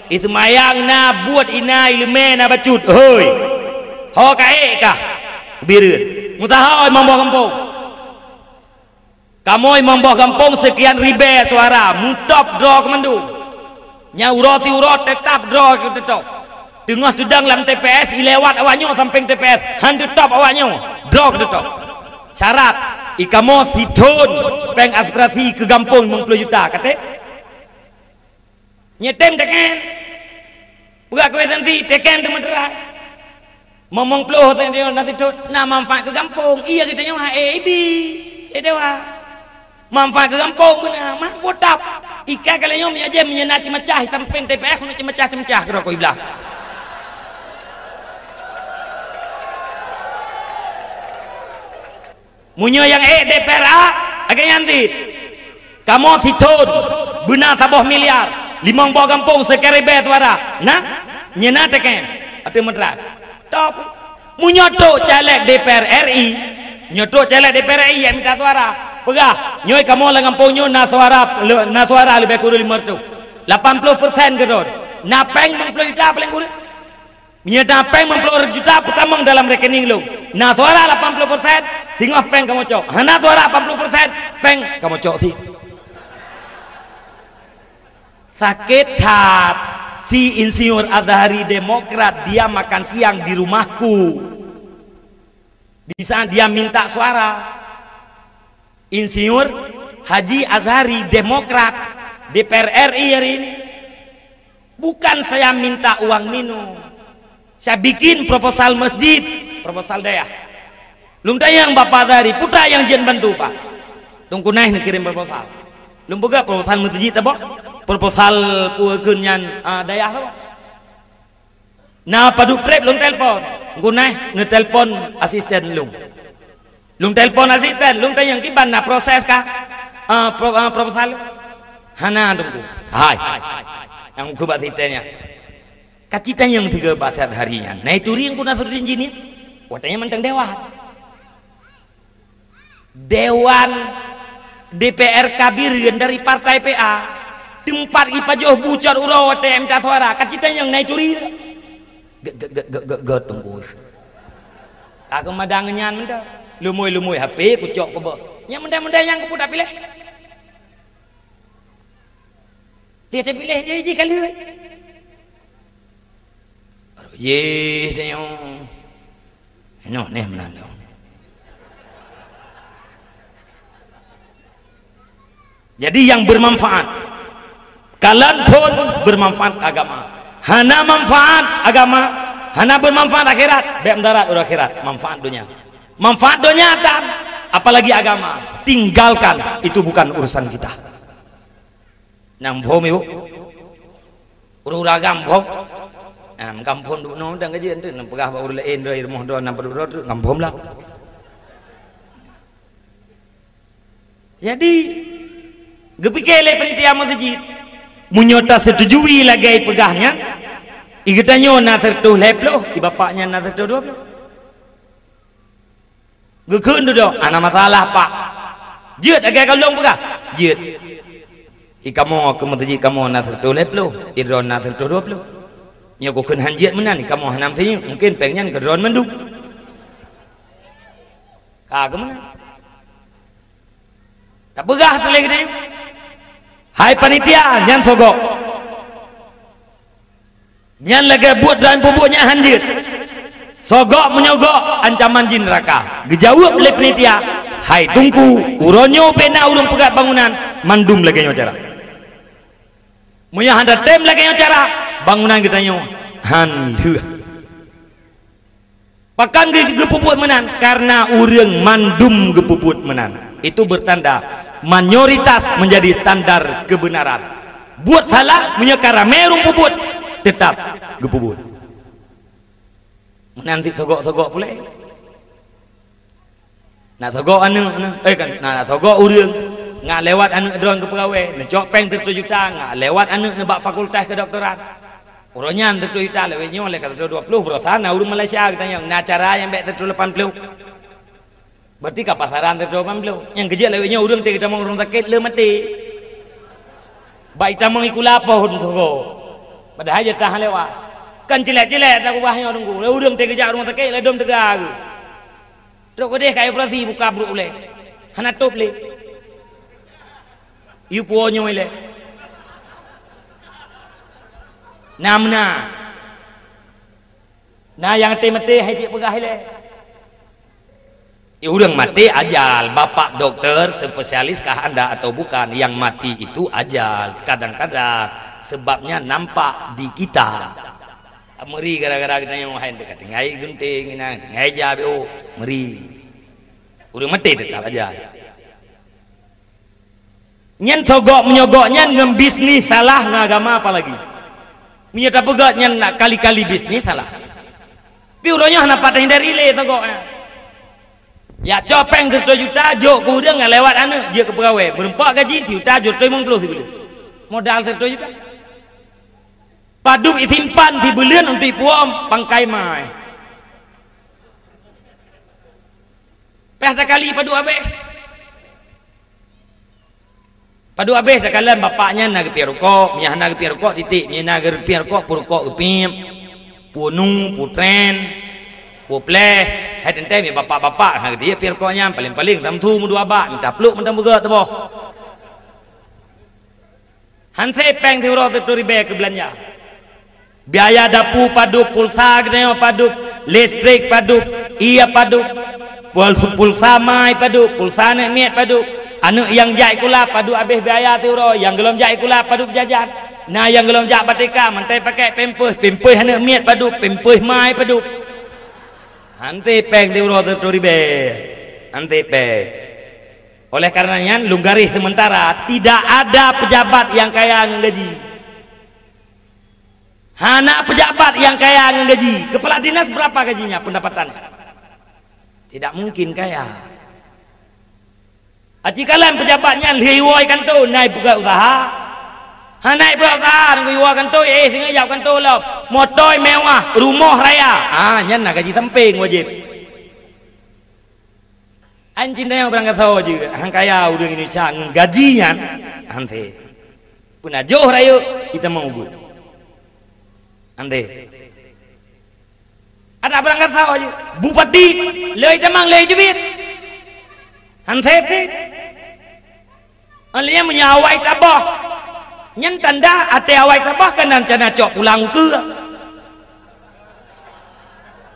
ismayang na buat ina ilme na bacut hoi ho kae kah biru mutaha oi mamboh kampung kamu oi mamboh kampung sekian ribe suara mutop draw ke mendung nya uroti urot tetap draw ke tetap tengah sedang dalam TPS ilewat awaknya samping TPS han tetap awaknya draw ke tetap syarat ikamo siton peng aspirasi ke kampung 50 juta kata nyetem teken buka kwesensi teken teman terai momong puluh nanti nah manfaat ke kampung iya kita nyawa dewa manfaat ke kampung benar mah potap ika kalian nyom aja menyenaci macah samping TPS nak cemecah kira kau iblah munyo yang DPR agak nyantit kamu siton benar sabah miliar 5 buah kampung sekeribe suara nah nyena teken atau mentera top munyoto caleg DPR RI nyoto caleg DPR RI yang minta suara pegah nyoy kamu lah kampung nyo na suara lebih kurang 500 80% gedor na peng 50 juta paling kurang Menyedap peng 60 juta pertama dalam rekening lu. Nah suara 80%, tinggal peng kamu cok. Hana suara 80%, peng kamu cok sih. Sakit hat si Insinyur Azhari Demokrat, dia makan siang di rumahku. Di saat dia minta suara. Insinyur Haji Azhari Demokrat DPR RI hari ini. Bukan saya minta uang minum. Saya bikin proposal masjid, proposal daya. Lum tayang Bapak dari putra yang jen bantu Pak. Tunggu naik kirim proposal. Lum buka proposal masjid apa? Proposal puekeun daya apa? Nah padu prep lum telepon. Tunggu naik ngetelepon asisten lum. Lum telepon asisten, lum tayang kiban na proses kah? Proposal. Hana tunggu. Hai. Yang kubat hitanya. Kacita yang 3 bahasa harinya. Nah itu yang kuna suruh injinnya. Watanya mentang dewan. Dewan DPR kabirian dari partai PA. Tempat ipa jauh bucar uraw TM suara. Kacita yang naik turi. Gak tunggu. Kagak madangannya mentang. Lumui HP kucok ke bawah. Yang menda yang kupu dah pilih. Dia terpilih jadi kali. Ye tengok. No, nih menang. Jadi yang bermanfaat. Kalian pun bermanfaat agama. Hana manfaat agama, hana bermanfaat akhirat. Baik darat udah akhirat, manfaat dunia. Manfaat dunia tak, apalagi agama. Tinggalkan, itu bukan urusan kita. Nang bom ibu. Uragam bom. Kampung dulu nong dan kajian tu, nampak apa urut lain dari rumah doa nampak urut tu kampung lah. Jadi, gepikir le penitia masjid, munyota setujui lagi pegahnya, ikatanyo nasir tu leplo, di bapaknya nasir tu 20. Gekun tu doh, ana masalah pak. Jut agak kalong pegah, jut. Ikamu ke masjid kamu nasir tu leplo, idron nasir tu 20. Nya ko kun hanjiat menan kamu hanam sini mungkin pengen ke drone menduk kagak menan tak begah tu lagi. Hai panitia nyan sogok nyan lagi buat dan pupuknya hanjit sogok menyogok ancaman jin neraka gejawab oleh panitia. Hai tungku uronyo pena urung pegat bangunan mandum lagi nyocara munya handa tem lagi nyocara bangunan kita nyo hanluh pakan gepuput menan karena urang mandum gepuput menan itu bertanda mayoritas menjadi standar kebenaran. Buat salah menyekara merung puput tetap gepuput nanti sogok pula nak sogok anu kan nak sogok urang ngak lewat anak drone ke pegawai necok peng 1 juta ngak lewat anak nebak fakultas kedokteran urangnya 1 juta lewatnya oleh kata 20 berusaha nah urang Malaysia kita yang nah cara yang baik 80 berarti ke pasaran 80 yang kejap lewatnya urang kita mau urang sakit le mati baik kita mau ikut lapor untuk padahal aja tahan lewat kan cilek-cilek tak ubahnya tunggu urang kejap urang sakit le dom tegak terus kodeh kayak operasi buka bruk le hana top le you puonyo ile namna nah yang mati hai dia pegah ile urang mati ajal bapak dokter spesialis kah anda atau bukan yang mati itu ajal kadang-kadang sebabnya nampak di kita meri gara-gara kita yang main dekat ngai gunting ngai jabe meri urang mati tetap ajal. Nyen sogok menyogoknya ngebisnis salah ngagama apa lagi menyata pegat nyen nak kali-kali bisnis salah tapi urangnya hana patah dari le sogoknya ya copeng 1 juta jok ke urang nggak lewat anak dia ke pegawai berempat gaji juta jok 50 sebelum modal 1 juta padum simpan di belian untuk puam pangkai mai peh kali padu abe padu habis sekalan bapaknya nak gepi rokok, miah nak gepi rokok titik, miah nak gepi rokok purukok gepim. nu putren pleh hai tente mi bapak-bapak ha dia pier ko nyam paling-paling tam thu mu dua ba minta peluk mentang bega tu boh han se peng di ro tu ribe ke belanja biaya dapu paduk pulsa gede paduk listrik paduk iya paduk pulsa mai paduk pulsa ne miet paduk anu yang jai kula paduk habis biaya tu ro yang gelom jai kula paduk jajan nah yang gelom jak batika mantai pakai pempeh hana miet paduk pempeh mai paduk ante peng di ro tu ribe ante peng oleh karenanya lunggaris sementara tidak ada pejabat yang kaya gaji hana pejabat yang kaya gaji kepala dinas berapa gajinya pendapatannya tidak mungkin kaya ajikalan pejabatnya liwoi kan tu naik buka usaha naik buka usaha liwoi kan tu singa jauh kan tu lo motor mewah rumah raya nyan nak gaji samping wajib anjing yang berangkat tahu juga hang kaya udah Indonesia gajinya ante punah jauh raya kita mau bu ante ada berangkat tahu aja bupati lei jamang lei jebit ante alnya menyawai tabah nyen tanda ate awai tabah kan rencana cok pulang ke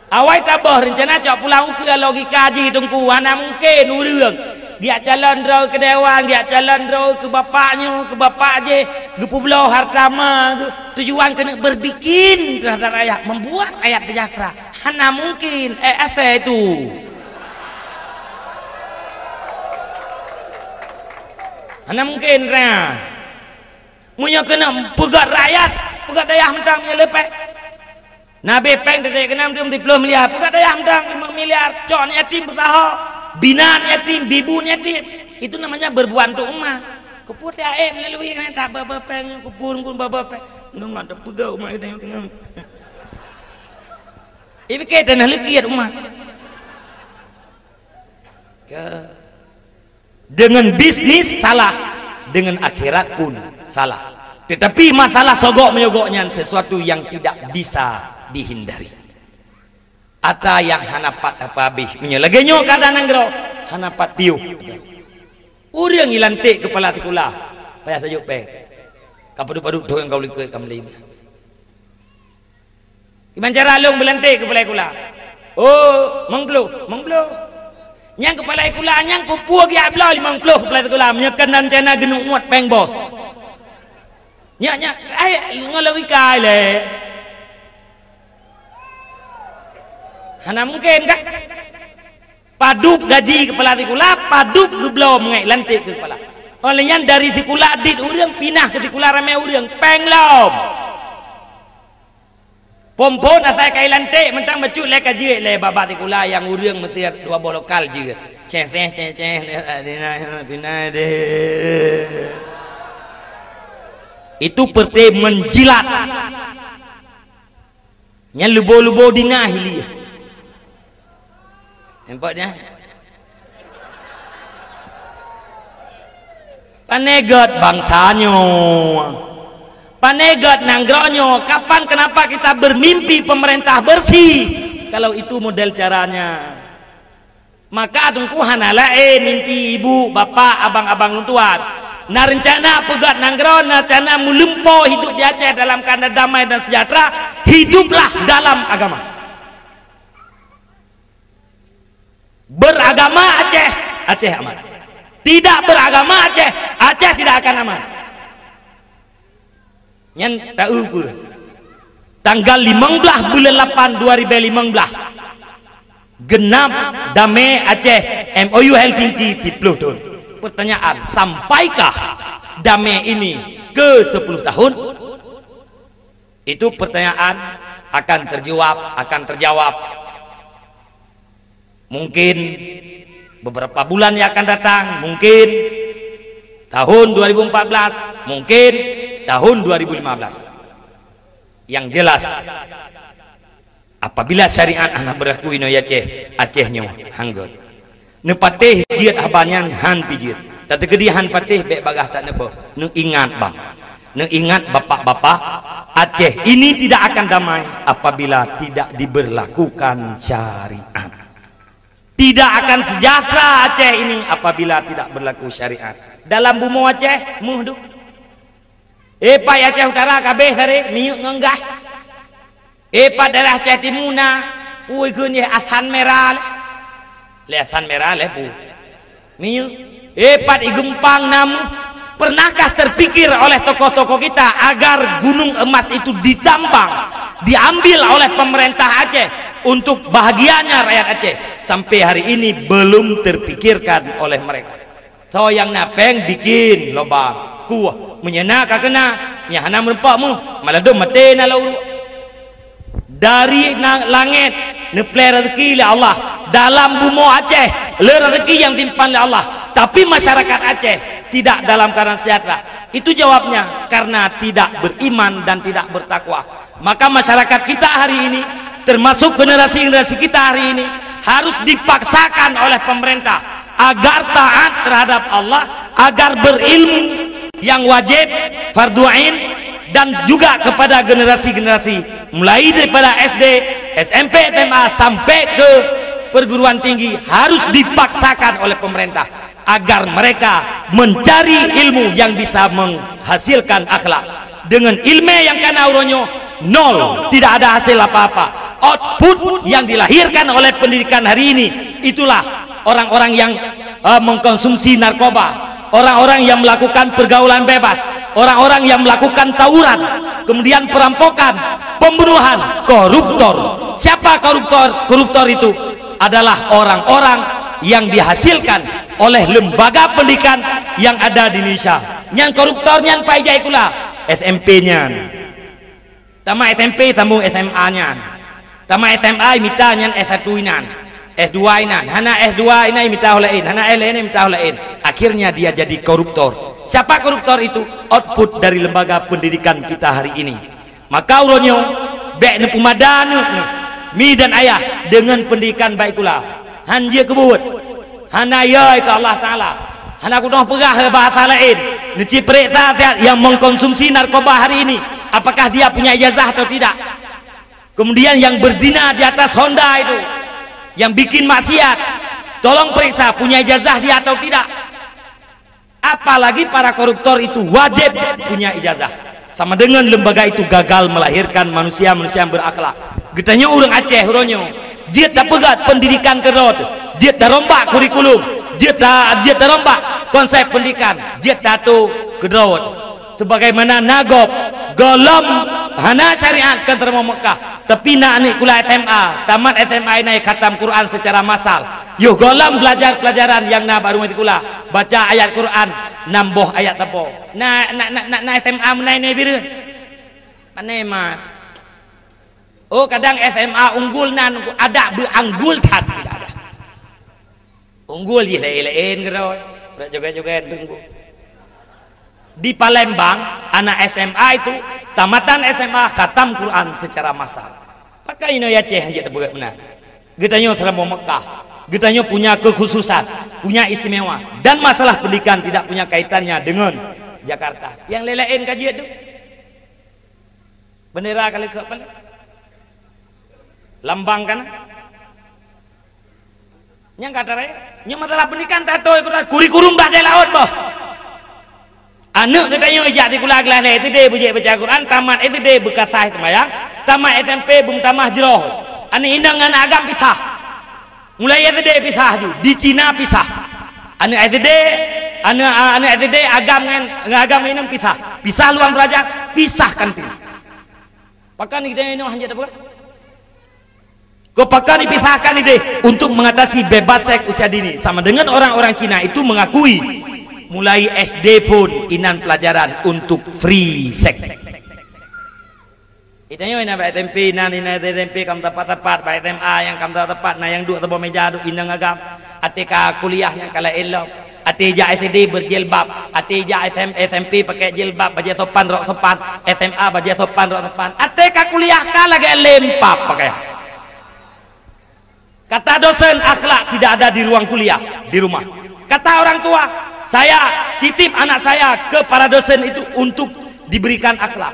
awai tabah rencana cok pulang ke logika haji tungku mana mungkin urang dia calon ro ke dewan dia calon ro ke bapaknya ke bapak je ke pulau hartama tujuan kena berbikin terhadap rakyat membuat rakyat sejahtera mana mungkin asa itu mana mungkin punya kena pegat rakyat pegat daya mentang punya lepek Nabi peng detik kenam 10 miliar pegat daya mentang 5 miliar con yatim bersahau binaan yatim bibun yatim itu namanya berbuat untuk umat kupur dia melalui kan tak peng kupur pun peng nung ada pegau umat kita yang tengah ini ke tanah lekiat umat dengan bisnis salah dengan akhirat pun salah tetapi masalah sogok menyogoknya sesuatu yang tidak bisa dihindari ada yang hanapat apa habis menyelagenyo keadaan anggro hanapat piuh urang ilantik kepala sekolah payah sajuk pe kapadu-padu doang kau likut kamlim gimana cara long belantik kepala sekolah oh mengpluh nyang kepala sekolah nyang kupu gi ablah 50 kepala sekolah menyekan dan cena genung muat peng bos nyak ngalawi kai le hana mungkin kan padup gaji kepala sekolah padup geblau mengai lantik ke kepala olehnya dari sekolah adit urang pindah ke sekolah ramai urang penglom pompon asal kai lantik mentang becut le kaji le baba sekolah yang urang mesti dua bolokal juga ceh pindah deh itu perte menjilat nya lubo-lubo dina hilia nampaknya panegat bangsanya panegat nanggronyo kapan kenapa kita bermimpi pemerintah bersih kalau itu model caranya maka tungku hanala mimpi ibu bapak abang-abang luntuan nah rencana pegat nanggron rencana melempo hidup di Aceh dalam keadaan damai dan sejahtera hiduplah dalam agama beragama Aceh aman tidak beragama Aceh tidak akan aman nyen tahu ke tanggal 15 bulan 8 2015 genap damai Aceh MOU Helsinki 10 tahun pertanyaan sampaikah damai ini ke 10 tahun itu pertanyaan akan terjawab mungkin beberapa bulan yang akan datang mungkin tahun 2014 mungkin tahun 2015 yang jelas apabila syariat anak berlaku ino Acehnya hanggot nepatih jiat abanyan han pijit tapi kedihan patih bek bagah tak nebo nu ingat bang nu ingat bapak-bapak Aceh ini tidak akan damai apabila tidak diberlakukan syariat. Tidak akan sejahtera Aceh ini apabila tidak berlaku syariat. Dalam bumi Aceh muhdu. Pak Aceh Utara kabeh tadi miuk ngenggah. Pak daerah Aceh Timuna pui kunye asan merah. Le asan merah le pu. Miuk. Pak di Gempang namu. Pernahkah terpikir oleh tokoh-tokoh kita agar gunung emas itu ditambang, diambil oleh pemerintah Aceh untuk bahagianya rakyat Aceh? Sampai hari ini belum terpikirkan oleh mereka. So yang napeng bikin loba kuah menyena kena nyahana merempakmu malah dom mate na lauru dari langit neple rezeki oleh Allah dalam bumi Aceh le rezeki yang timpan oleh Allah, tapi masyarakat Aceh tidak dalam keadaan sejahtera. Itu jawabnya karena tidak beriman dan tidak bertakwa. Maka masyarakat kita hari ini, termasuk generasi-generasi kita hari ini, harus dipaksakan oleh pemerintah agar taat terhadap Allah, agar berilmu yang wajib fardhu ain, dan juga kepada generasi-generasi mulai daripada SD, SMP, SMA sampai ke perguruan tinggi harus dipaksakan oleh pemerintah agar mereka mencari ilmu yang bisa menghasilkan akhlak. Dengan ilmu yang kana uronyo nol, tidak ada hasil apa-apa. Output yang dilahirkan oleh pendidikan hari ini itulah orang-orang yang mengkonsumsi narkoba, orang-orang yang melakukan pergaulan bebas, orang-orang yang melakukan tawuran, kemudian perampokan, pembunuhan, koruptor. Siapa koruptor? Koruptor itu adalah orang-orang yang dihasilkan oleh lembaga pendidikan yang ada di Indonesia. Yang koruptornya pai jai kula SMP-nya. Tama SMP tamu SMA-nya. Tama SMA minta nyan S1-nan, S2-nan. Hana S2 ini minta olain, hana L ini minta olain. Akhirnya dia jadi koruptor. Siapa koruptor itu? Output dari lembaga pendidikan kita hari ini. Maka uronyo bek ne pumadanu mi dan ayah dengan pendidikan baik kula. Hanje kebut. Hana ya ke Allah Ta'ala. Hana kudoh pegah bahasa lain. Neci periksa yang mengkonsumsi narkoba hari ini, apakah dia punya ijazah atau tidak. Kemudian yang berzina di atas Honda itu, yang bikin maksiat, tolong periksa punya ijazah dia atau tidak. Apalagi para koruptor itu wajib punya ijazah. Sama dengan lembaga itu gagal melahirkan manusia-manusia yang berakhlak. Getanya orang Aceh uronyo, dia tak pegat pendidikan kerot, dia tak rombak kurikulum, dia tak rombak konsep pendidikan, dia tak tu kerot. Sebagaimana nagop golom hana syariat kan termo Mekah, tapi nak ni kula SMA, tamat SMA naik khatam Quran secara massal. Yo golom belajar pelajaran yang na baru mati kula baca ayat Quran namboh ayat tapo. Na SMA menai ne biru. Panai mat. Oh kadang SMA unggul nan ada beranggul tad tidak ada. Unggul je lain kerot. Joget-joget tunggu. Di Palembang anak SMA itu tamatan SMA khatam Quran secara massal. Pakai ino ya ceh hanya terbuka benar. Getanya selama Mekah, getanya punya kekhususan, punya istimewa, dan masalah pendidikan tidak punya kaitannya dengan Jakarta. Yang lelain kaji itu bendera kali ke apa? Lambang kan? Yang kata raya, yang masalah pendidikan tak tahu kurikulum dah ada laut boh. Anak katanya ejak di kula gelas itu dia baca Quran, tamat itu dia bekasah semayang, tamat SMP bung tamah jeroh. Ane indang anak agam pisah. Mulai itu dia pisah ju, di Cina pisah. Anak SD, anak SD agam ini pisah. Pisah luang belajar, pisah kantin. Pakan kita ini hanya apa? Kepakan dipisahkan ide untuk mengatasi bebas seks usia dini. Sama dengan orang-orang Cina itu mengakui mulai SD pun inan pelajaran untuk free sex. Itanya ina ba SMP ina SMP kam tepat-tepat ba SMA yang kam tepat nah yang duk tebo meja duk inang agam. ATK kuliah yang kala elok. ATJ SD berjilbab, ATJ SMP pakai jilbab baju sopan rok sopan, SMA baju sopan rok sopan. ATK kuliah kala lagi lempap pakai. Kata dosen akhlak tidak ada di ruang kuliah, di rumah. Kata orang tua, saya titip anak saya ke para dosen itu untuk diberikan akhlak.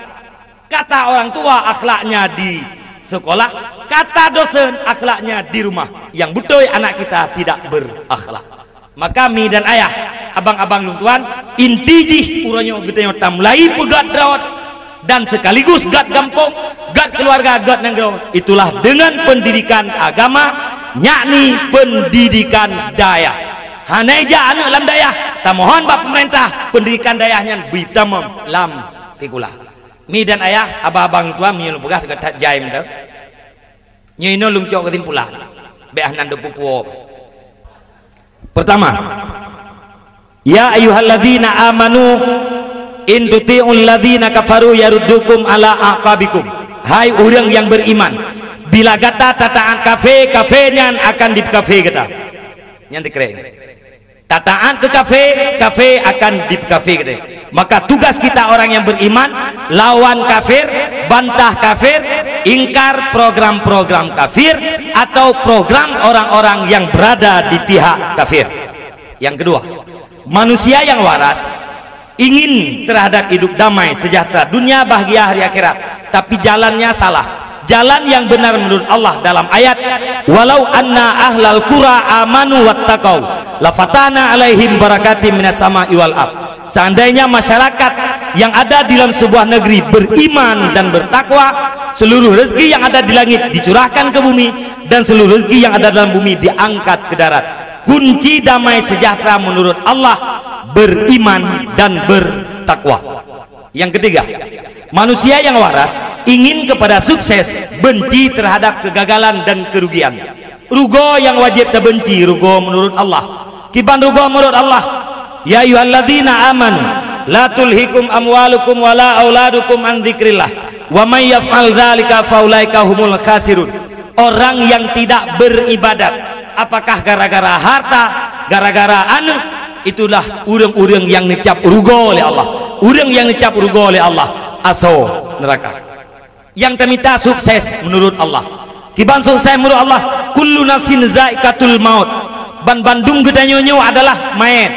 Kata orang tua akhlaknya di sekolah, kata dosen akhlaknya di rumah. Yang betul anak kita tidak berakhlak. Maka mi dan ayah, abang-abang lung tuan, intiji uranyo getenya tamlai pegat drawat dan sekaligus gat gampong, gat keluarga, gat negara. Itulah dengan pendidikan agama, yakni pendidikan daya. Haneja anak lam daya, tak mohon bap pemerintah pendidikan dayahnya bitamam lam tikulah. Mi dan ayah, abang-abang tua mi lu begas gat jaim dah. Nyino lung cok ketimpulan. Beah nan pupuo. Pertama, ya ayyuhalladzina amanu in tuti'ul ladzina kafaru yaruddukum ala aqabikum. Hai orang yang beriman, bila kata tataan kafe-kafenya akan di kafe kita. Nyanti keren. Tataan ke kafe akan di kafe kita. Maka tugas kita orang yang beriman, lawan kafir, bantah kafir, ingkar program-program kafir atau program orang-orang yang berada di pihak kafir. Yang kedua, manusia yang waras ingin terhadap hidup damai, sejahtera, dunia bahagia hari akhirat, tapi jalannya salah. Jalan yang benar menurut Allah dalam ayat, walau anna ahlal qura amanu wattaqau lafatana alaihim barakatim minas sama'i wal ardh. Seandainya masyarakat yang ada di dalam sebuah negeri beriman dan bertakwa, seluruh rezeki yang ada di langit dicurahkan ke bumi dan seluruh rezeki yang ada dalam bumi diangkat ke darat. Kunci damai sejahtera menurut Allah beriman dan bertakwa. Yang ketiga, manusia yang waras ingin kepada sukses, benci terhadap kegagalan dan kerugian. Rugo yang wajib terbenci, rugo menurut Allah. Kiban rugo menurut Allah, ya ayyuhalladzina amanu la tulhikum amwalukum wala auladukum an dzikrillah wa may yaf'al dzalika faulaika humul khasirun. Orang yang tidak beribadat, apakah gara-gara harta, gara-gara anak, itulah urang-urang yang ngecap rugo oleh Allah. Urang yang ngecap rugo oleh Allah aso neraka. Yang terminta sukses menurut Allah, kiban sukses menurut Allah, kullu nafsin zaikatul maut. Ban Bandung gedanyonyo adalah main.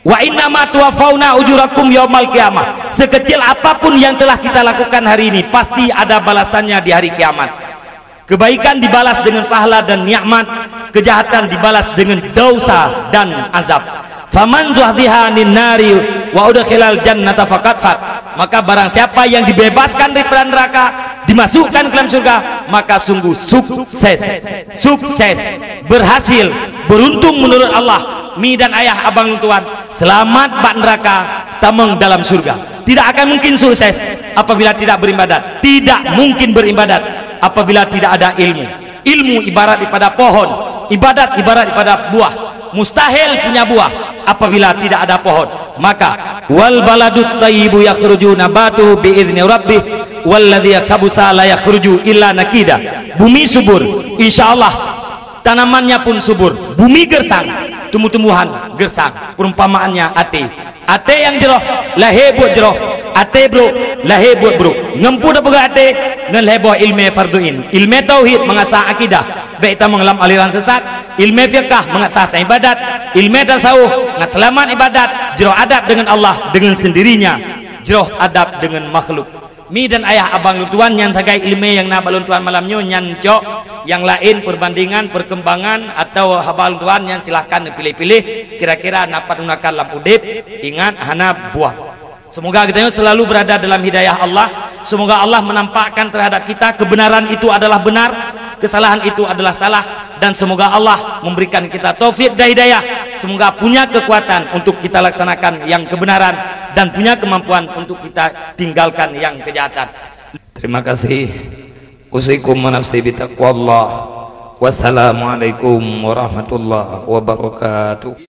Wa inna ma tuwafauna ujurakum yaumal qiyamah. Sekecil apapun yang telah kita lakukan hari ini, pasti ada balasannya di hari kiamat. Kebaikan dibalas dengan pahala dan nikmat, kejahatan dibalas dengan dosa dan azab. Faman zuhziha anin nari wa udkhilal jannata faqad fat. Maka barang siapa yang dibebaskan dari neraka, dimasukkan ke dalam surga, maka sungguh sukses, berhasil, beruntung menurut Allah. Mi dan ayah, abang tuan, selamat bak neraka, tameng dalam surga. Tidak akan mungkin sukses apabila tidak beribadat. Tidak mungkin beribadat apabila tidak ada ilmu. Ilmu ibarat daripada pohon, ibadat ibarat daripada buah. Mustahil punya buah apabila tidak ada pohon. Maka wal baladut thayyibu yakhruju nabatu bi idzni rabbih walladzi khabusa la yakhruju illa nakida. Bumi subur, insyaallah tanamannya pun subur. Bumi gersang, tumbuh-tumbuhan gersang. Perumpamaannya ate yang jeroh lahe buat jeroh, ate bro lahe buat bro. Ngempu dah pegak ate ngan lebo ilmu farduin, ilmu tauhid mengasah akidah, baik ta mengelam aliran sesat, ilmu fiqh mengasah ibadat, ilmu tasawuf ngan selamat ibadat, jeroh adab dengan Allah dengan sendirinya, jeroh adab dengan makhluk. Mi dan ayah abang lutuan yang tagai ilmu yang nak balun tuan malamnya nyancok yang lain perbandingan perkembangan atau habal tuan yang silahkan pilih-pilih kira-kira dapat gunakan lam udip, ingat hana buah. Semoga kita selalu berada dalam hidayah Allah. Semoga Allah menampakkan terhadap kita kebenaran itu adalah benar, kesalahan itu adalah salah, dan semoga Allah memberikan kita taufik dan hidayah. Semoga punya kekuatan untuk kita laksanakan yang kebenaran dan punya kemampuan untuk kita tinggalkan yang kejahatan. Terima kasih. Usikum wa nafsi bitaqwallah. Wassalamualaikum warahmatullahi wabarakatuh.